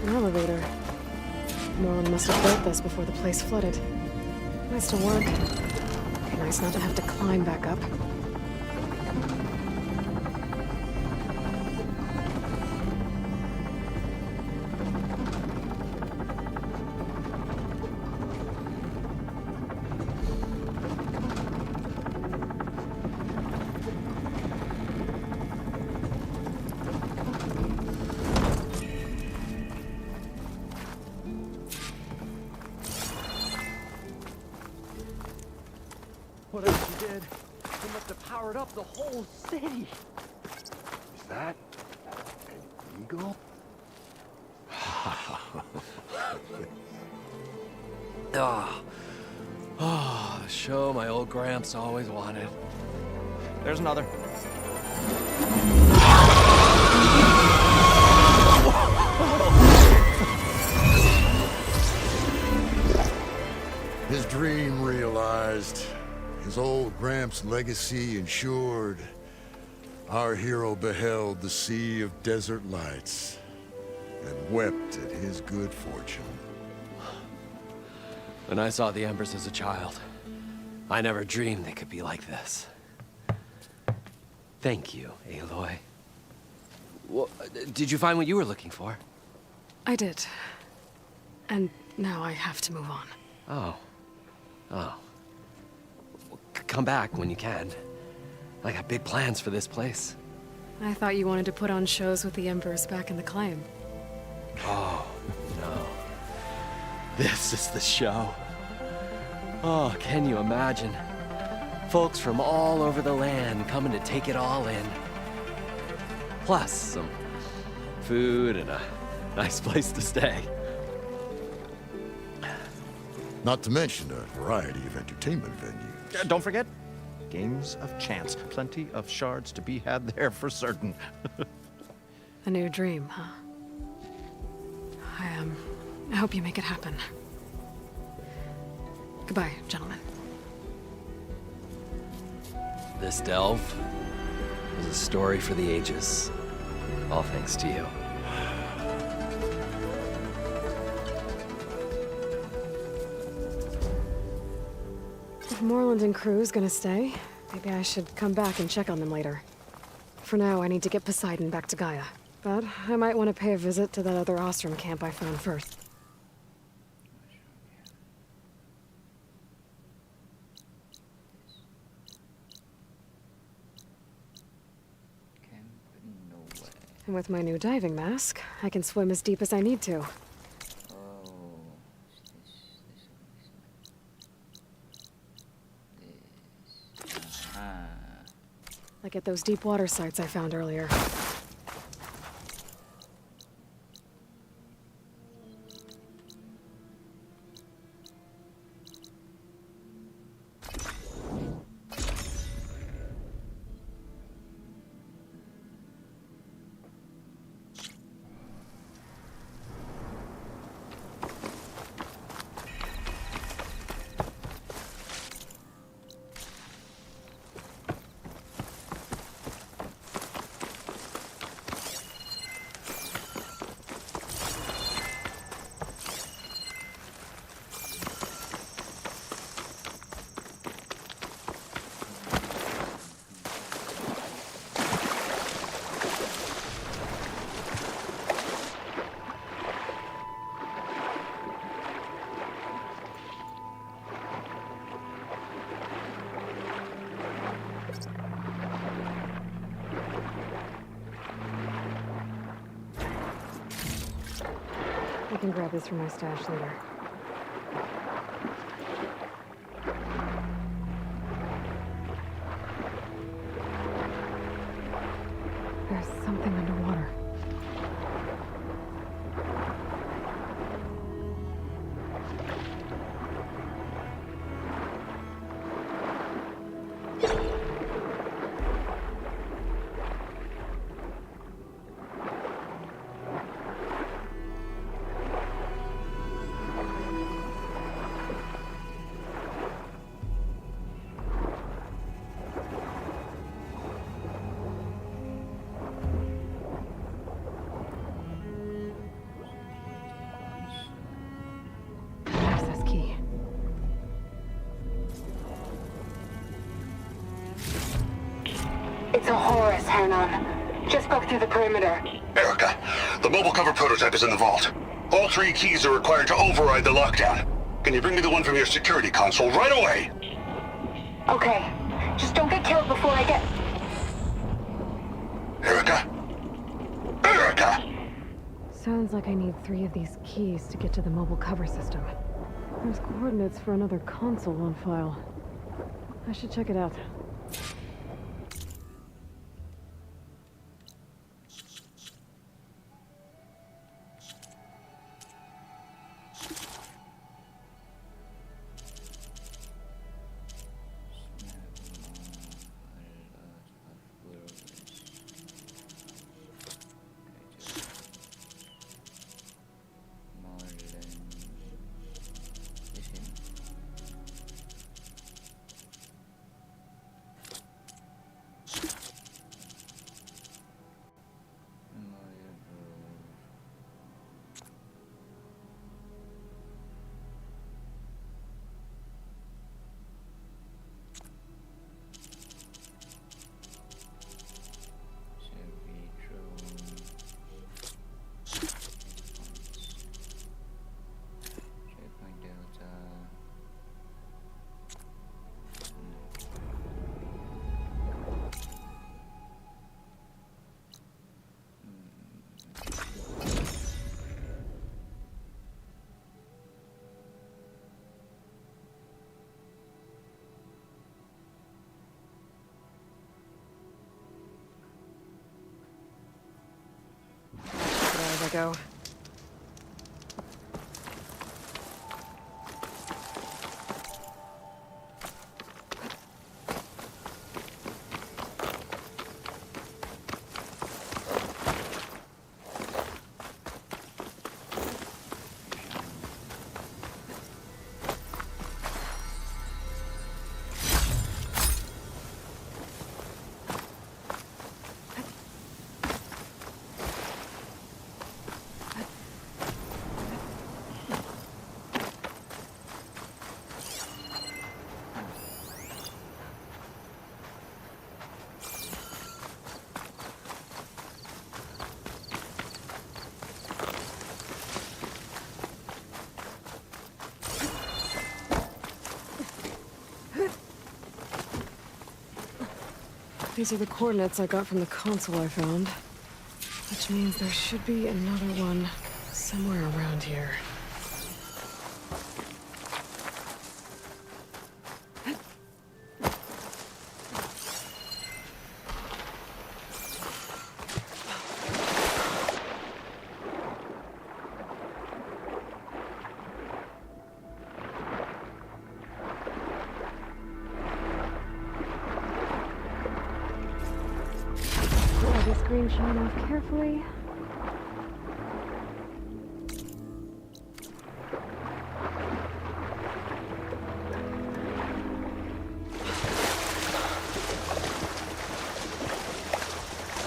An elevator. Moreland must have built this before the place flooded. Nice to work. Nice not to have to climb back up. Whatever she did, she must have powered up the whole city. Is that an eagle? Oh, the show my old Gramps always wanted. There's another. His dream realized. His old Gramps' legacy ensured. Our hero beheld the sea of desert lights and wept at his good fortune. When I saw the embers as a child, I never dreamed they could be like this. Thank you, Aloy. Well, did you find what you were looking for? I did. And now I have to move on. Oh. Oh. Well, come back when you can. I got big plans for this place. I thought you wanted to put on shows with the Embers back in the claim. Oh, no. This is the show. Oh, can you imagine? Folks from all over the land coming to take it all in. Plus some food and a nice place to stay. Not to mention a variety of entertainment venues. Don't forget, games of chance. Plenty of shards to be had there for certain. A new dream, huh? I hope you make it happen. Goodbye, gentlemen. This delve is a story for the ages. All thanks to you. If Moreland and crew's gonna stay, maybe I should come back and check on them later. For now, I need to get Poseidon back to Gaia. But I might want to pay a visit to that other Ostrom camp I found first. And with my new diving mask, I can swim as deep as I need to. Like at those deep water sites I found earlier. I can grab this from my stash later. There's something underwater. It's a Horus, Hernon. Just broke through the perimeter. Erica, the mobile cover prototype is in the vault. All 3 keys are required to override the lockdown. Can you bring me the one from your security console right away? Okay. Just don't get killed before I get... Erica? Erica! Sounds like I need 3 of these keys to get to the mobile cover system. There's coordinates for another console on file. I should check it out. I go. These are the coordinates I got from the console I found. Which means there should be another one somewhere around here. Screenshot off carefully.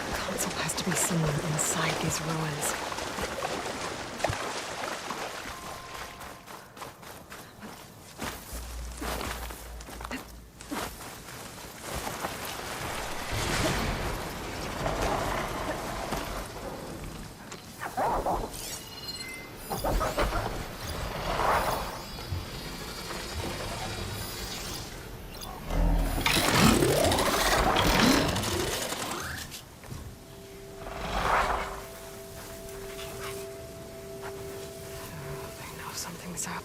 The console has to be somewhere inside these ruins. Something's up.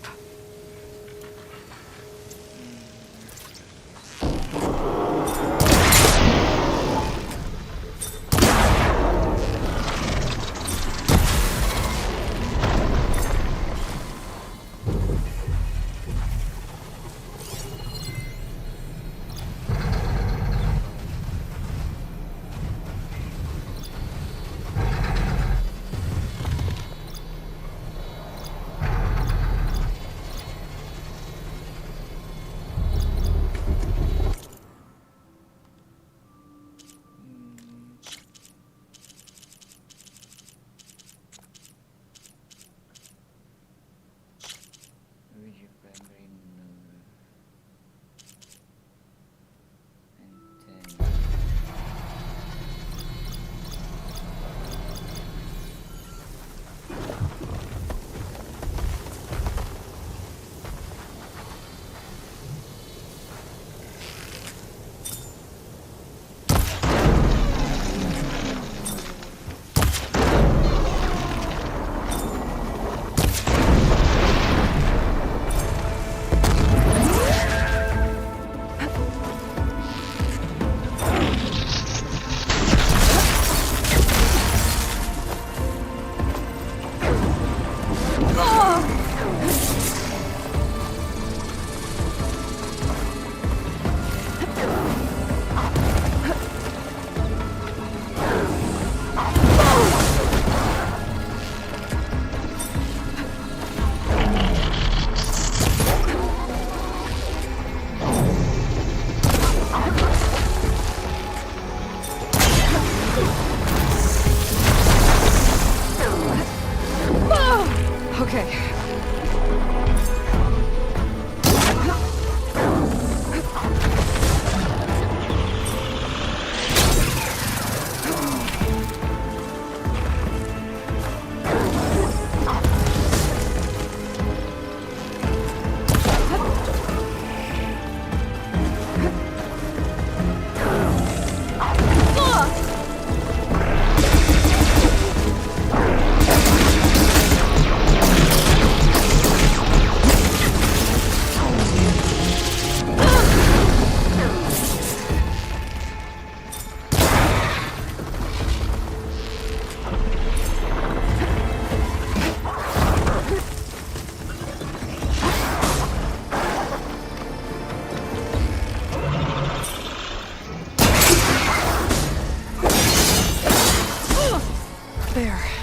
There.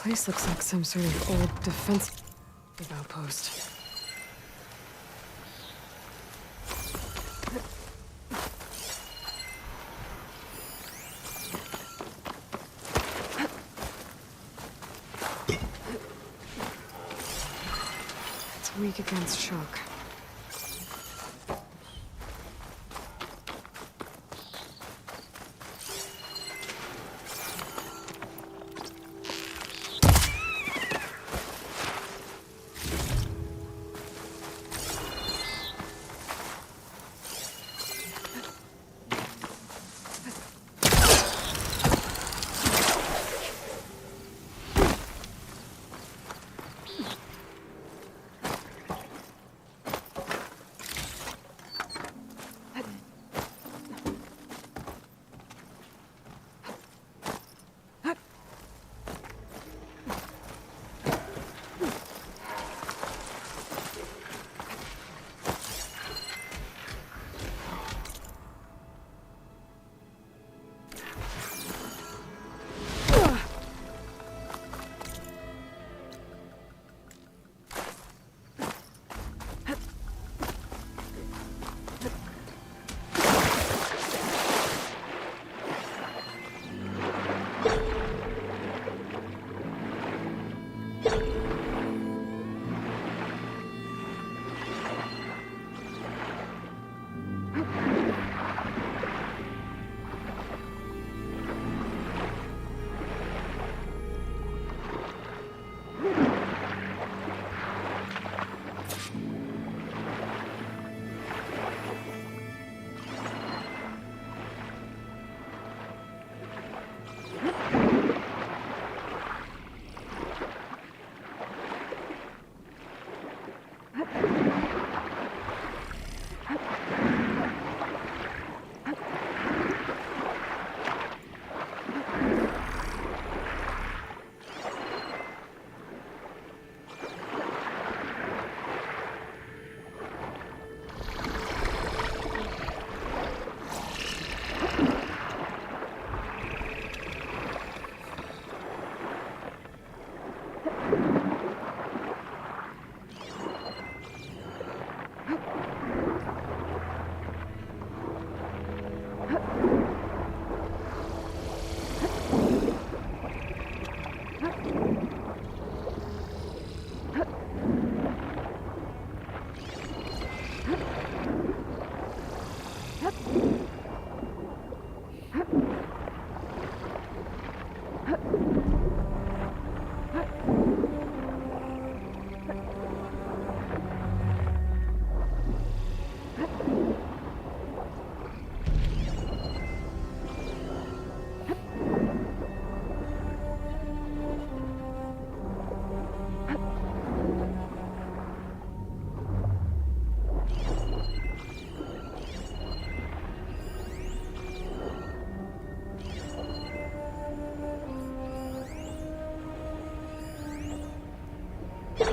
Place looks like some sort of old defense outpost. It's weak against shock. The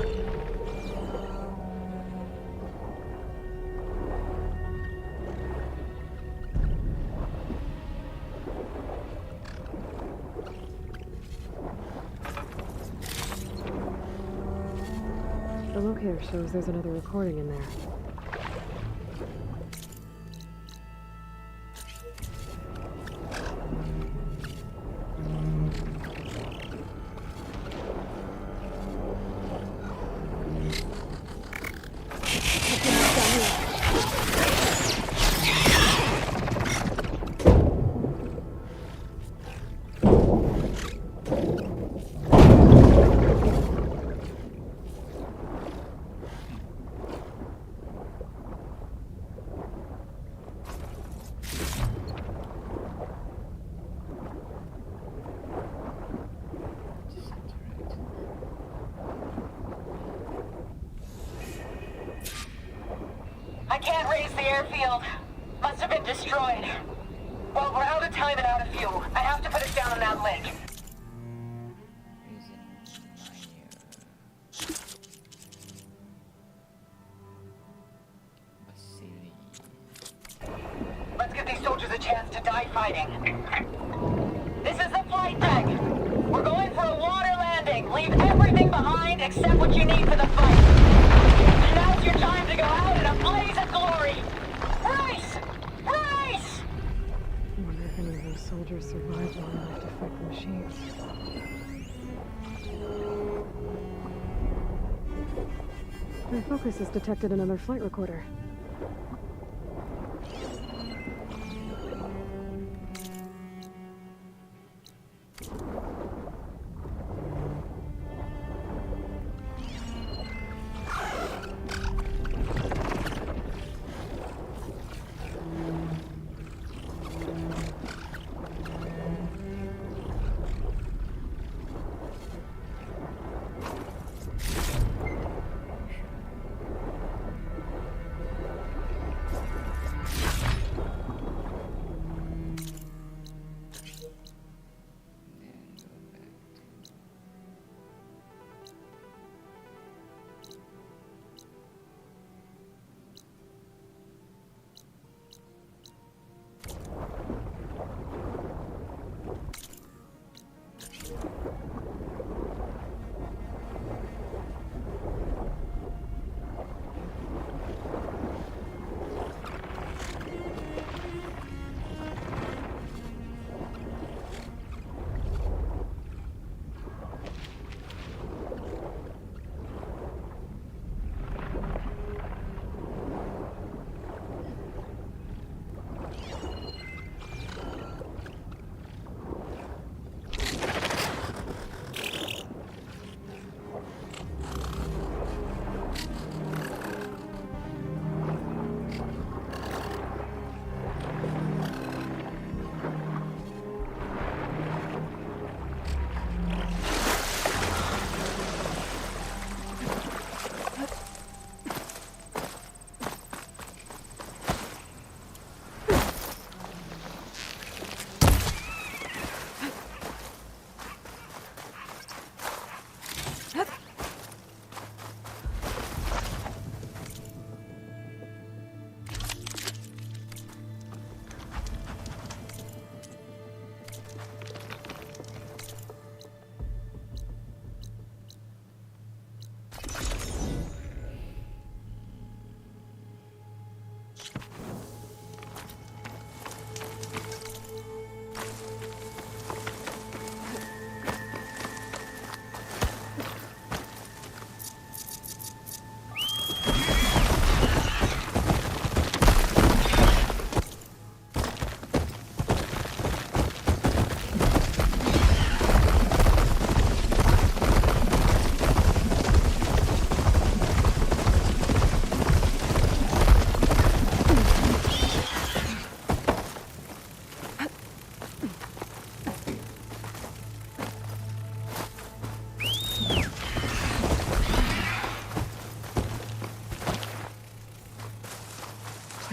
locator shows there's another recording in there. I can't raise the airfield. Must have been destroyed. Well, we're out of time and out of fuel. I have to put us down on that lake. Let's give these soldiers a chance to die fighting. This is the flight deck. We're going for a water landing. Leave everything behind except what you need for the fight. Now's your time to go out in a blaze of glory. Race! Race! I wonder if any of those soldiers survived long enough to fight the machines. My focus has detected another flight recorder.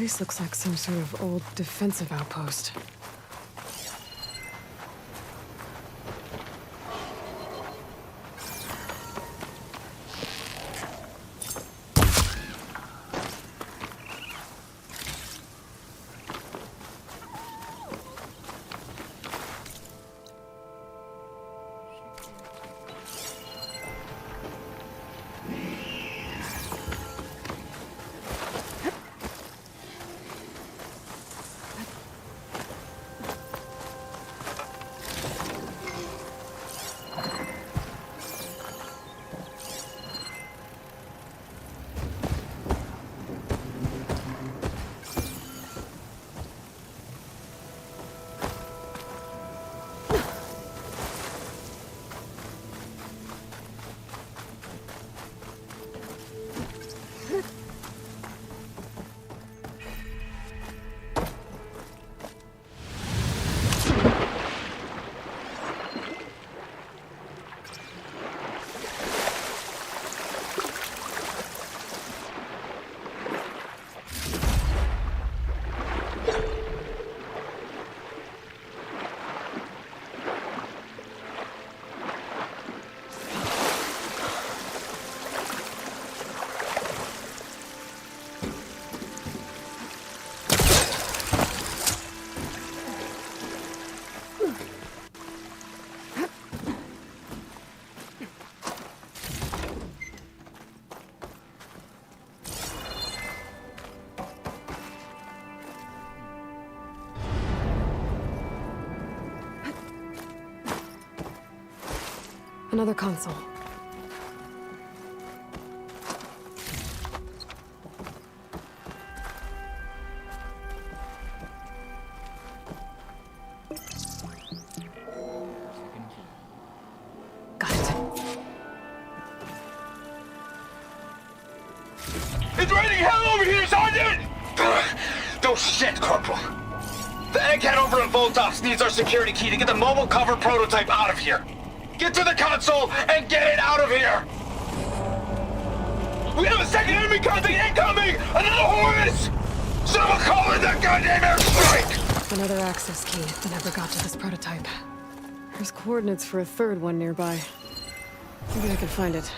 Place looks like some sort of old defensive outpost. Another console. Got it. It's raining hell over here, Sergeant! No shit, Corporal. The egghead over at Voltox needs our security key to get the mobile cover prototype out of here. Get to the console and get it out of here! We have a second enemy contact incoming! Another Horus! Someone call in that goddamn airstrike! Another access key that never got to this prototype. There's coordinates for a third one nearby. Maybe I can find it.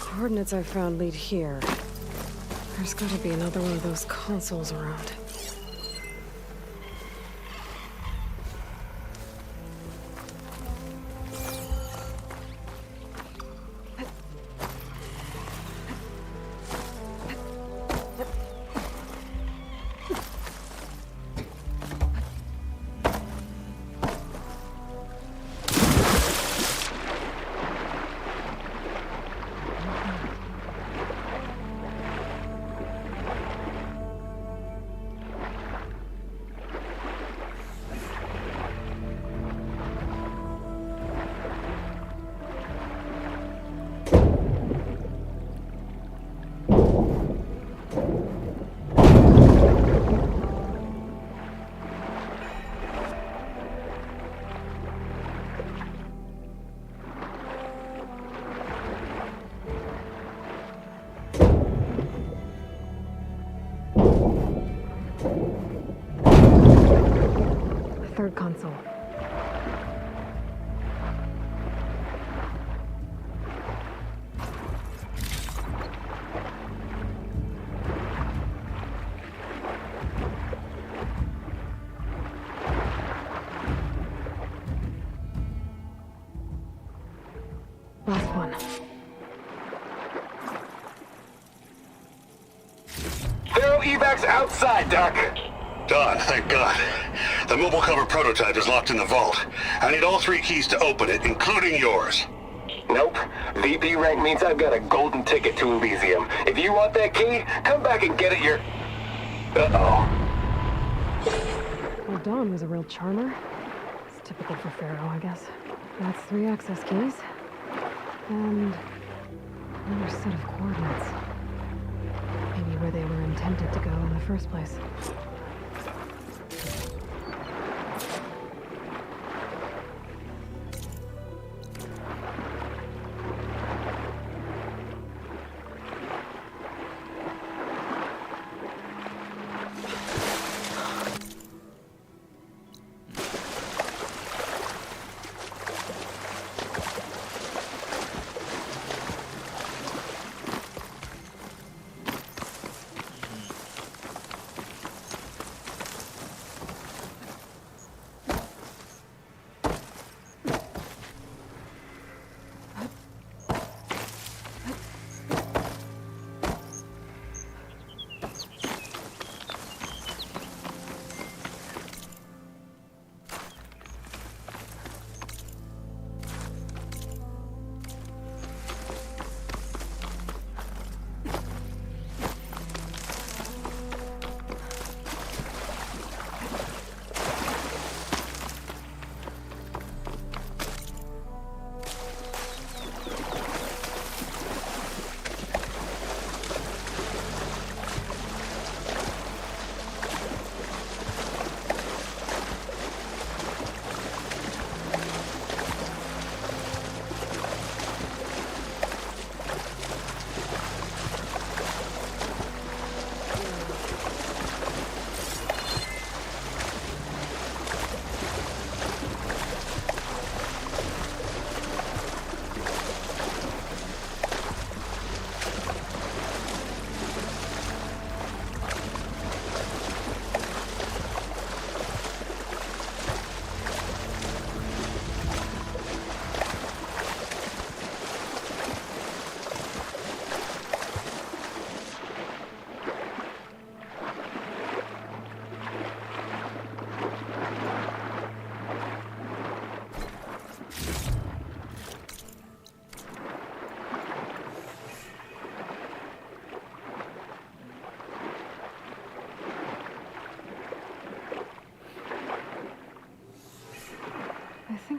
Coordinates I found lead here. There's gotta be another one of those consoles around. Third console. Last one. They're evacs outside, Doc. Done, thank God. The mobile cover prototype is locked in the vault. I need all 3 keys to open it, including yours. Nope. VP rank means I've got a golden ticket to Elysium. If you want that key, come back and get it your... Uh-oh. Well, Dawn was a real charmer. It's typical for Pharaoh, I guess. That's 3 access keys. And another set of coordinates. Maybe where they were intended to go in the first place.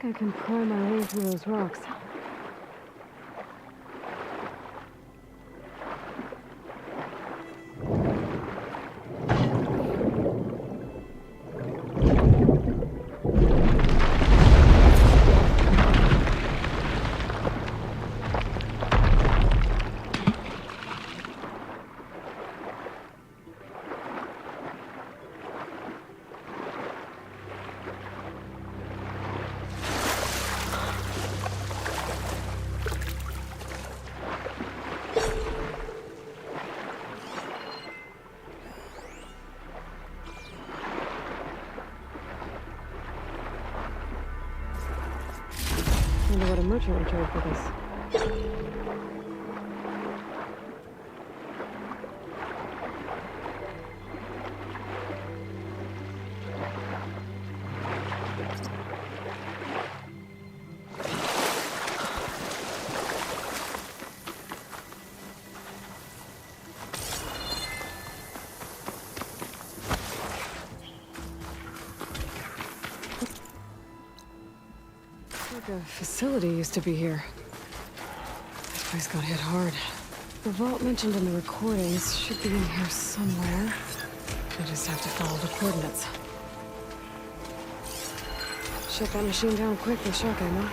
think I can pry my way through those rocks. Wonder what a merchant would trade for this. Like a facility used to be here. This place got hit hard. The vault mentioned in the recordings should be in here somewhere. I just have to follow the coordinates. Shut that machine down quick with shock ammo.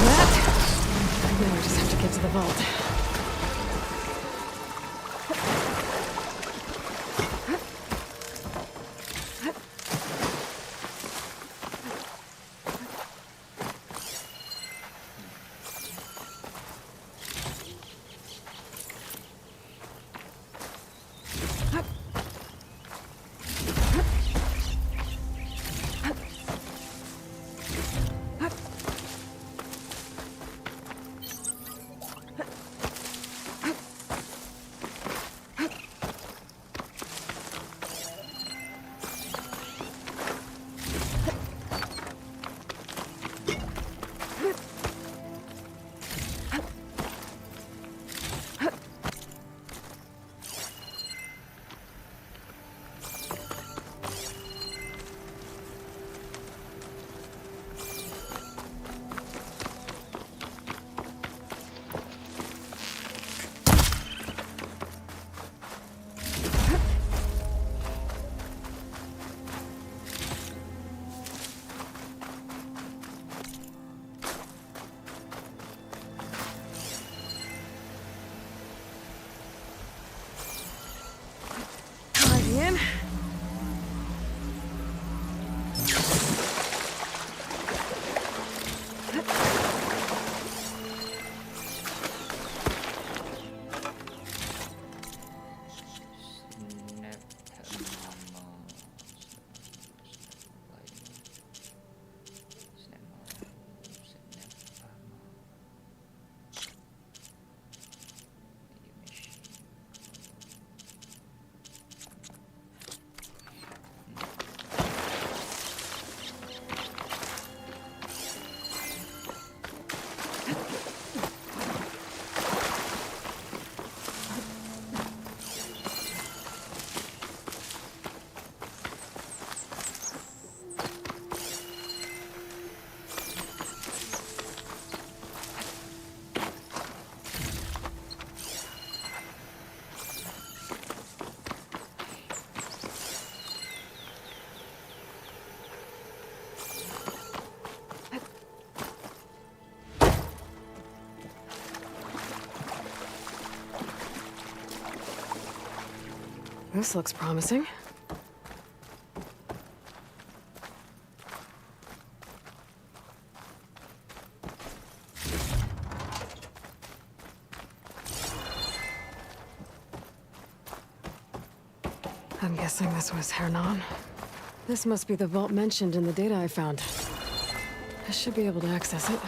that. Now I just have to get to the vault. In. This looks promising. I'm guessing this was Hernan. This must be the vault mentioned in the data I found. I should be able to access it.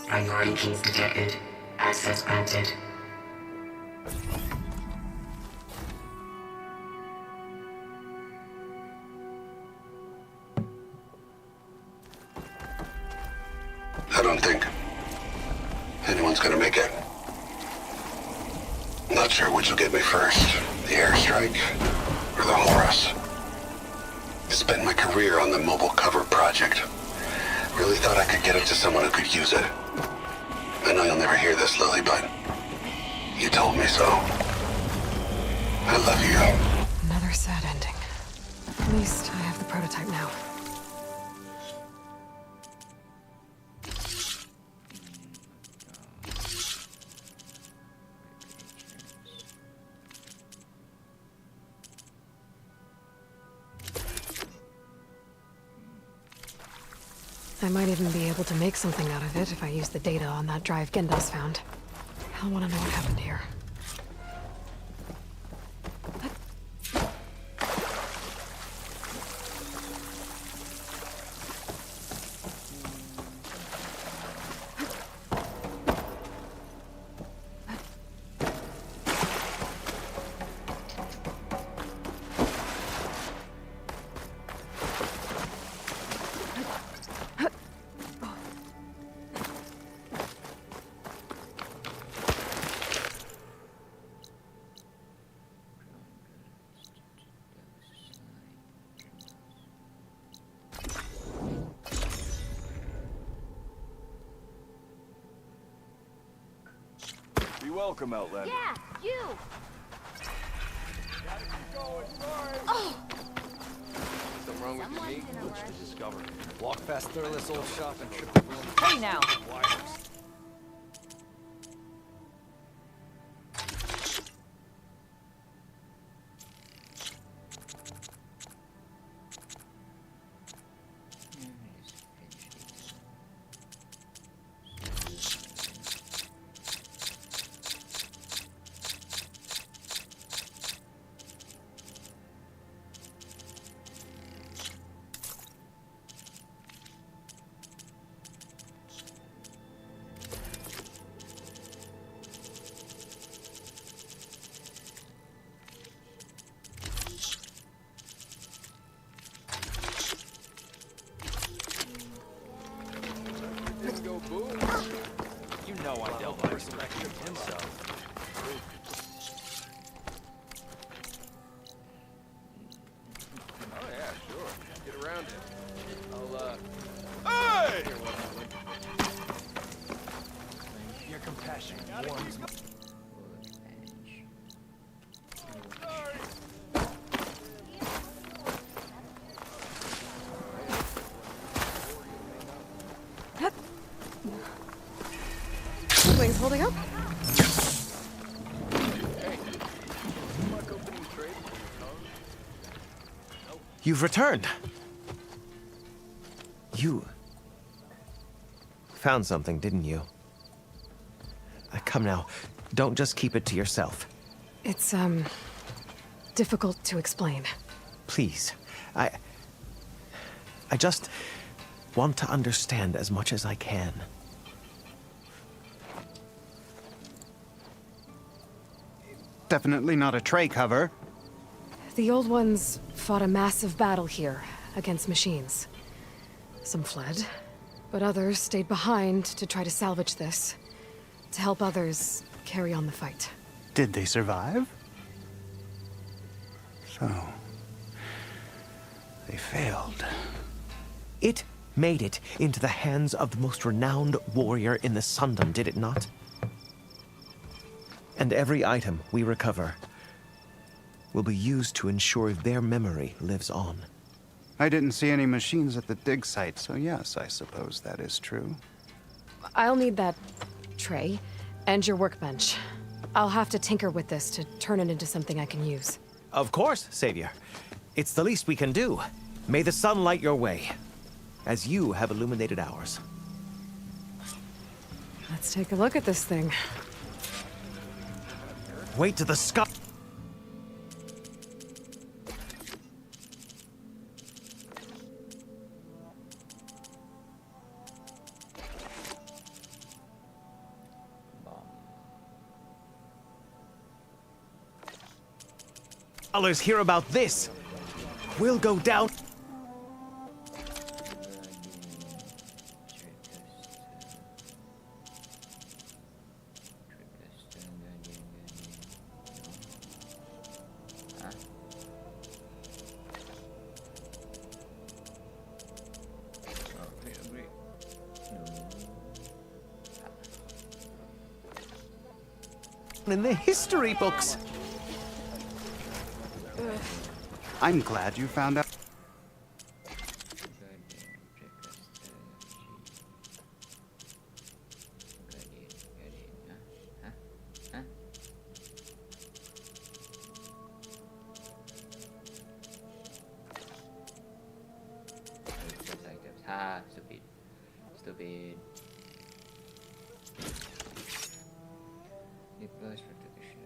Priority keys detected. Access granted. I don't think anyone's gonna make it. Not sure which will get me first, the airstrike or the Horus. Spent my career on the mobile cover project. Really thought I could get it to someone who could use it. I know you'll never hear this, Lily, but you told me so. I love you. Another sad ending. At least I have the prototype now. I might even be able to make something out of it if I use the data on that drive Gendas found. I'll want to know what happened here. welcome, Outlander. Yeah, you! Something wrong with your knee? Much to discover. Walk past Thurless old shop and trip over one. Hey now! Go boom. You know I dealt with perspective himself. Oh yeah, sure. Get around it. Hey! Your compassion warms me. Wings holding up? You've returned. You found something, didn't you? Come now, don't just keep it to yourself. It's, difficult to explain. Please, I just want to understand as much as I can. Definitely not a tray cover. The old ones fought a massive battle here against machines. Some fled, but others stayed behind to try to salvage this, to help others carry on the fight. Did they survive? So, they failed. It made it into the hands of the most renowned warrior in the Sundom, did it not? And every item we recover will be used to ensure their memory lives on. I didn't see any machines at the dig site, so yes, I suppose that is true. I'll need that tray and your workbench. I'll have to tinker with this to turn it into something I can use. Of course, Savior. It's the least we can do. May the sun light your way, as you have illuminated ours. Let's take a look at this thing. Wait to the sky. Others hear about this. We'll go down. In the history books. I'm glad you found out. Ah, stupid. Stupid. Deploys for the damage.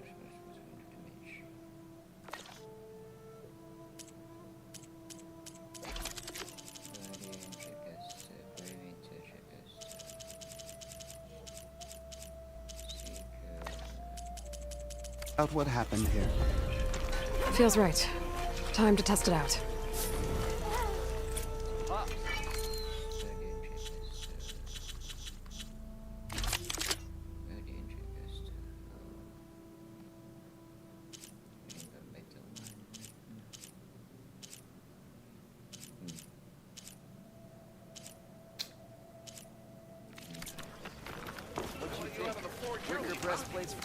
Out what happened here. Feels right. Time to test it out. Breaker breastplates.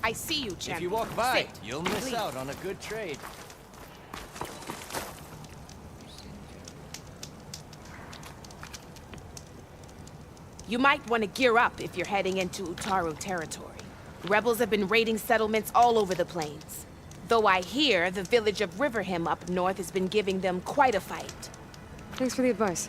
I see you, champion. If you walk by, Sit. you'll miss Please. out on a good trade. You might want to gear up if you're heading into Utaru territory. Rebels have been raiding settlements all over the plains. Though I hear the village of Riverham up north has been giving them quite a fight. Thanks for the advice.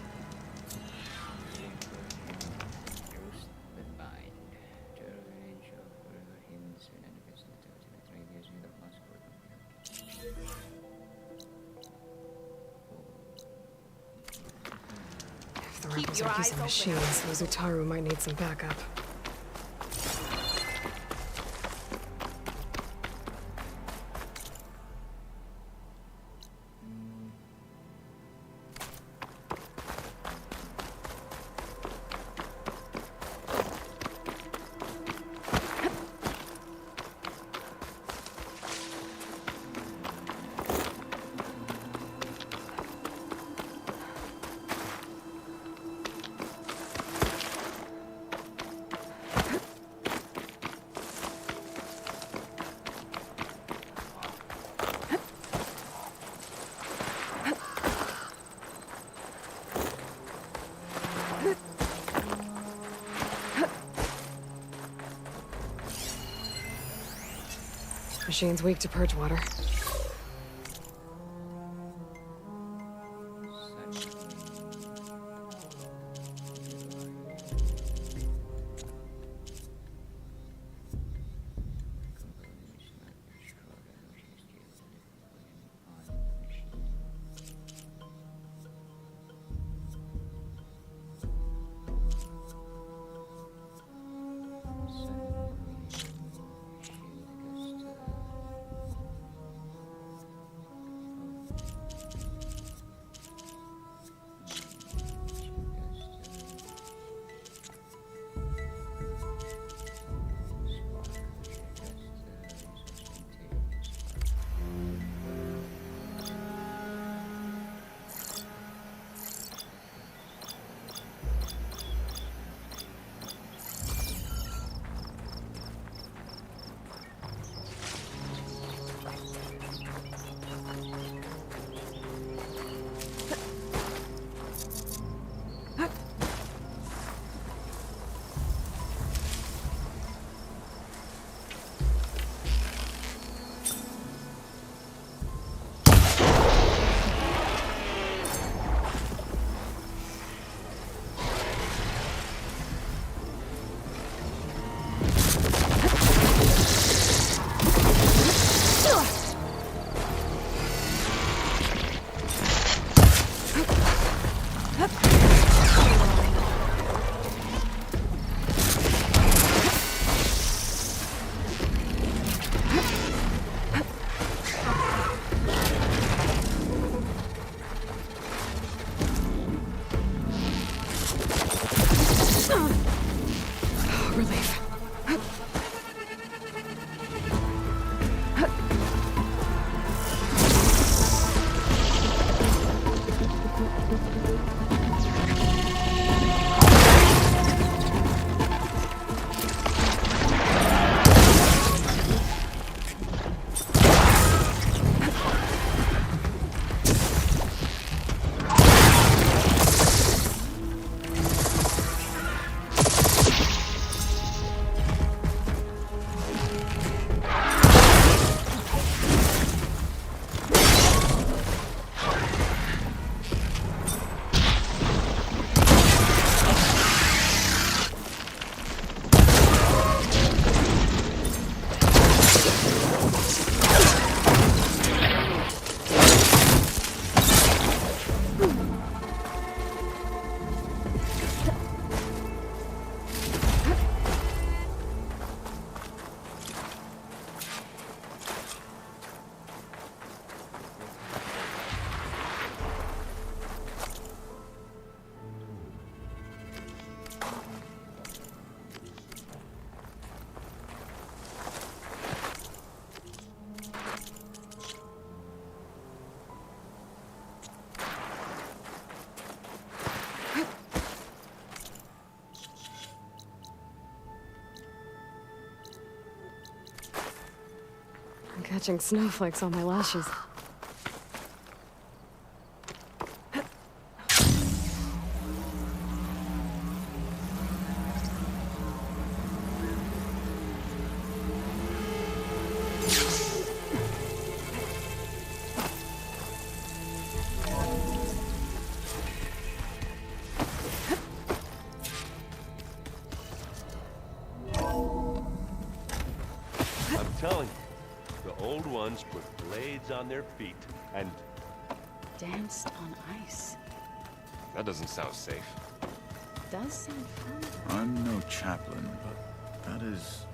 If the rebels are using machines, those Utaru might need some backup. Machine's weak to purge water. Relief. Catching snowflakes on my lashes. I'm telling you, the old ones put blades on their feet and Danced on ice. That doesn't sound safe. Does sound fun. I'm no chaplain, but that is...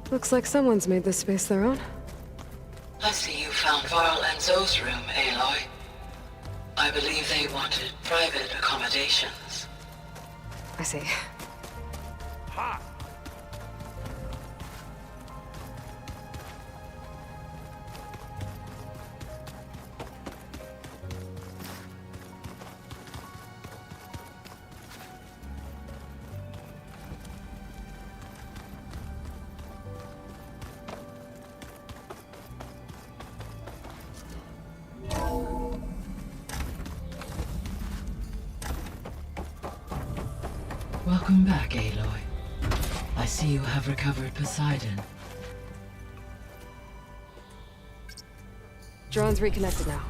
Looks like someone's made this space their own. I see you found Varl and Zoe's room, Aloy. I believe they wanted private accommodations. I see. ha! Welcome back, Aloy. I see you have recovered Poseidon. Drone's reconnected now.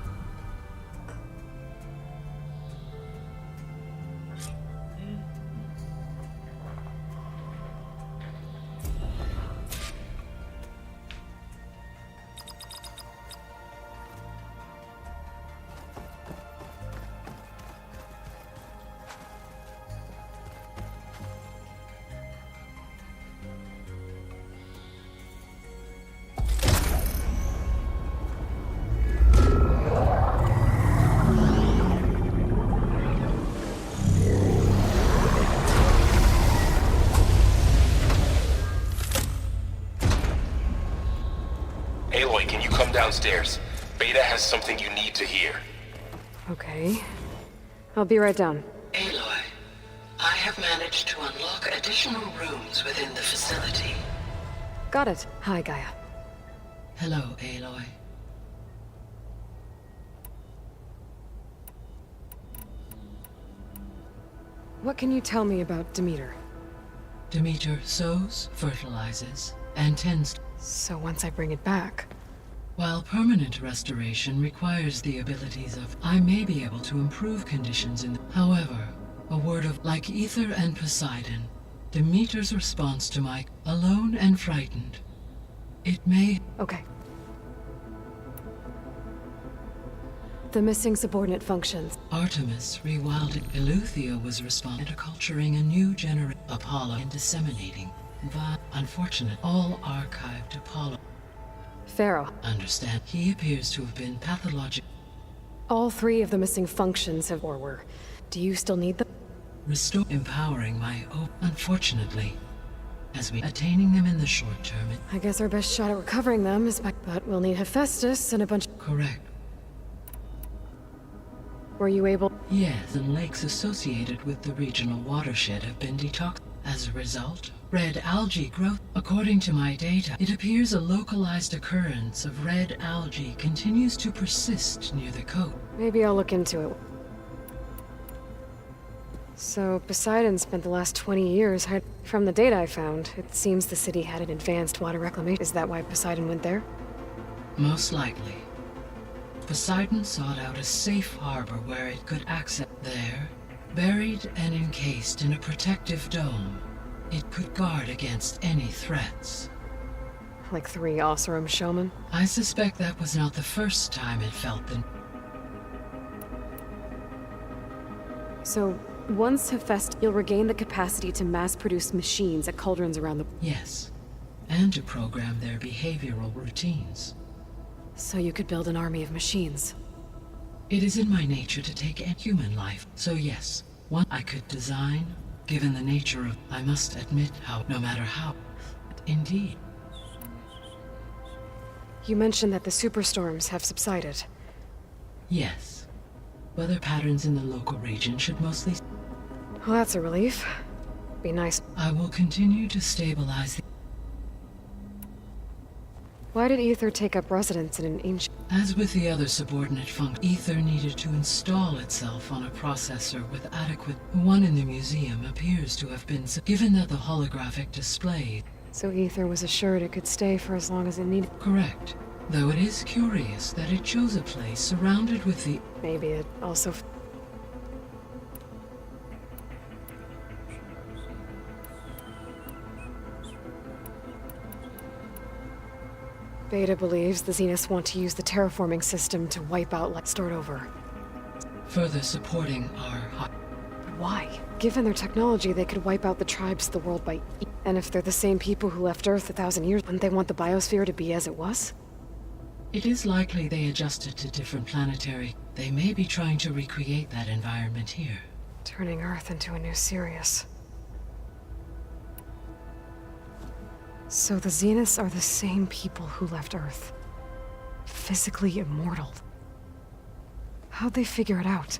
Aloy, can you come downstairs? Beta has something you need to hear. Okay. I'll be right down. Aloy, I have managed to unlock additional rooms within the facility. Got it. Hi, Gaia. Hello, Aloy. What can you tell me about Demeter? Demeter sows, fertilizes, and tends. So once I bring it back... While permanent restoration requires the abilities of, I may be able to improve conditions in. However, a word of like Ether and Poseidon, Demeter's response to my alone and frightened. It may. Okay. The missing subordinate functions. Artemis rewilded. Eleuthia was responsible to culturing a new generation. Apollo and disseminating. Unfortunate. All archived Apollo. Pharaoh. Understand. He appears to have been pathologic. All three of the missing functions have or were. Do you still need them? Restore. Empowering my unfortunately. As we attaining them in the short term. I guess our best shot at recovering them is by... But we'll need Hephaestus and a bunch... Correct. Were you able... Yes, and lakes associated with the regional watershed have been detoxed. As a result, red algae growth. According to my data, it appears a localized occurrence of red algae continues to persist near the coast. Maybe I'll look into it. So, Poseidon spent the last 20 years hiding... From the data I found, it seems the city had an advanced water reclamation. Is that why Poseidon went there? Most likely. Poseidon sought out a safe harbor where it could access. There, buried and encased in a protective dome, it could guard against any threats. Like 3 Oseram showmen? I suspect that was not the first time it felt the... So, once Hephaestus, you'll regain the capacity to mass-produce machines at cauldrons around the... Yes, and to program their behavioral routines. So you could build an army of machines. It is in my nature to take a human life, so yes, one I could design, given the nature of, I must admit how, no matter how. Indeed. You mentioned that the superstorms have subsided. Yes. Weather patterns in the local region should mostly... Well, that's a relief. Be nice. I will continue to stabilize the... Why did Ether take up residence in an ancient... As with the other subordinate functions, Ether needed to install itself on a processor with adequate... One in the museum appears to have been... Given that the holographic display... So Ether was assured it could stay for as long as it needed... Correct. Though it is curious that it chose a place surrounded with the... Maybe it also... Beta believes the Zeniths want to use the terraforming system to wipe out, like, start over. Further supporting our... Why? Given their technology, they could wipe out the tribes of the world by... And if they're the same people who left Earth 1,000 years, wouldn't they want the biosphere to be as it was? It is likely they adjusted to different planetary... They may be trying to recreate that environment here. Turning Earth into a new Sirius. So the Zeniths are the same people who left Earth. Physically immortal. How'd they figure it out?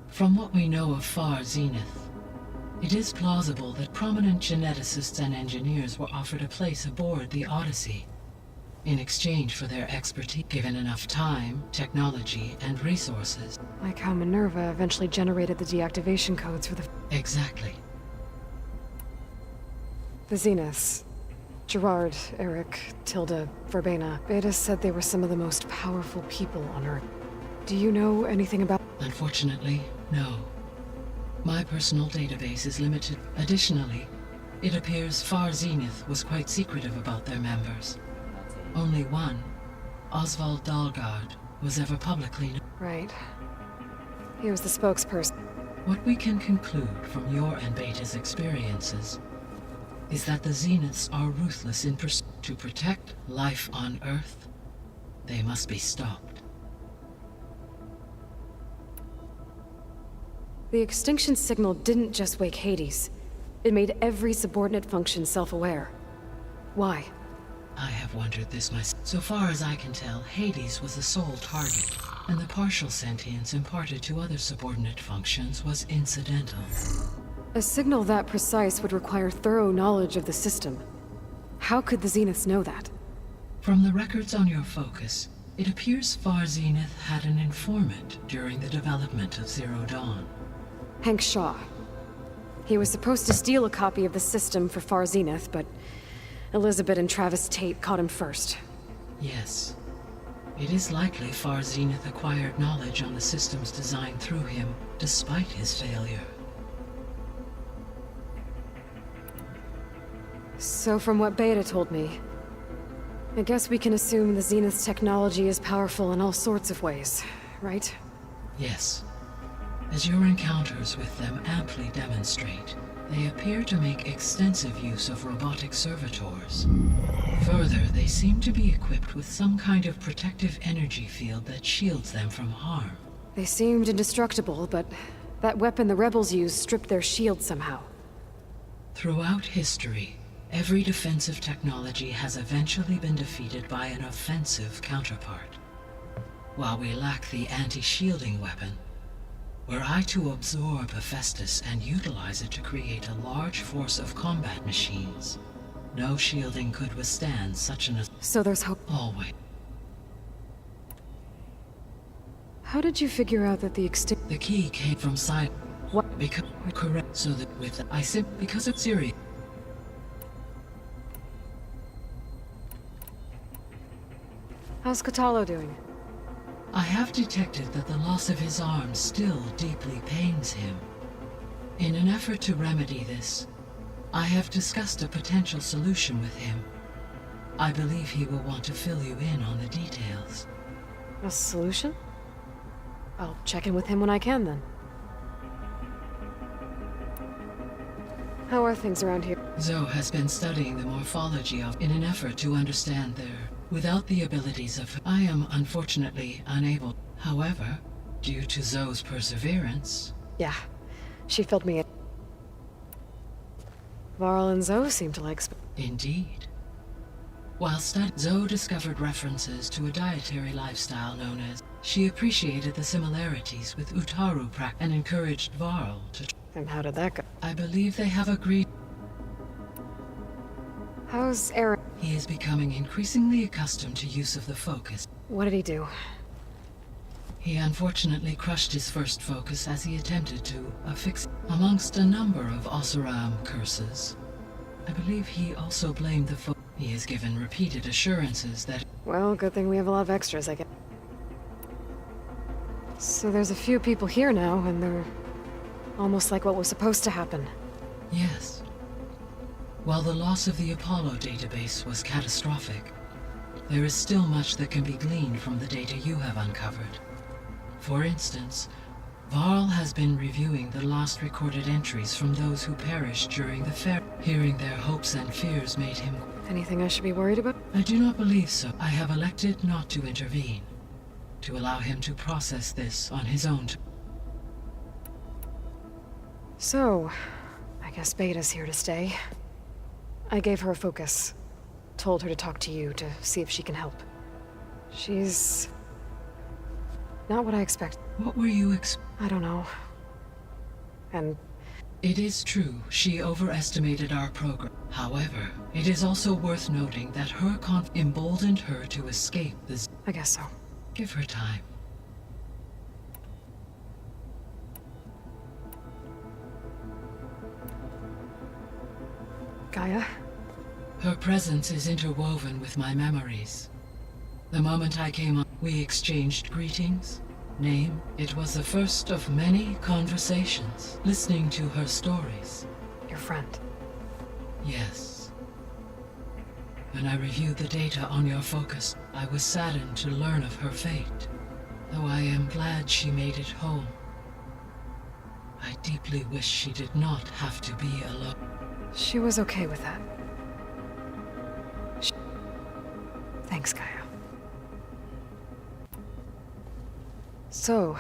From what we know of Far Zenith, it is plausible that prominent geneticists and engineers were offered a place aboard the Odyssey in exchange for their expertise, given enough time, technology, and resources. Like how Minerva eventually generated the deactivation codes for the... Exactly. The Zeniths. Gerard, Eric, Tilda, Verbena. Beta said they were some of the most powerful people on Earth. Do you know anything about... Unfortunately, no. My personal database is limited. Additionally, it appears Far Zenith was quite secretive about their members. Only one, Oswald Dahlgard, was ever publicly known. Right. He was the spokesperson. What we can conclude from your and Beta's experiences is that the Zeniths are ruthless in pursuit to protect life on Earth. They must be stopped. The extinction signal didn't just wake Hades. It made every subordinate function self-aware. Why? I have wondered this myself. So far as I can tell, Hades was the sole target, and the partial sentience imparted to other subordinate functions was incidental. A signal that precise would require thorough knowledge of the system. How could the Zeniths know that? From the records on your focus, it appears Far Zenith had an informant during the development of Zero Dawn. Hank Shaw. He was supposed to steal a copy of the system for Far Zenith, but Elizabeth and Travis Tate caught him first. Yes. It is likely Far Zenith acquired knowledge on the systems designed through him, despite his failure. So from what Beta told me, I guess we can assume the Zenith's technology is powerful in all sorts of ways, right? Yes. As your encounters with them amply demonstrate, they appear to make extensive use of robotic servitors. Further, they seem to be equipped with some kind of protective energy field that shields them from harm. They seemed indestructible, but that weapon the rebels used stripped their shield somehow. Throughout history, every defensive technology has eventually been defeated by an offensive counterpart. While we lack the anti-shielding weapon, were I to absorb Hephaestus and utilize it to create a large force of combat machines, no shielding could withstand such an... So there's hope. Always. How did you figure out that the The key came from side... What? Because... Correct. So that with the... I said because of Siri. How's Catalo doing? I have detected that the loss of his arm still deeply pains him. In an effort to remedy this, I have discussed a potential solution with him. I believe he will want to fill you in on the details. A solution? I'll check in with him when I can, then. How are things around here? Zoe has been studying the morphology of in an effort to understand their... Without the abilities of... I am unfortunately unable. However, due to Zoe's perseverance... Yeah, she filled me in. Varl and Zoe seem to like... Indeed. While studying, Zoe discovered references to a dietary lifestyle known as... She appreciated the similarities with Utaru practice and encouraged Varl to... And how did that go? I believe they have agreed... How's Aaron? He is becoming increasingly accustomed to use of the focus. What did he do? He unfortunately crushed his first focus as he attempted to affix amongst a number of Oseram curses. I believe he also blamed the focus. He has given repeated assurances that... Well, good thing we have a lot of extras, I guess. So there's a few people here now, and they're almost like what was supposed to happen. Yes. While the loss of the Apollo database was catastrophic, there is still much that can be gleaned from the data you have uncovered. For instance, Varl has been reviewing the last recorded entries from those who perished during the fair. Hearing their hopes and fears made him... Anything I should be worried about? I do not believe so. I have elected not to intervene, to allow him to process this on his own. So, I guess Beta's here to stay. I gave her a focus. Told her to talk to you to see if she can help. She's... not what I expect. What were you I don't know. And... It is true, she overestimated our program. However, it is also worth noting that her emboldened her to escape this... I guess so. Give her time. Gaia? Her presence is interwoven with my memories. The moment I came up, we exchanged greetings. Name, it was the first of many conversations, listening to her stories. Your friend? Yes. When I reviewed the data on your focus, I was saddened to learn of her fate, though I am glad she made it home. I deeply wish she did not have to be alone. She was okay with that. Thanks, Gaia. So,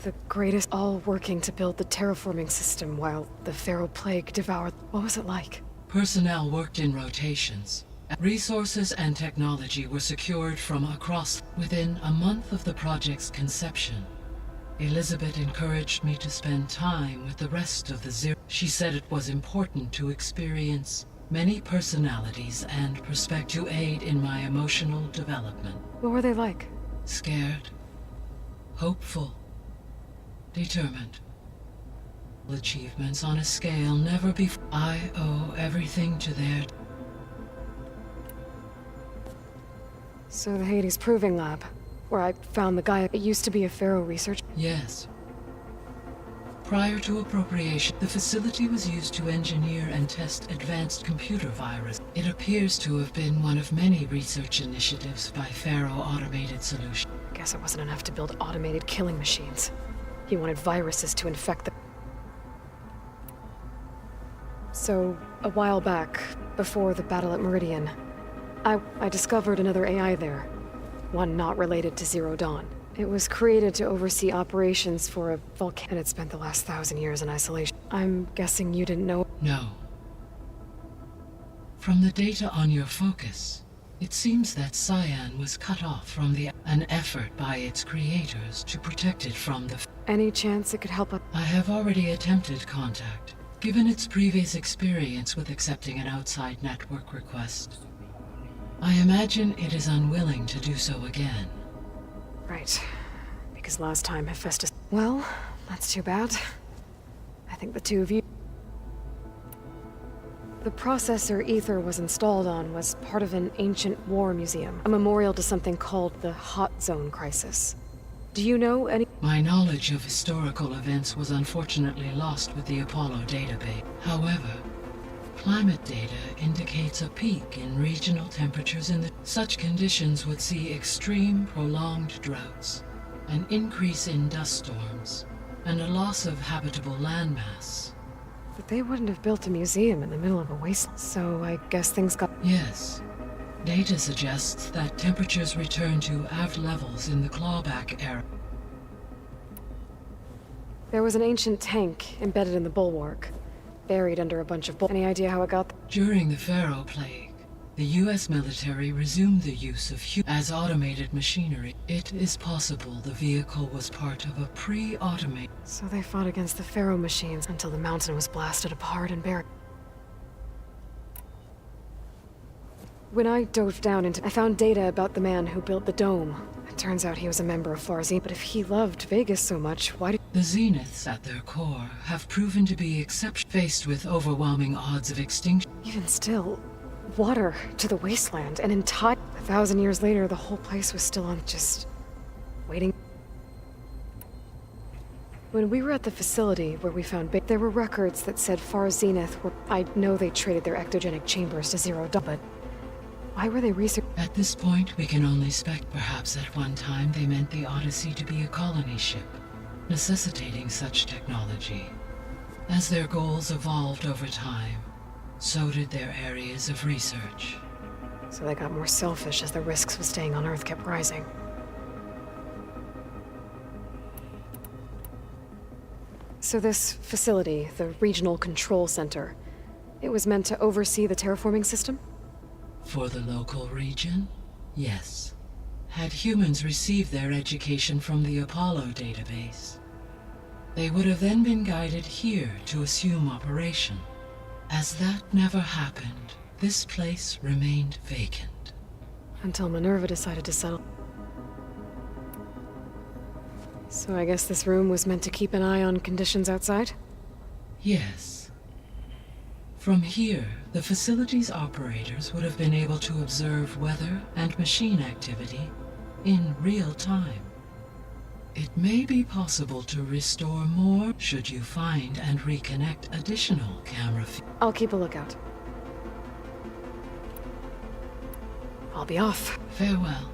the greatest all working to build the terraforming system while the Pharaoh Plague devoured... What was it like? Personnel worked in rotations. Resources and technology were secured from across. Within a month of the project's conception, Elizabeth encouraged me to spend time with the rest of the Zero. She said it was important to experience many personalities and perspectives to aid in my emotional development. What were they like? Scared, hopeful, determined. Achievements on a scale never before. I owe everything to their... So the Hades Proving Lab, where I found the guy, it used to be a Pharaoh research... Yes. Prior to appropriation, the facility was used to engineer and test advanced computer virus. It appears to have been one of many research initiatives by Pharaoh Automated Solutions. Guess it wasn't enough to build automated killing machines. He wanted viruses to infect the... So, a while back, before the battle at Meridian, I discovered another AI there. One not related to Zero Dawn. It was created to oversee operations for a volcano, and it spent the last 1,000 years in isolation. I'm guessing you didn't know... No. From the data on your focus, it seems that Cyan was cut off from an effort by its creators to protect it from the... Any chance it could help us? I have already attempted contact, given its previous experience with accepting an outside network request. I imagine it is unwilling to do so again. Right. Because last time Hephaestus... Well, that's too bad. I think the two of you... The processor Ether was installed on was part of an ancient war museum, a memorial to something called the Hot Zone Crisis. Do you know any... My knowledge of historical events was unfortunately lost with the Apollo database. However, climate data indicates a peak in regional temperatures in the... Such conditions would see extreme, prolonged droughts, an increase in dust storms, and a loss of habitable landmass. But they wouldn't have built a museum in the middle of a wasteland, so I guess things got... Yes. Data suggests that temperatures return to average levels in the clawback era. There was an ancient tank embedded in the bulwark, buried under a bunch of Any idea how it got there? During the Pharaoh Plague, the U.S. military resumed the use of as automated machinery. It is possible the vehicle was part of a pre-automated... So they fought against the Pharaoh machines until the mountain was blasted apart and buried. When I dove down into... I found data about the man who built the dome. It turns out he was a member of Farzine. But if he loved Vegas so much, why did... The Zeniths, at their core, have proven to be faced with overwhelming odds of extinction. Even still, water to the wasteland, and entire... 1,000 years later, the whole place was still on just... waiting. When we were at the facility where we found there were records that said Far Zenith were... I know they traded their ectogenic chambers to Zero Dawn, but... why were they researching? At this point, we can only spec. Perhaps at one time they meant the Odyssey to be a colony ship, necessitating such technology. As their goals evolved over time, so did their areas of research. So they got more selfish as the risks of staying on Earth kept rising. So this facility, the Regional Control Center, it was meant to oversee the terraforming system? For the local region, yes. Had humans received their education from the Apollo database, they would have then been guided here to assume operation. As that never happened, this place remained vacant. Until Minerva decided to settle. So I guess this room was meant to keep an eye on conditions outside? Yes. From here, the facility's operators would have been able to observe weather and machine activity in real time. It may be possible to restore more should you find and reconnect additional camera feeds. I'll keep a lookout. I'll be off. Farewell.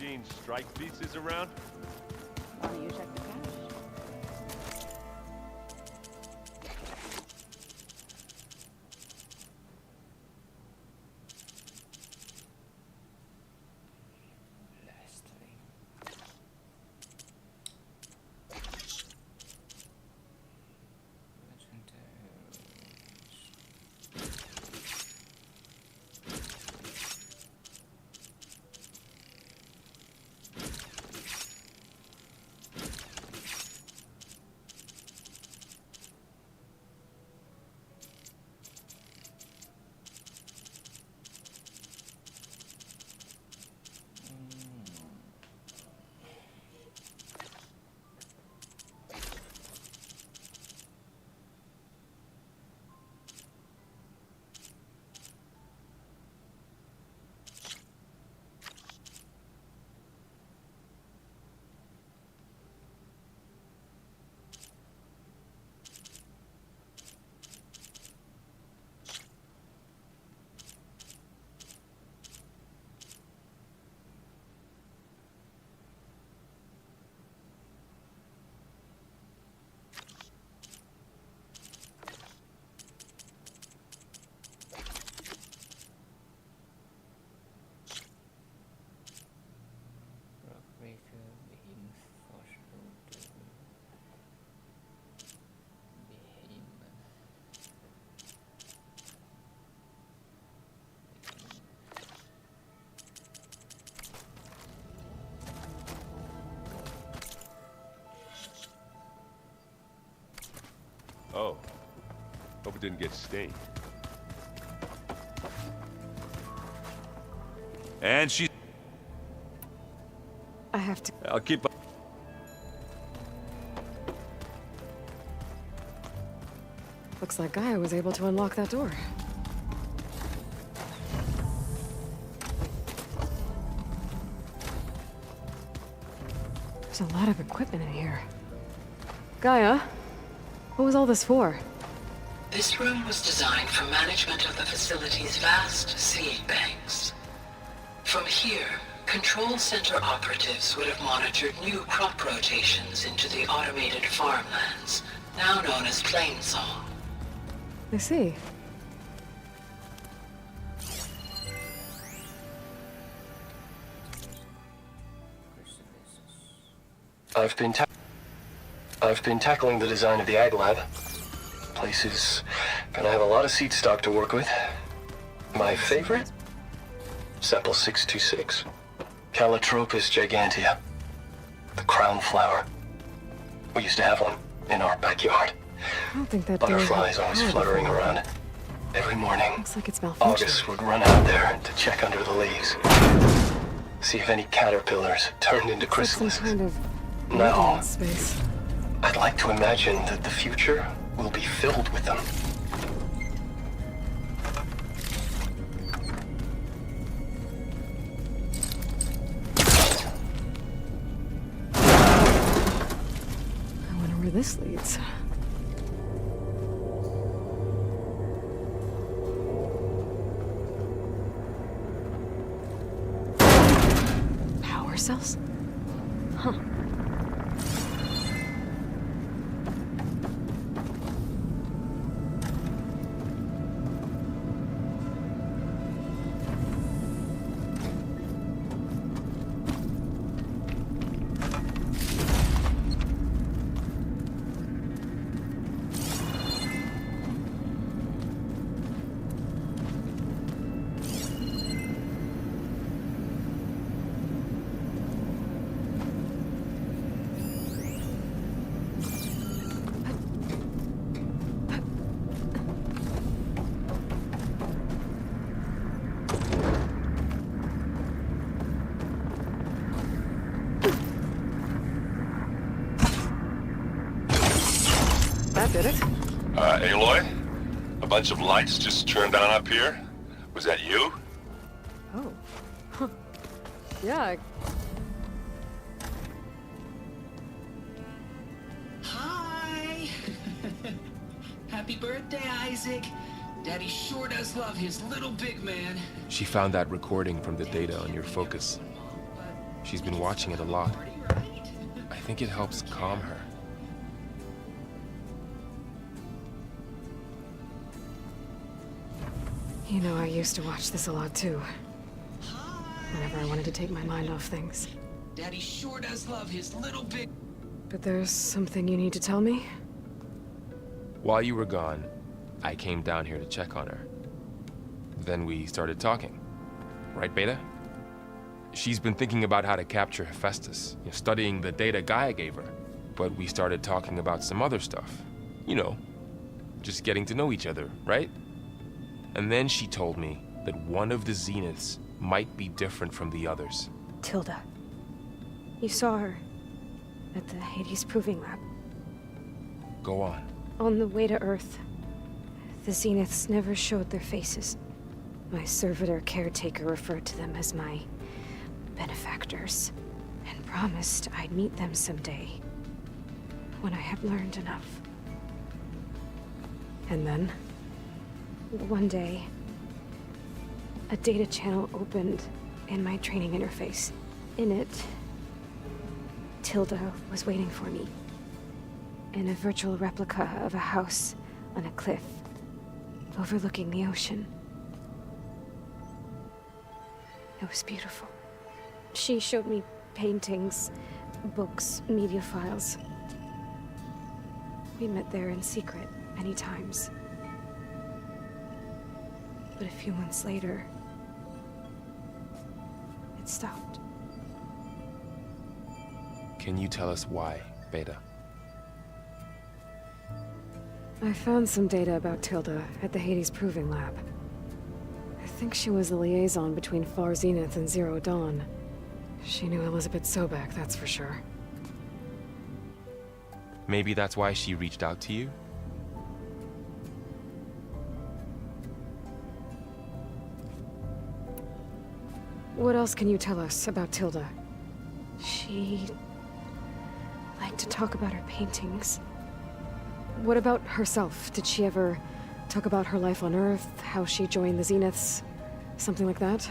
machine strike pieces around? Why don't you check the cache? Lastly. Oh. Hope it didn't get stained. And she... I have to... I'll keep... Looks like Gaia was able to unlock that door. There's a lot of equipment in here. Gaia, what was all this for? This room was designed for management of the facility's vast seed banks. From here, Control Center operatives would have monitored new crop rotations into the automated farmlands, now known as Plainsong. I see. I've been tackling the design of the Ag Lab. Place is gonna have a lot of seed stock to work with. My favorite? Sample 626. Calotropis gigantea. The crown flower. We used to have one in our backyard. I don't think that Butterflies always fluttering around it. Every morning, Looks like it's malfunctioning. August would run out there to check under the leaves. See if any caterpillars turned into chrysalises. Some kind of Now, space. I'd like to imagine that the future will be filled with them. I wonder where this leads. Power cells? Huh. That did it. Aloy? A bunch of lights just turned on up here? Was that you? Oh. Huh. Yeah. Hi! Happy birthday, Isaac. Daddy sure does love his little big man. She found that recording from the data on your focus. She She's been watching it a lot. I think it helps calm her. You know, I used to watch this a lot too. Whenever I wanted to take my mind off things. Daddy sure does love his little big... But there's something you need to tell me? While you were gone, I came down here to check on her. Then we started talking. Right, Beta? She's been thinking about how to capture Hephaestus, studying the data Gaia gave her. But we started talking about some other stuff. You know, just getting to know each other, right? And then she told me that one of the Zeniths might be different from the others. Tilda. You saw her at the Hades Proving Lab. Go on. On the way to Earth, the Zeniths never showed their faces. My servitor caretaker referred to them as my benefactors, and promised I'd meet them someday, when I had learned enough. And then, one day, a data channel opened in my training interface. In it, Tilda was waiting for me, in a virtual replica of a house on a cliff, overlooking the ocean. It was beautiful. She showed me paintings, books, media files. We met there in secret many times. But a few months later, it stopped. Can you tell us why, Beta? I found some data about Tilda at the Hades Proving Lab. I think she was the liaison between Far Zenith and Zero Dawn. She knew Elizabeth Sobek, that's for sure. Maybe that's why she reached out to you? What else can you tell us about Tilda? She liked to talk about her paintings. What about herself? Did she ever talk about her life on Earth, how she joined the Zeniths, something like that?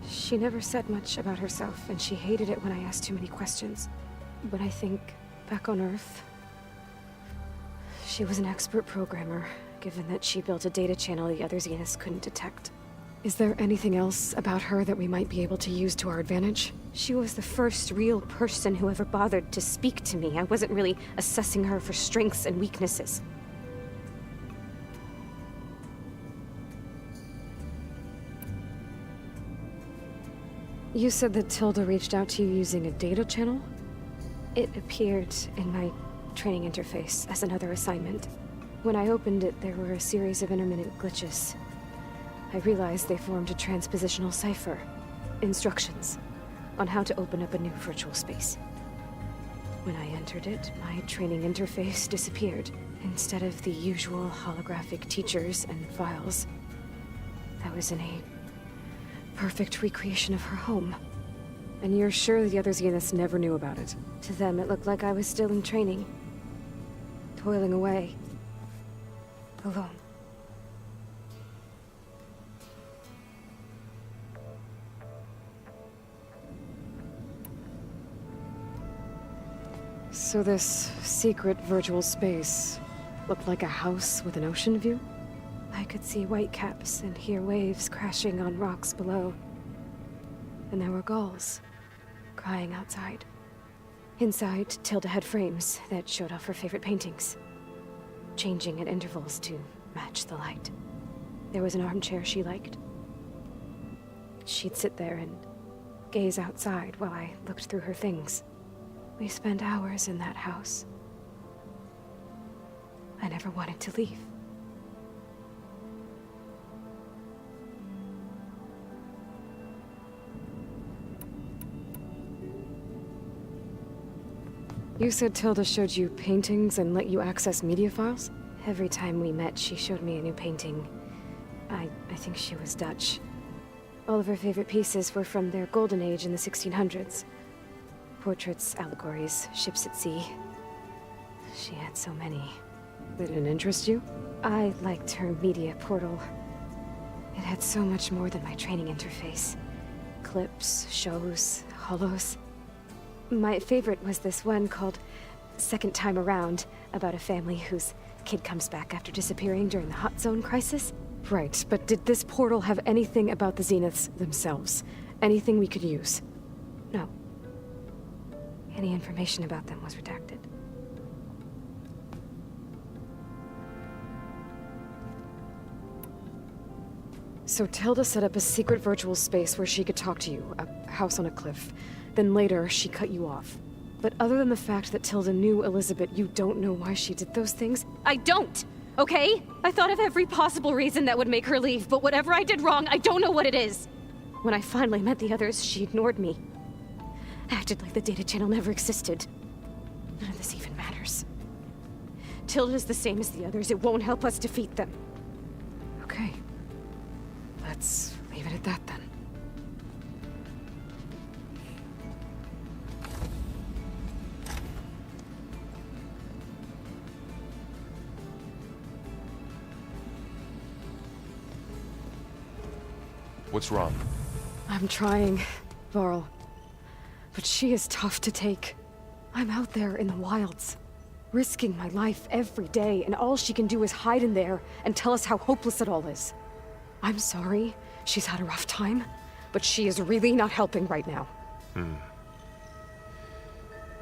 She never said much about herself, and she hated it when I asked too many questions. But I think, back on Earth, she was an expert programmer, given that she built a data channel the other Zeniths couldn't detect. Is there anything else about her that we might be able to use to our advantage? She was the first real person who ever bothered to speak to me. I wasn't really assessing her for strengths and weaknesses. You said that Tilda reached out to you using a data channel? It appeared in my training interface as another assignment. When I opened it, there were a series of intermittent glitches. I realized they formed a transpositional cipher. Instructions on how to open up a new virtual space. When I entered it, my training interface disappeared. Instead of the usual holographic teachers and files, I was in a perfect recreation of her home. And you're sure the other Zeniths never knew about it? To them, it looked like I was still in training. Toiling away. Alone. So this secret virtual space looked like a house with an ocean view? I could see whitecaps and hear waves crashing on rocks below. And there were gulls crying outside. Inside, Tilda had frames that showed off her favorite paintings, changing at intervals to match the light. There was an armchair she liked. She'd sit there and gaze outside while I looked through her things. We spent hours in that house. I never wanted to leave. You said Tilda showed you paintings and let you access media files? Every time we met, she showed me a new painting. I think she was Dutch. All of her favorite pieces were from their golden age in the 1600s. Portraits, allegories, ships at sea. She had so many. Did it interest you? I liked her media portal. It had so much more than my training interface. clips, shows, holos. My favorite was this one called Second Time Around, about a family whose kid comes back after disappearing during the Hot Zone crisis. Right, but did this portal have anything about the Zeniths themselves? Anything we could use? No. Any information about them was redacted. So Tilda set up a secret virtual space where she could talk to you, a house on a cliff. Then later, she cut you off. But other than the fact that Tilda knew Elizabeth, you don't know why she did those things? I don't! Okay? I thought of every possible reason that would make her leave, but whatever I did wrong, I don't know what it is! When I finally met the others, she ignored me. Acted like the data channel never existed. None of this even matters. Tilda's the same as the others. It won't help us defeat them. Okay. Let's leave it at that then. What's wrong? I'm trying, Varl. But she is tough to take. I'm out there in the wilds, risking my life every day, and all she can do is hide in there and tell us how hopeless it all is. I'm sorry, she's had a rough time, but she is really not helping right now.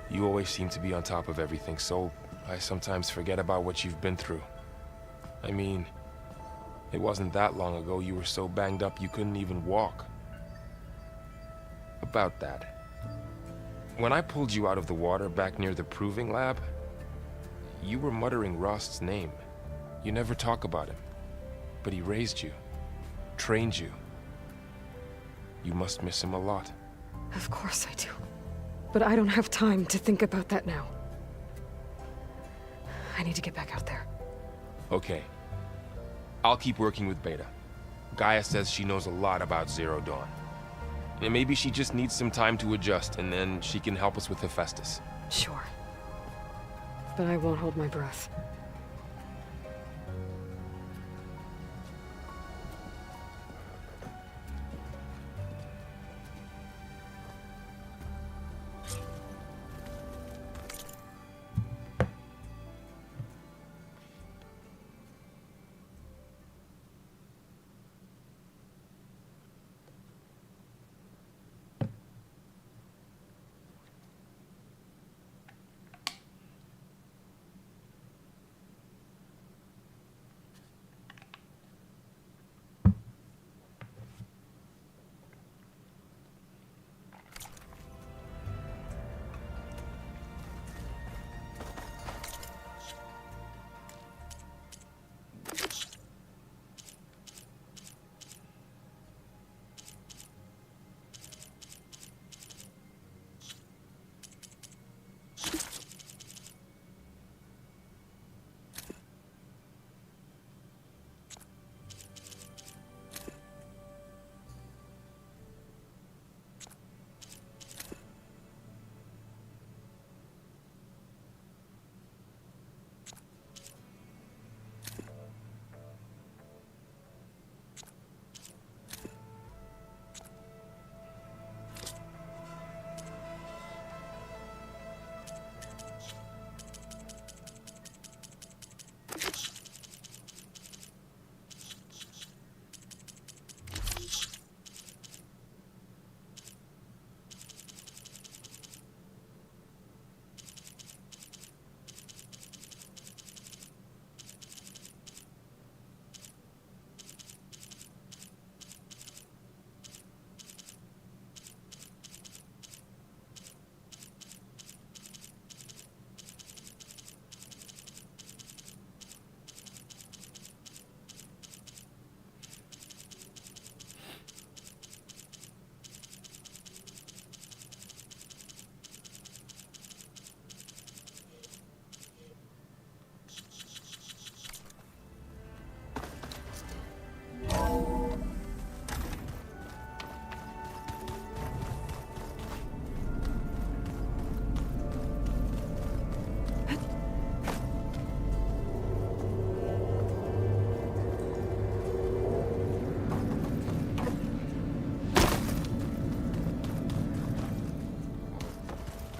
You always seem to be on top of everything, so I sometimes forget about what you've been through. I mean, it wasn't that long ago you were so banged up you couldn't even walk. About that. When I pulled you out of the water back near the proving lab, you were muttering Rost's name. You never talk about him. But he raised you, trained you. You must miss him a lot. Of course I do. But I don't have time to think about that now. I need to get back out there. Okay. I'll keep working with Beta. Gaia says she knows a lot about Zero Dawn. And maybe she just needs some time to adjust, and then she can help us with Hephaestus. Sure. But I won't hold my breath.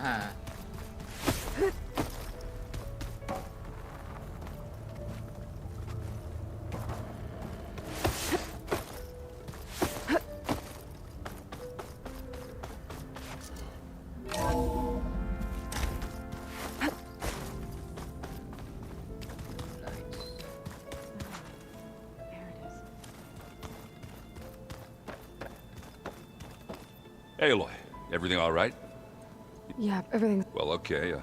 Ah. Aloy, everything all right? Yeah, everything. Well, okay. You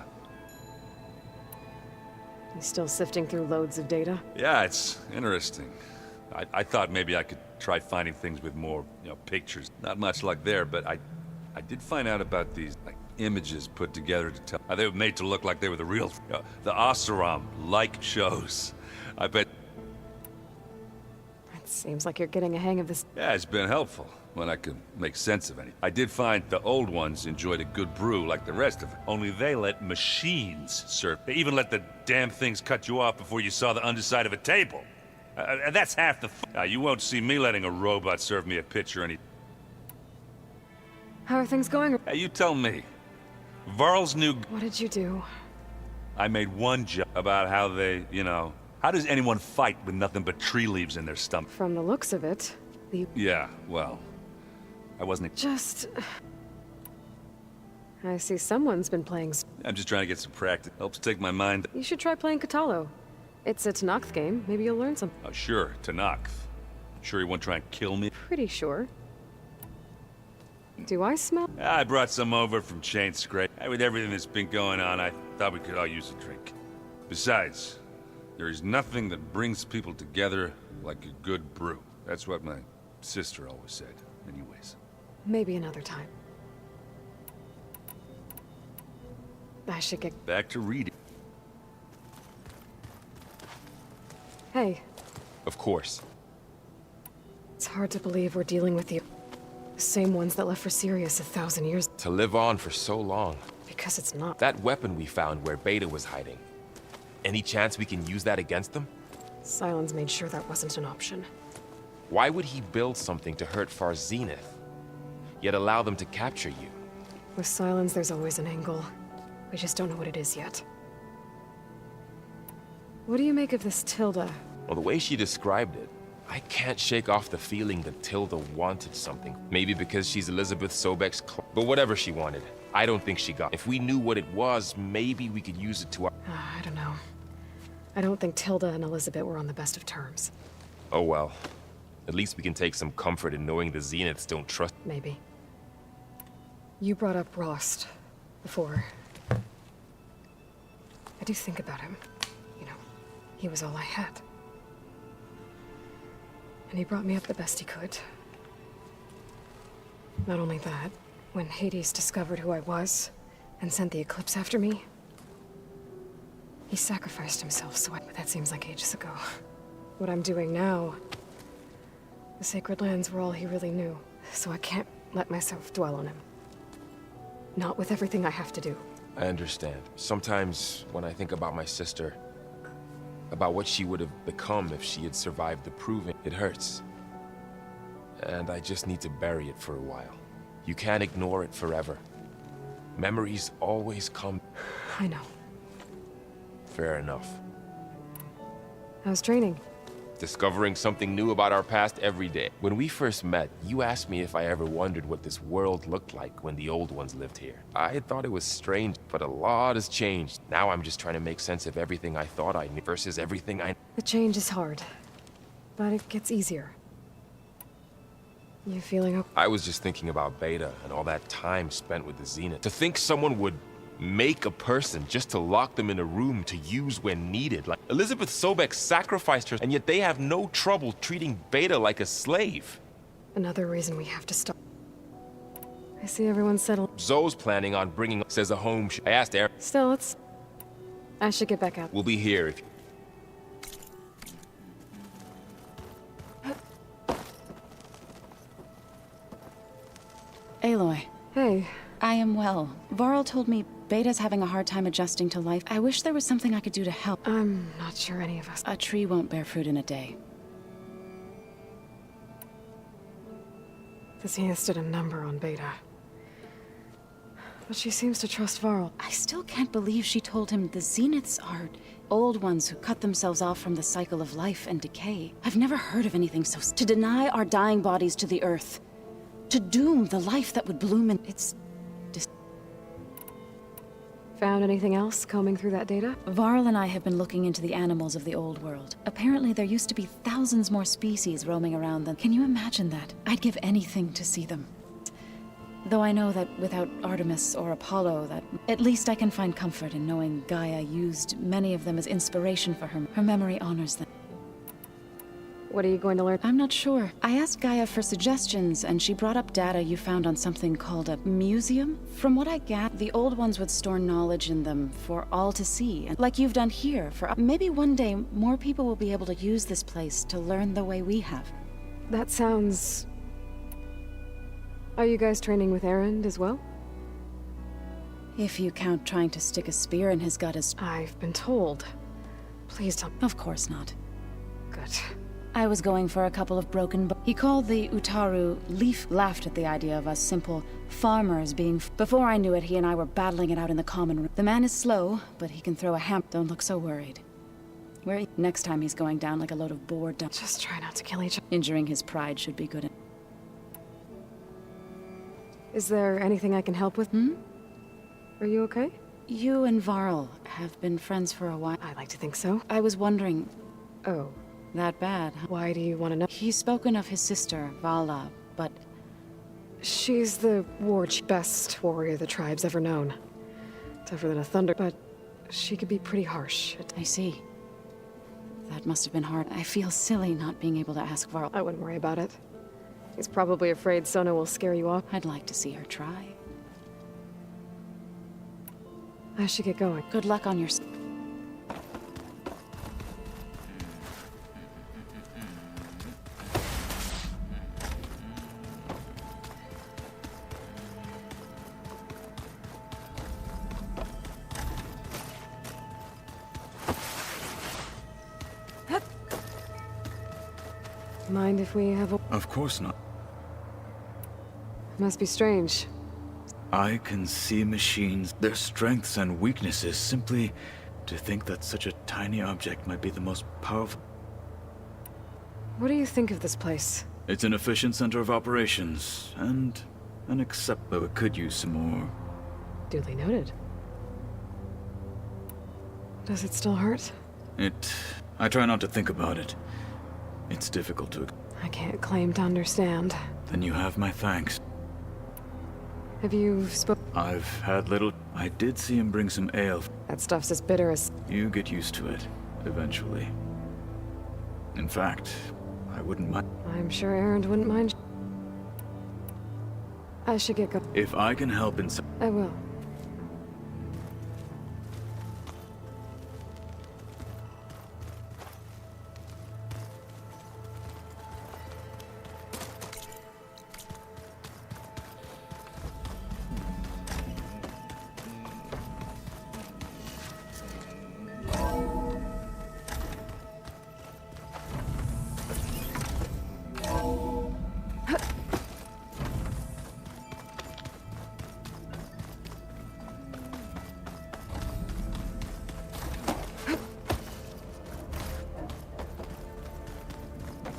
still sifting through loads of data? Yeah, it's interesting. I thought maybe I could try finding things with more, pictures. Not much luck there, but I did find out about these, images put together to tell. They were made to look like they were the real, the Oseram-like shows. I bet. It seems like you're getting a hang of this. Yeah, it's been helpful when I could make sense of any. I did find the old ones enjoyed a good brew like the rest of it. Only they let machines serve. They even let the damn things cut you off before you saw the underside of a table. That's half the you won't see me letting a robot serve me a pitcher any. How are things going? Hey, you tell me. Varl's new... What did you do? I made one joke about how they, how does anyone fight with nothing but tree leaves in their stomach? From the looks of it, Yeah, well, I wasn't... I see someone's been playing... I'm just trying to get some practice. Helps take my mind... You should try playing Katalo. It's a Tanakh game. Maybe you'll learn something. Oh, sure, Tanakh. Sure you won't try and kill me? Pretty sure. Do I smell? I brought some over from Chain Scrape. With everything that's been going on, I thought we could all use a drink. Besides, there is nothing that brings people together like a good brew. That's what my sister always said, anyways. Maybe another time. I should get... Back to reading. Hey. Of course. It's hard to believe we're dealing with the same ones that left for Sirius 1,000 years. To live on for so long. Because it's not. That weapon we found where Beta was hiding. Any chance we can use that against them? Sylens made sure that wasn't an option. Why would he build something to hurt Far Zenith, yet allow them to capture you? With Sylens, there's always an angle. We just don't know what it is yet. What do you make of this Tilda? Well, the way she described it, I can't shake off the feeling that Tilda wanted something. Maybe because she's Elizabeth Sobek's but whatever she wanted, I don't think she got. If we knew what it was, maybe we could use it to our... I don't know. I don't think Tilda and Elizabeth were on the best of terms. Oh well. At least we can take some comfort in knowing the Zeniths don't trust... Maybe. You brought up Rost before. I do think about him. He was all I had. And he brought me up the best he could. Not only that, when Hades discovered who I was and sent the Eclipse after me, he sacrificed himself, but that seems like ages ago. What I'm doing now, the Sacred Lands were all he really knew, so I can't let myself dwell on him. Not with everything I have to do. I understand. Sometimes, when I think about my sister, about what she would have become if she had survived the Proving, it hurts. And I just need to bury it for a while. You can't ignore it forever. Memories always come. I know. Fair enough. How's training? Discovering something new about our past every day. When we first met, you asked me if I ever wondered what this world looked like when the old ones lived here. I thought it was strange, but a lot has changed. Now I'm just trying to make sense of everything I thought I knew versus everything I... The change is hard, but it gets easier. You feeling okay? I was just thinking about Beta and all that time spent with the Zenith. To think someone would make a person just to lock them in a room to use when needed. Like Elizabeth Sobek sacrificed her, and yet they have no trouble treating Beta like a slave. Another reason we have to stop. I see everyone's settled. Zoe's planning on bringing us as a home. I asked Aaron. Still, I should get back out. We'll be here if... Aloy. Hey. I am well. Varl told me Beta's having a hard time adjusting to life. I wish there was something I could do to help. I'm not sure any of us... A tree won't bear fruit in a day. The Zeniths did a number on Beta. But she seems to trust Varl. I still can't believe she told him the Zeniths are old ones who cut themselves off from the cycle of life and decay. I've never heard of anything so... To deny our dying bodies to the earth. To doom the life that would bloom in... It's... Found anything else combing through that data? Varl and I have been looking into the animals of the old world. Apparently there used to be thousands more species roaming around than... Can you imagine that? I'd give anything to see them. Though I know that without Artemis or Apollo, that at least I can find comfort in knowing Gaia used many of them as inspiration for her. Her memory honors them. What are you going to learn? I'm not sure. I asked Gaia for suggestions, and she brought up data you found on something called a museum. From what I gather, the old ones would store knowledge in them for all to see, and like you've done here. For maybe one day, more people will be able to use this place to learn the way we have. That sounds... Are you guys training with Erend as well? If you count trying to stick a spear in his gut as... I've been told. Please don't... Of course not. Good. I was going for a couple of broken... He called the Utaru Leaf, laughed at the idea of us simple farmers being... Before I knew it, he and I were battling it out in the common room. The man is slow, but he can throw a hammer. Don't look so worried. Next time he's going down like a load of board... Just try not to kill each other. Injuring his pride should be good. Is there anything I can help with? Are you okay? You and Varl have been friends for a while. I like to think so. I was wondering... Oh. That bad, huh? Why do you want to know? He's spoken of his sister, Vala, but... She's the best warrior the tribe's ever known. Tougher than a thunder, but she could be pretty harsh. I see. That must have been hard. I feel silly not being able to ask Varl. I wouldn't worry about it. He's probably afraid Sona will scare you off. I'd like to see her try. I should get going. Good luck on your... Mind if we have a... Of course not. Must be strange. I can see machines, their strengths and weaknesses, simply to think that such a tiny object might be the most powerful. What do you think of this place? It's an efficient center of operations, and an though it could use some more. Duly noted. Does it still hurt? I try not to think about it. It's difficult to... I can't claim to understand. Then you have my thanks. Have you I've had little... I did see him bring some ale. That stuff's as bitter as... You get used to it, eventually. In fact, I wouldn't mind... I'm sure Erend wouldn't mind. I should get going. If I can help in some... I will.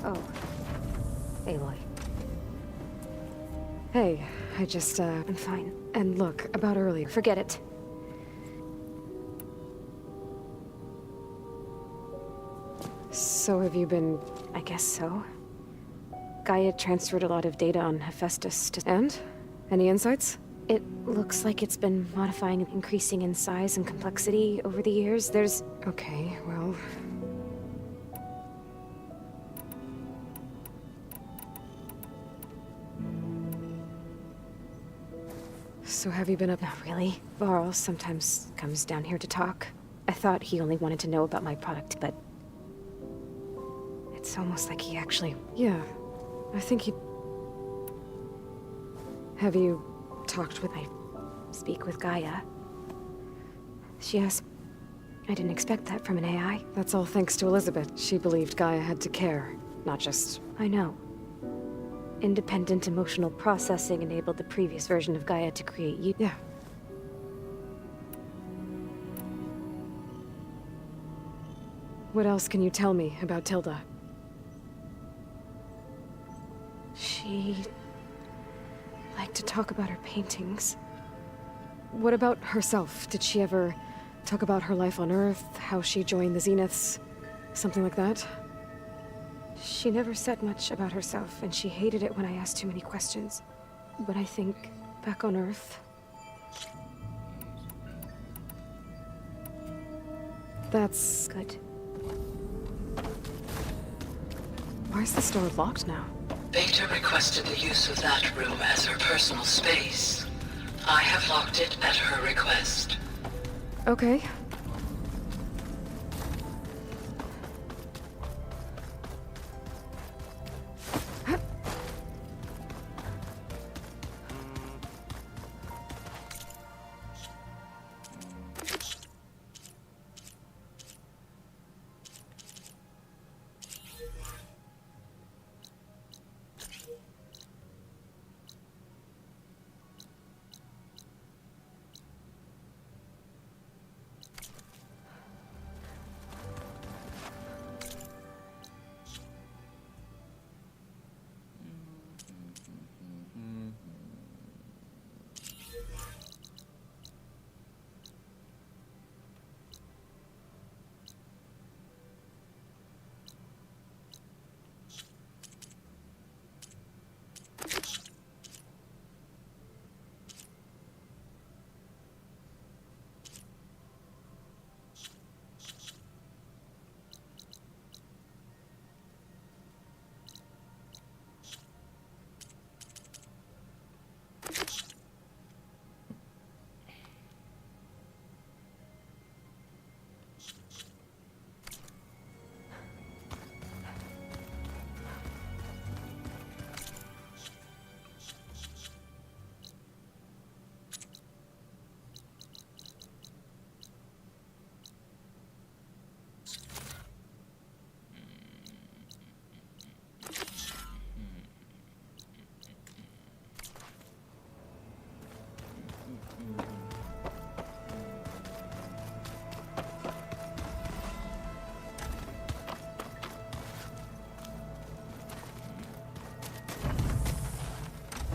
Oh. Aloy. Hey, I just, I'm fine. And look, about earlier. Forget it. So have you been... I guess so. Gaia transferred a lot of data on Hephaestus to... And? Any insights? It looks like it's been modifying and increasing in size and complexity over the years. There's... Okay, well... So have you been up? Not really. Varl sometimes comes down here to talk. I thought he only wanted to know about my product, but... It's almost like he actually... Yeah, I think he... Have you talked with... I speak with Gaia. She asked... I didn't expect that from an AI. That's all thanks to Elizabeth. She believed Gaia had to care, not just... I know. Independent emotional processing enabled the previous version of Gaia to create you. Yeah. What else can you tell me about Tilda? She liked to talk about her paintings. What about herself? Did she ever talk about her life on Earth, how she joined the Zeniths, something like that? She never said much about herself, and she hated it when I asked too many questions. But I think back on Earth, that's good. Why is this door locked now? Beta requested the use of that room as her personal space. I have locked it at her request. Okay.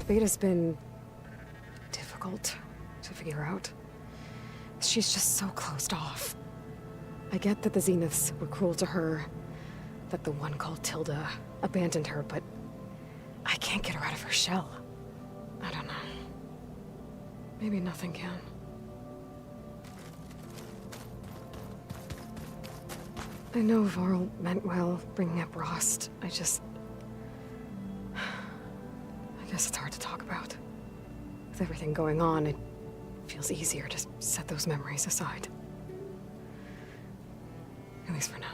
Beta's been difficult to figure out. She's just so closed off. I get that the Zeniths were cruel to her, that the one called Tilda abandoned her, but I can't get her out of her shell. I don't know. Maybe nothing can. I know Varl meant well, bringing up Rost. I guess it's hard to talk about. With everything going on, it feels easier to set those memories aside. At least for now.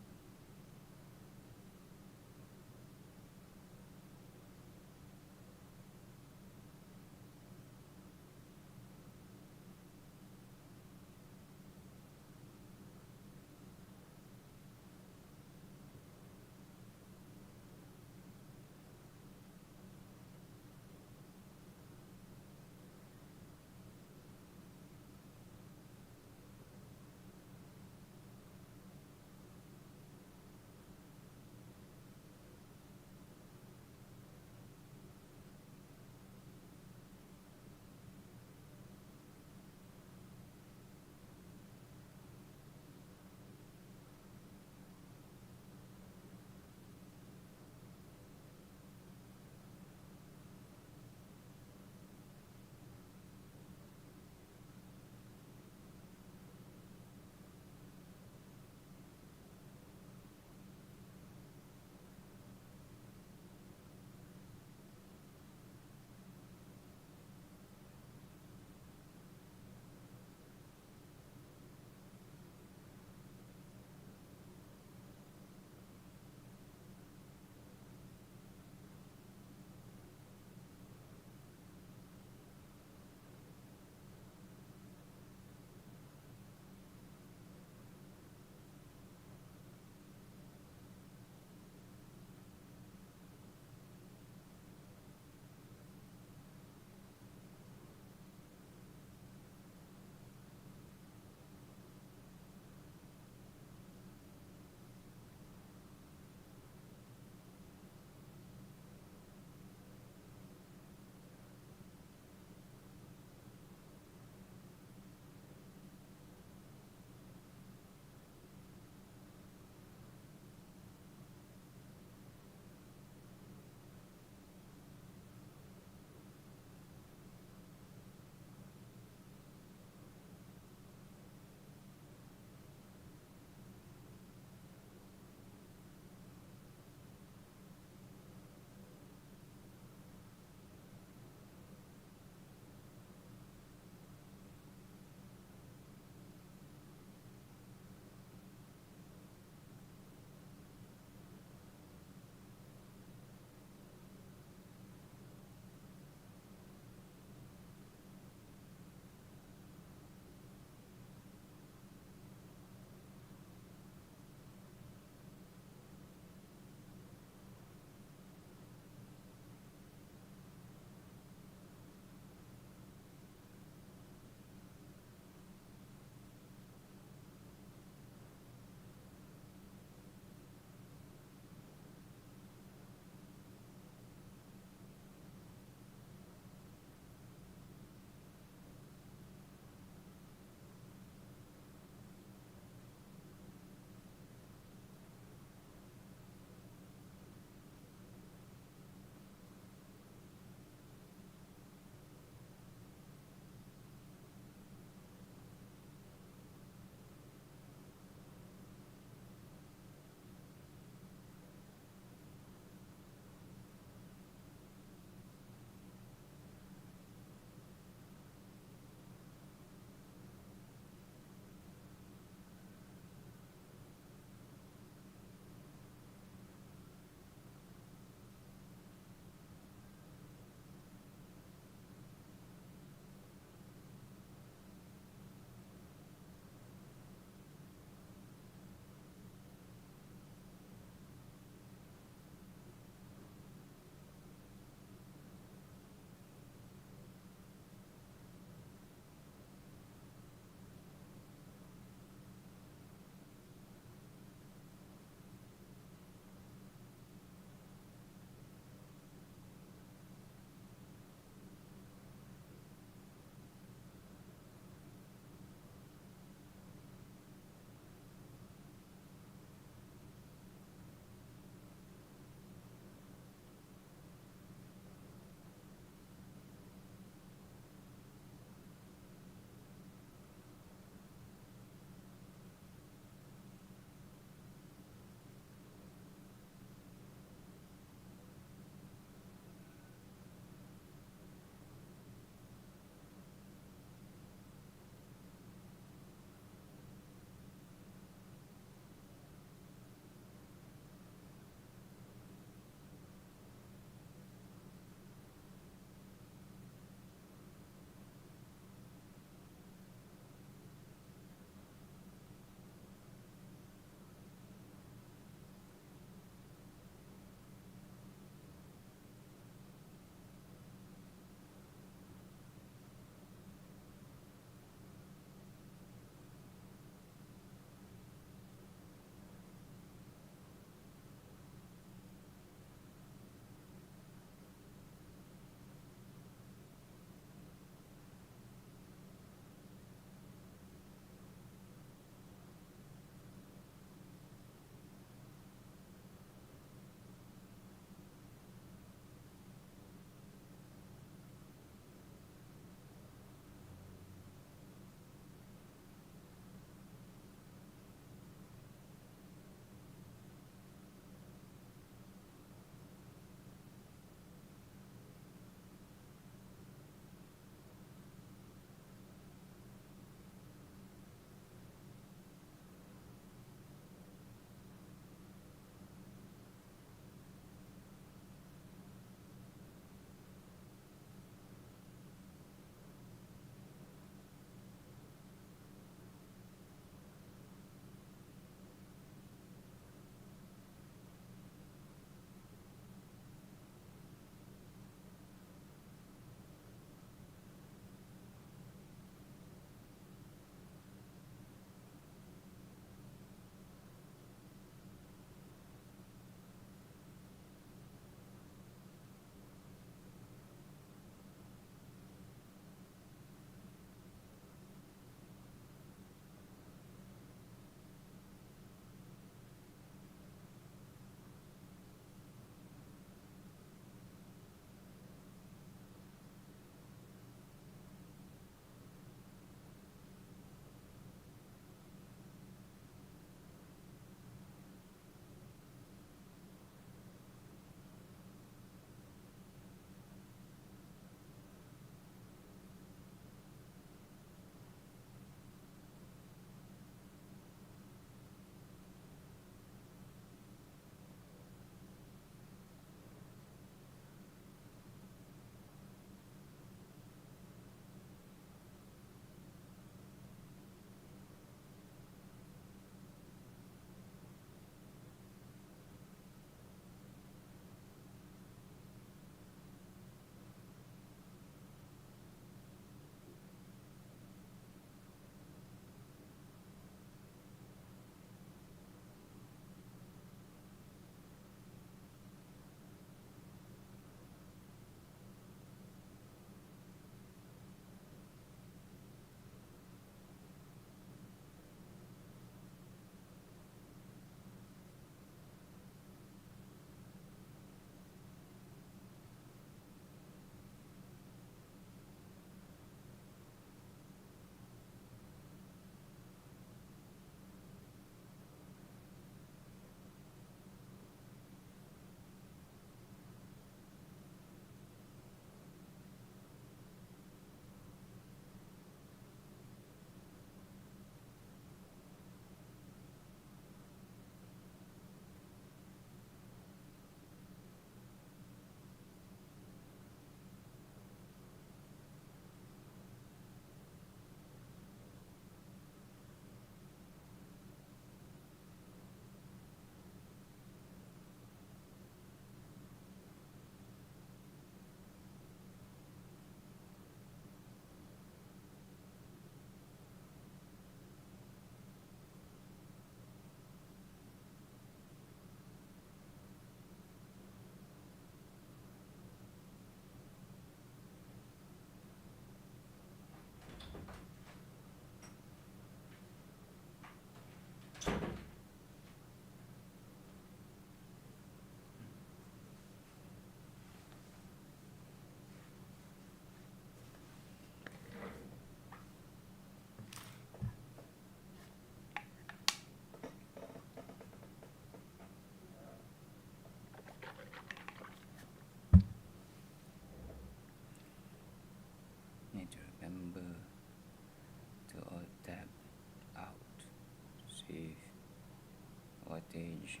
voltage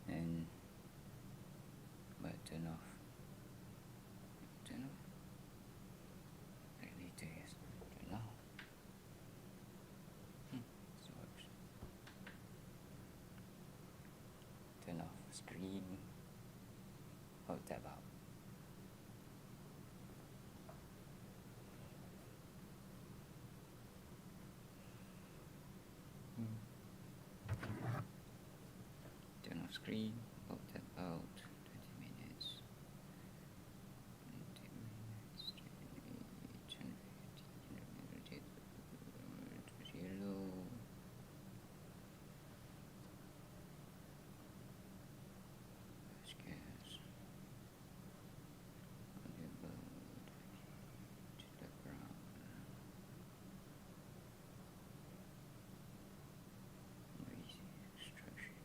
and turn off. Turn off. Later, yes. Turn off. This works. Turn off screen. Hold tab out. Turn off screen. Hold tab out. 20 minutes. 20 minutes. 20 yellow. Gas. On the boat. To the ground. Noisy extraction.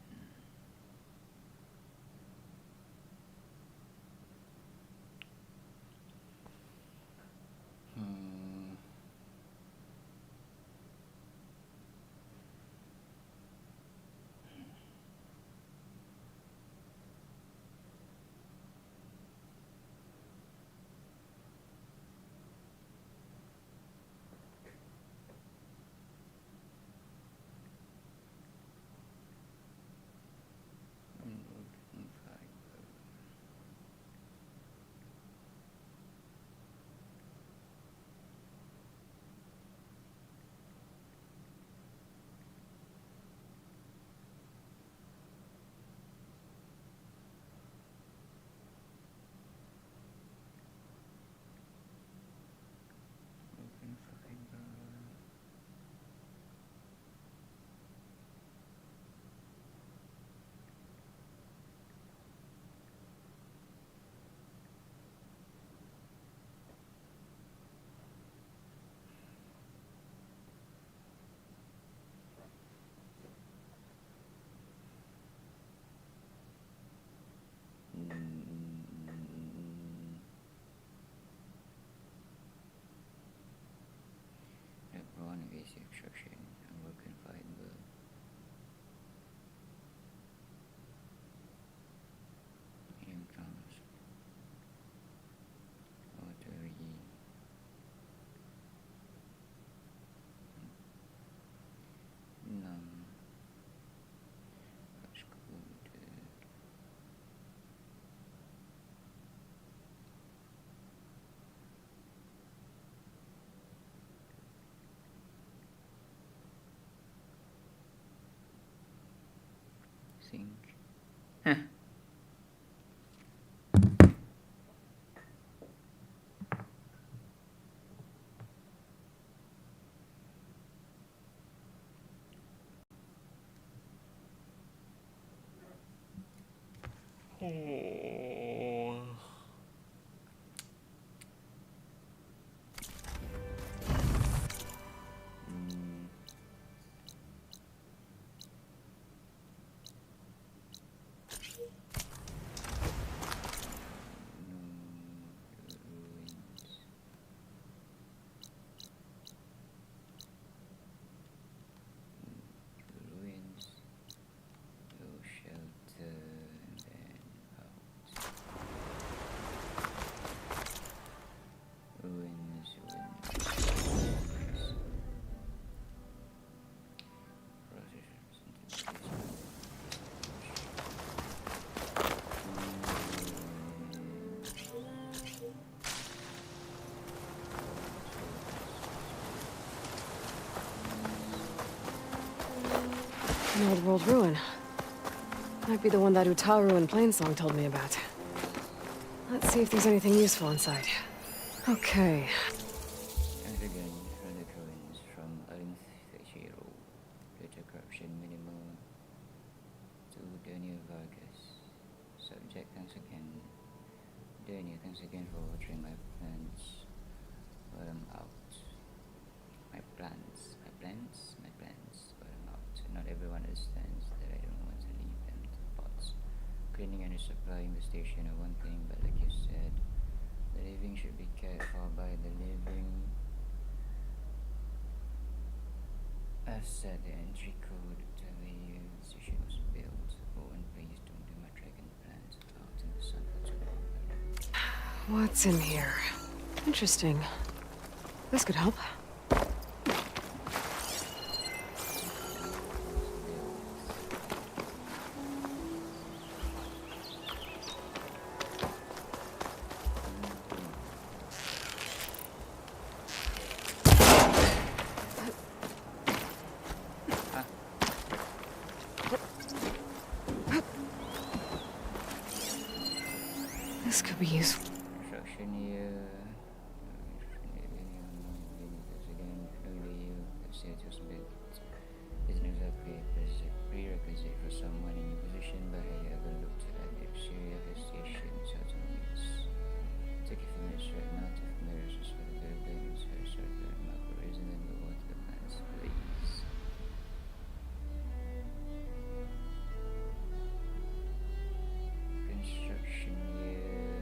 Basic extraction and working fiber. Medium drums. Watery. Numb. Crush coated. Sink. Huh. Ruins. No shelter and then out. Ruins. An old world ruin. Might be the one that Utaru and Plainsong told me about. Let's see if there's anything useful inside. Okay. And again, from the drawings from Arintheshiro, data corruption minimal to Daniel Vargas. Subject once again. Daniel thanks again for watering my plants. But I'm out. My plants. Not everyone understands that I don't want to leave them to pots. Cleaning and supplying the station are one thing, but like you said, the living should be cared for by the living. I've set the entry code to the year the station was built. Oh, and please don't do my dragon plans out in the sun for too long. What's in here? Interesting. This could help. This could be useful. Construction year. Isn't exactly a prerequisite for someone in your position, but have you ever looked at the exterior of the station? Certainly it's. Take a few minutes right now to familiarize yourself with the buildings, circular and macros, and then go on to the plans, please. Construction year.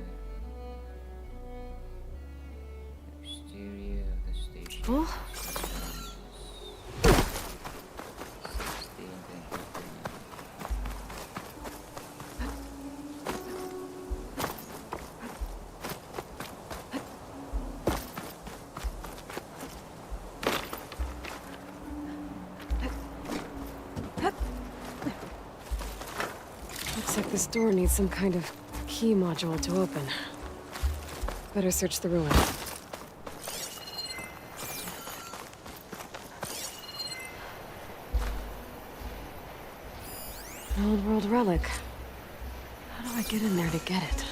Exterior of the station. Full? Looks like this door needs some kind of key module to open. Better search the ruin. An old world relic. How do I get in there to get it?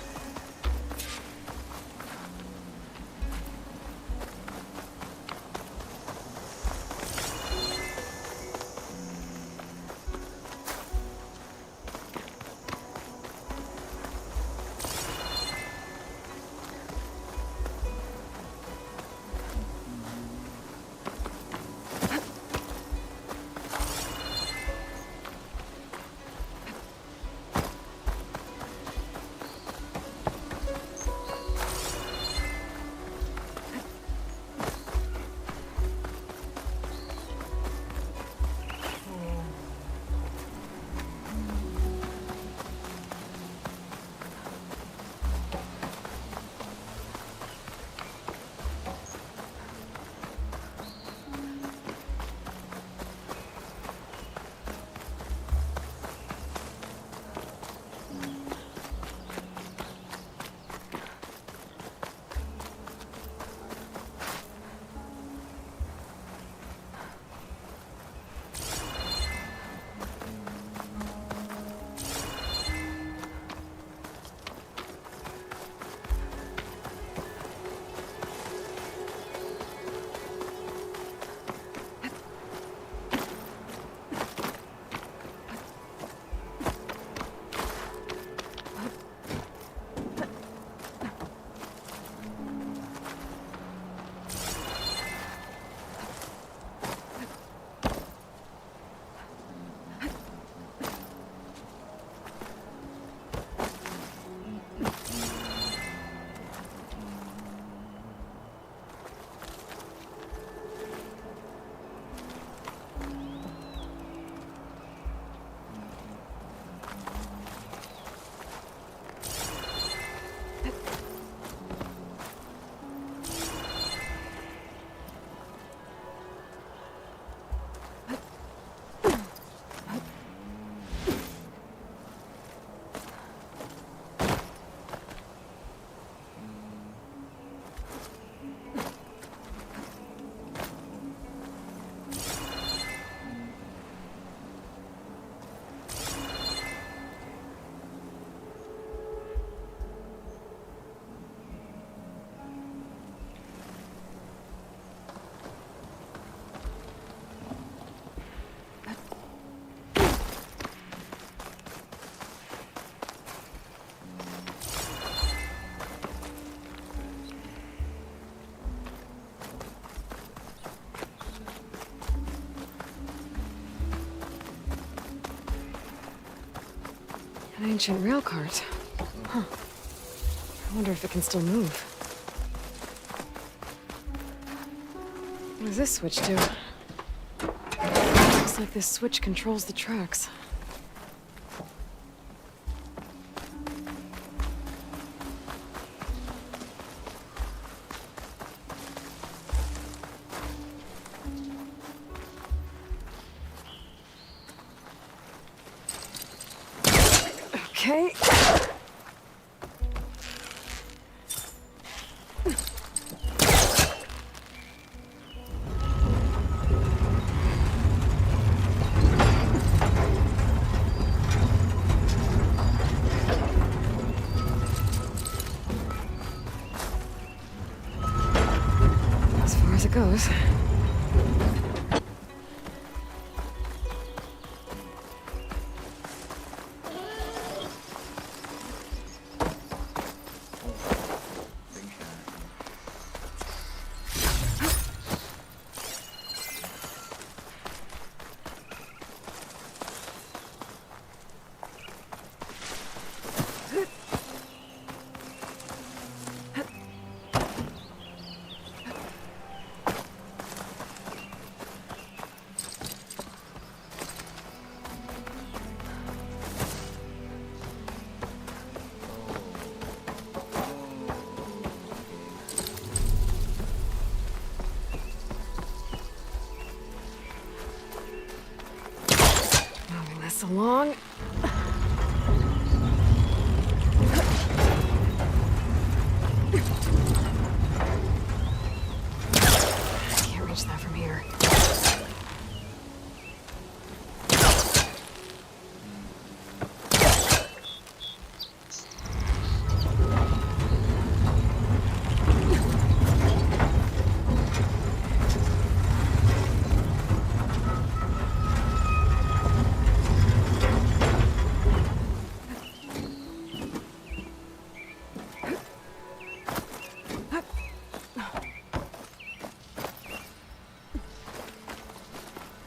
An ancient rail cart. Huh. I wonder if it can still move. What does this switch do? like this switch controls the tracks. Okay. As far as it goes. Moving this along. Can't reach that from here.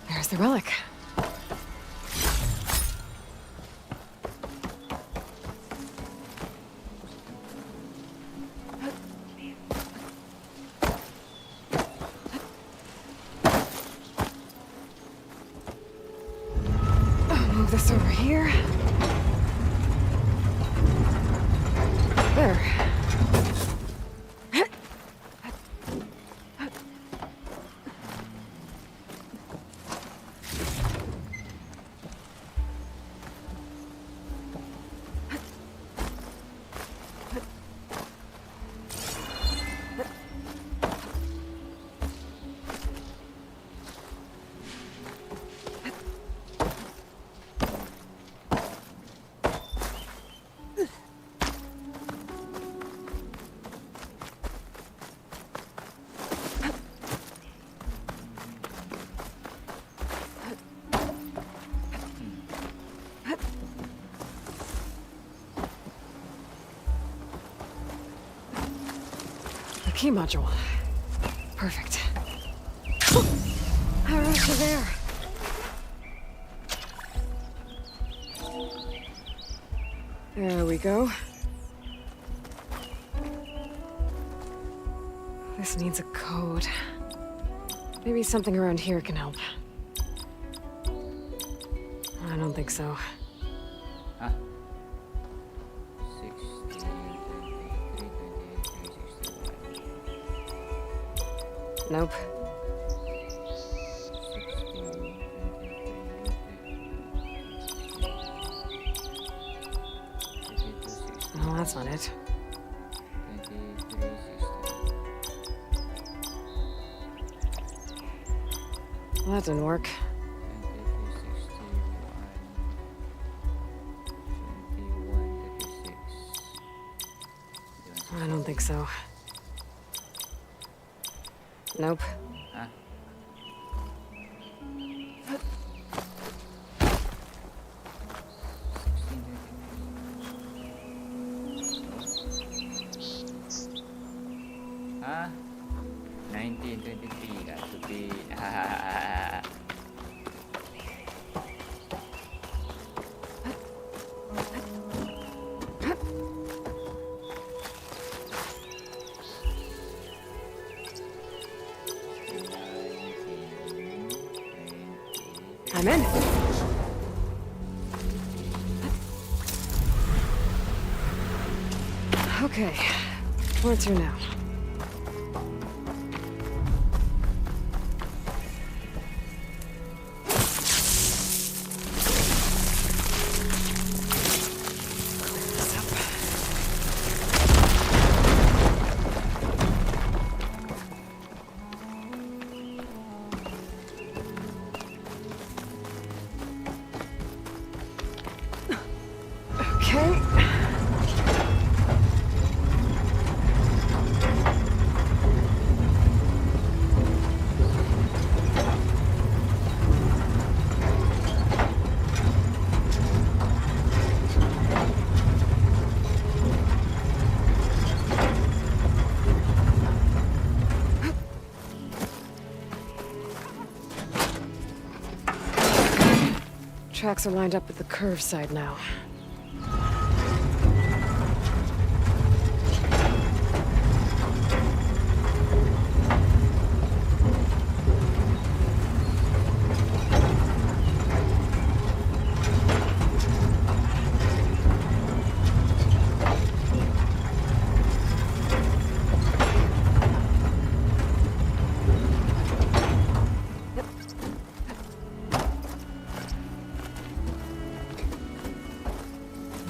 There's the relic. I'll move this over here. There. The key module. Perfect. How rush you there? There we go. This needs a code. Maybe something around here can help. I don't think so. Huh? 16, 23, 28, 61. Nope. 16, 23, No, that's not it. 23, 16. Well, that didn't work. 21, 36. I don't think so. Nope. Huh? Huh? 1923, that should be. I'm in. Okay, where to now? Okay. Tracks are lined up with the curve side now.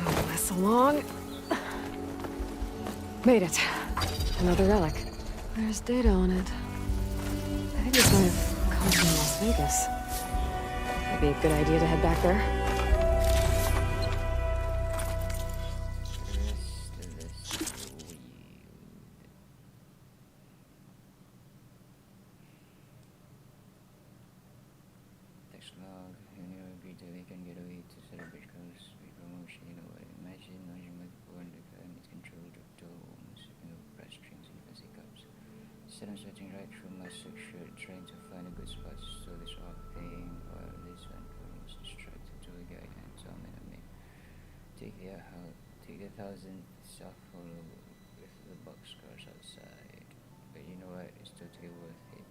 Move this along. Made it. Another relic. There's data on it. I think this might have come from Las Vegas. Might be a good idea to head back there. Text log. You know, agreed that we can get away to celebrate close promotion. You know what? Imagine launching multiple undercut and it's controlled to sipping of brass strings and fancy cups. Instead, I'm searching right through my silk shirt, trying to find a good spot to store this off thing while this one was distracted to a guy and tell me I mean, take the 1,000 soft hollow with the boxcars outside. But you know what? It's totally worth it.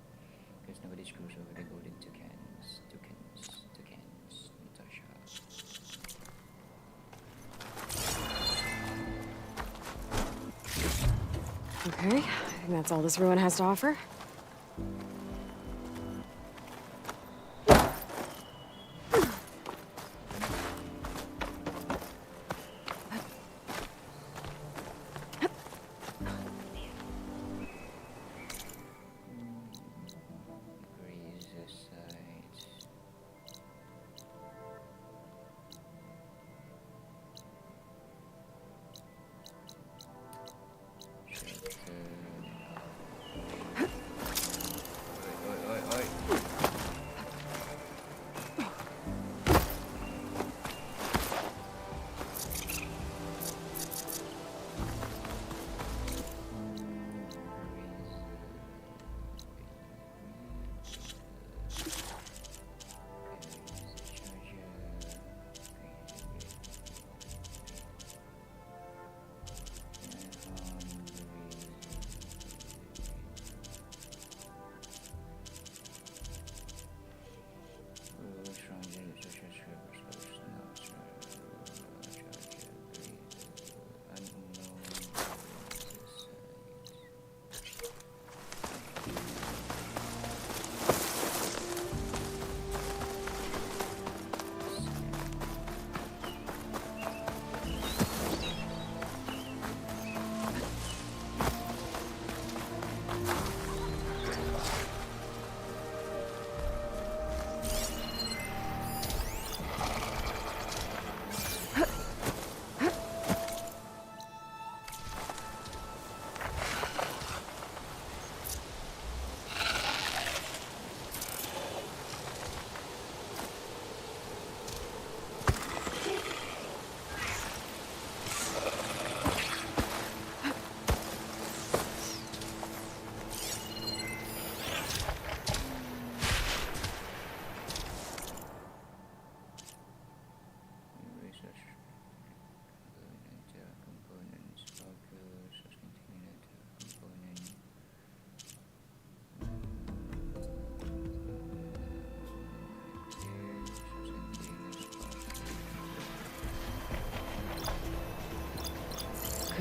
Because nobody screws over the golden toucans, Natasha. Okay, I think that's all this ruin has to offer.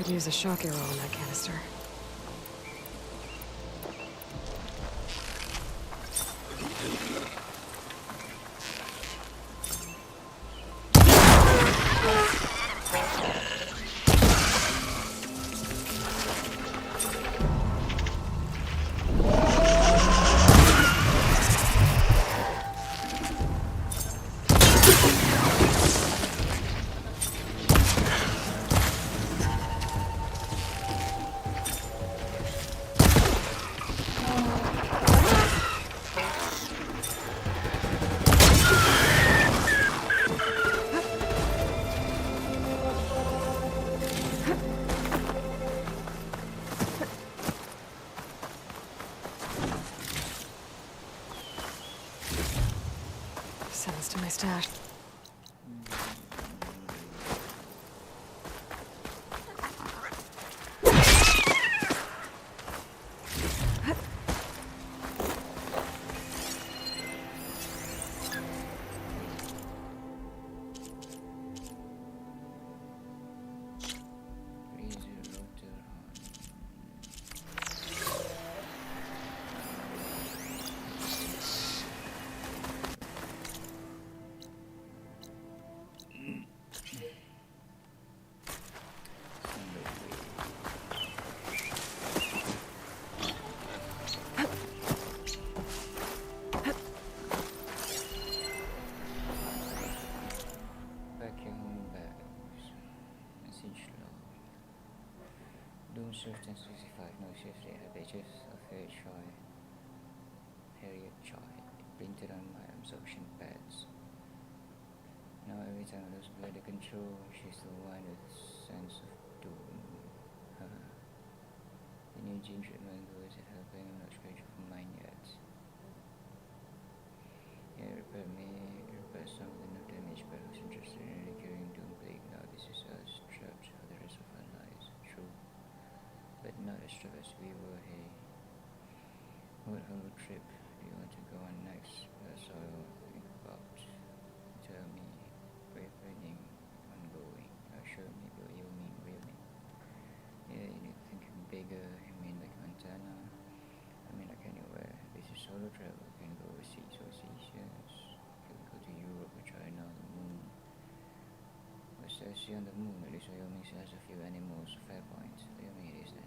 Could use a shock arrow on that canister. Sounds to my stash. Doom 1765, no shift, a bitches of Harriet Chai, printed on my absorption pads. Now every time I lose blood control, she's the one with sense of doom. The new gene treatment goes at helping, I'm not scratching for mine yet. Yeah, repair some of the no damage, but I was interested in recurring Doom Plague. Now this is us trapped for the rest of our lives. True. But not as tough as we were, hey. What hollow trip do you want to go on next? That's all I'll think about. Tell me, brave reading, ongoing. Show me, but you mean really? Yeah, you need to think bigger. You mean like Montana? I mean like anywhere. This is solo travel. You can go overseas, yes. You can go to Europe or China, the moon. What's there to see on the moon? At least Wyoming has a few animals. Fair point. Wyoming it is then.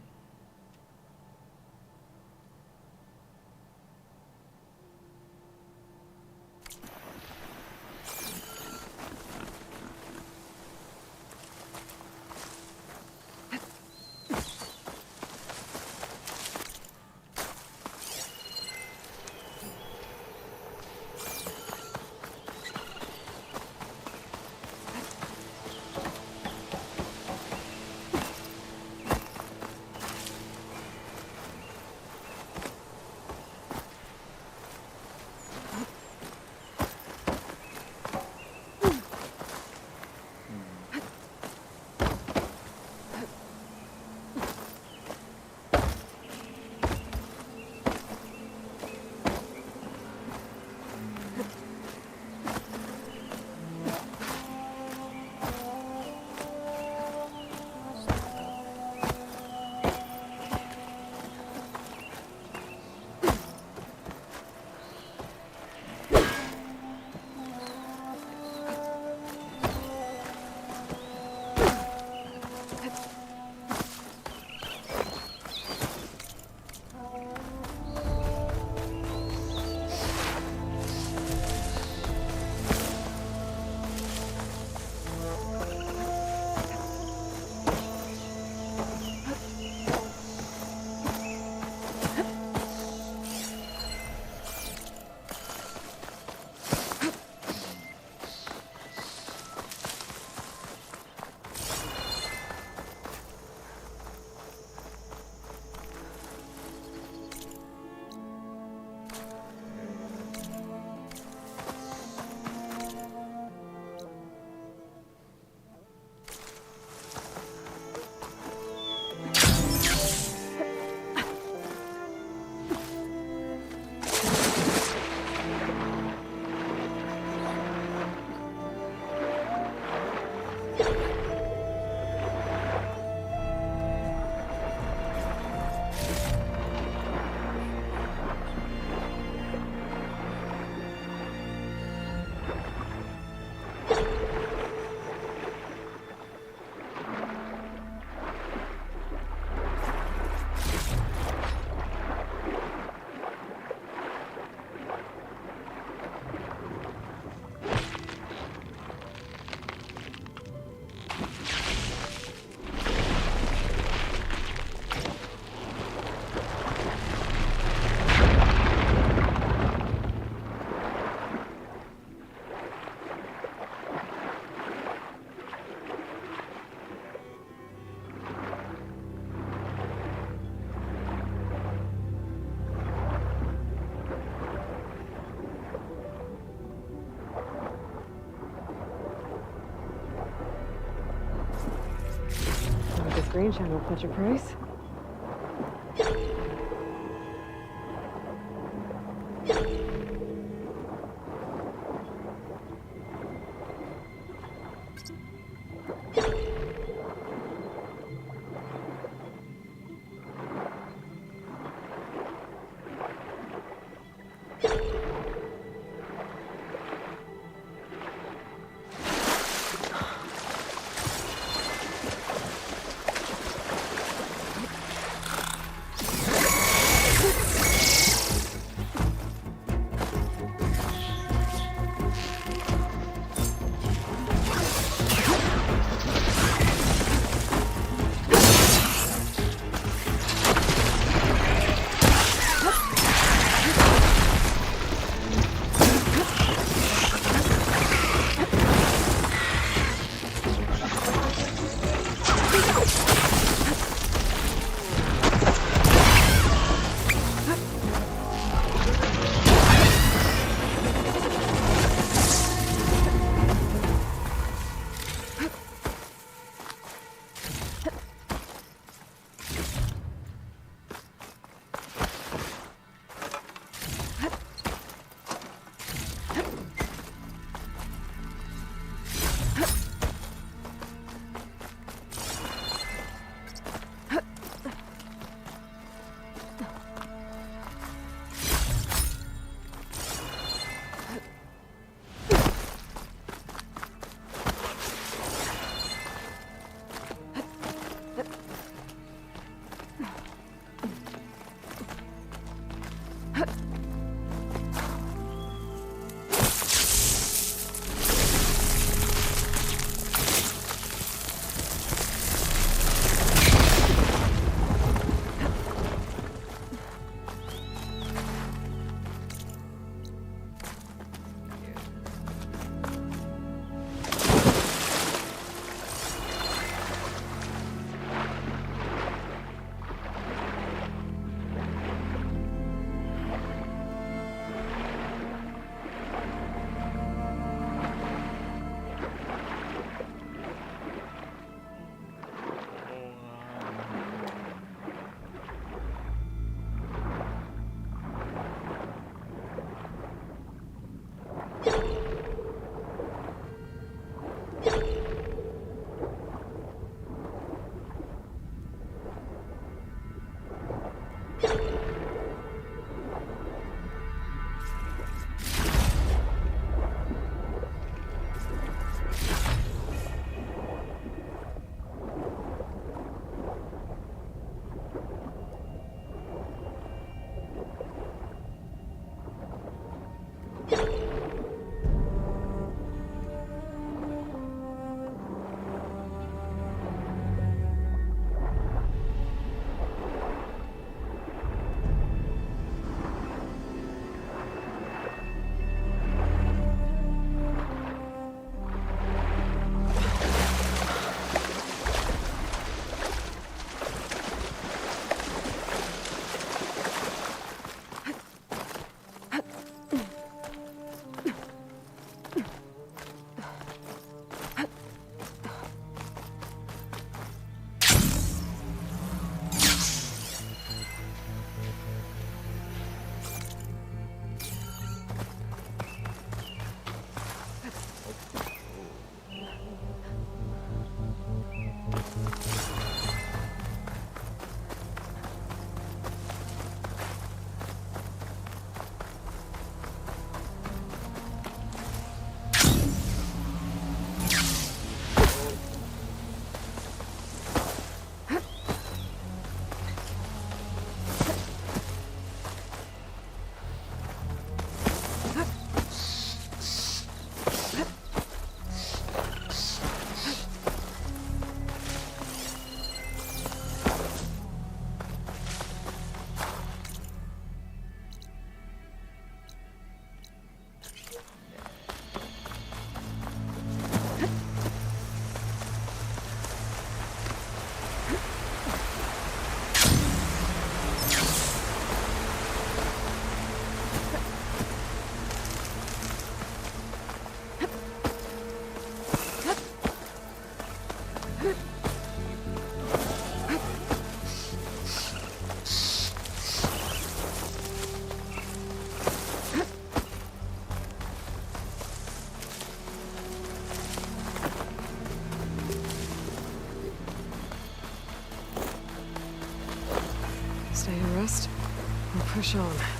strange I don't fetch a price. on.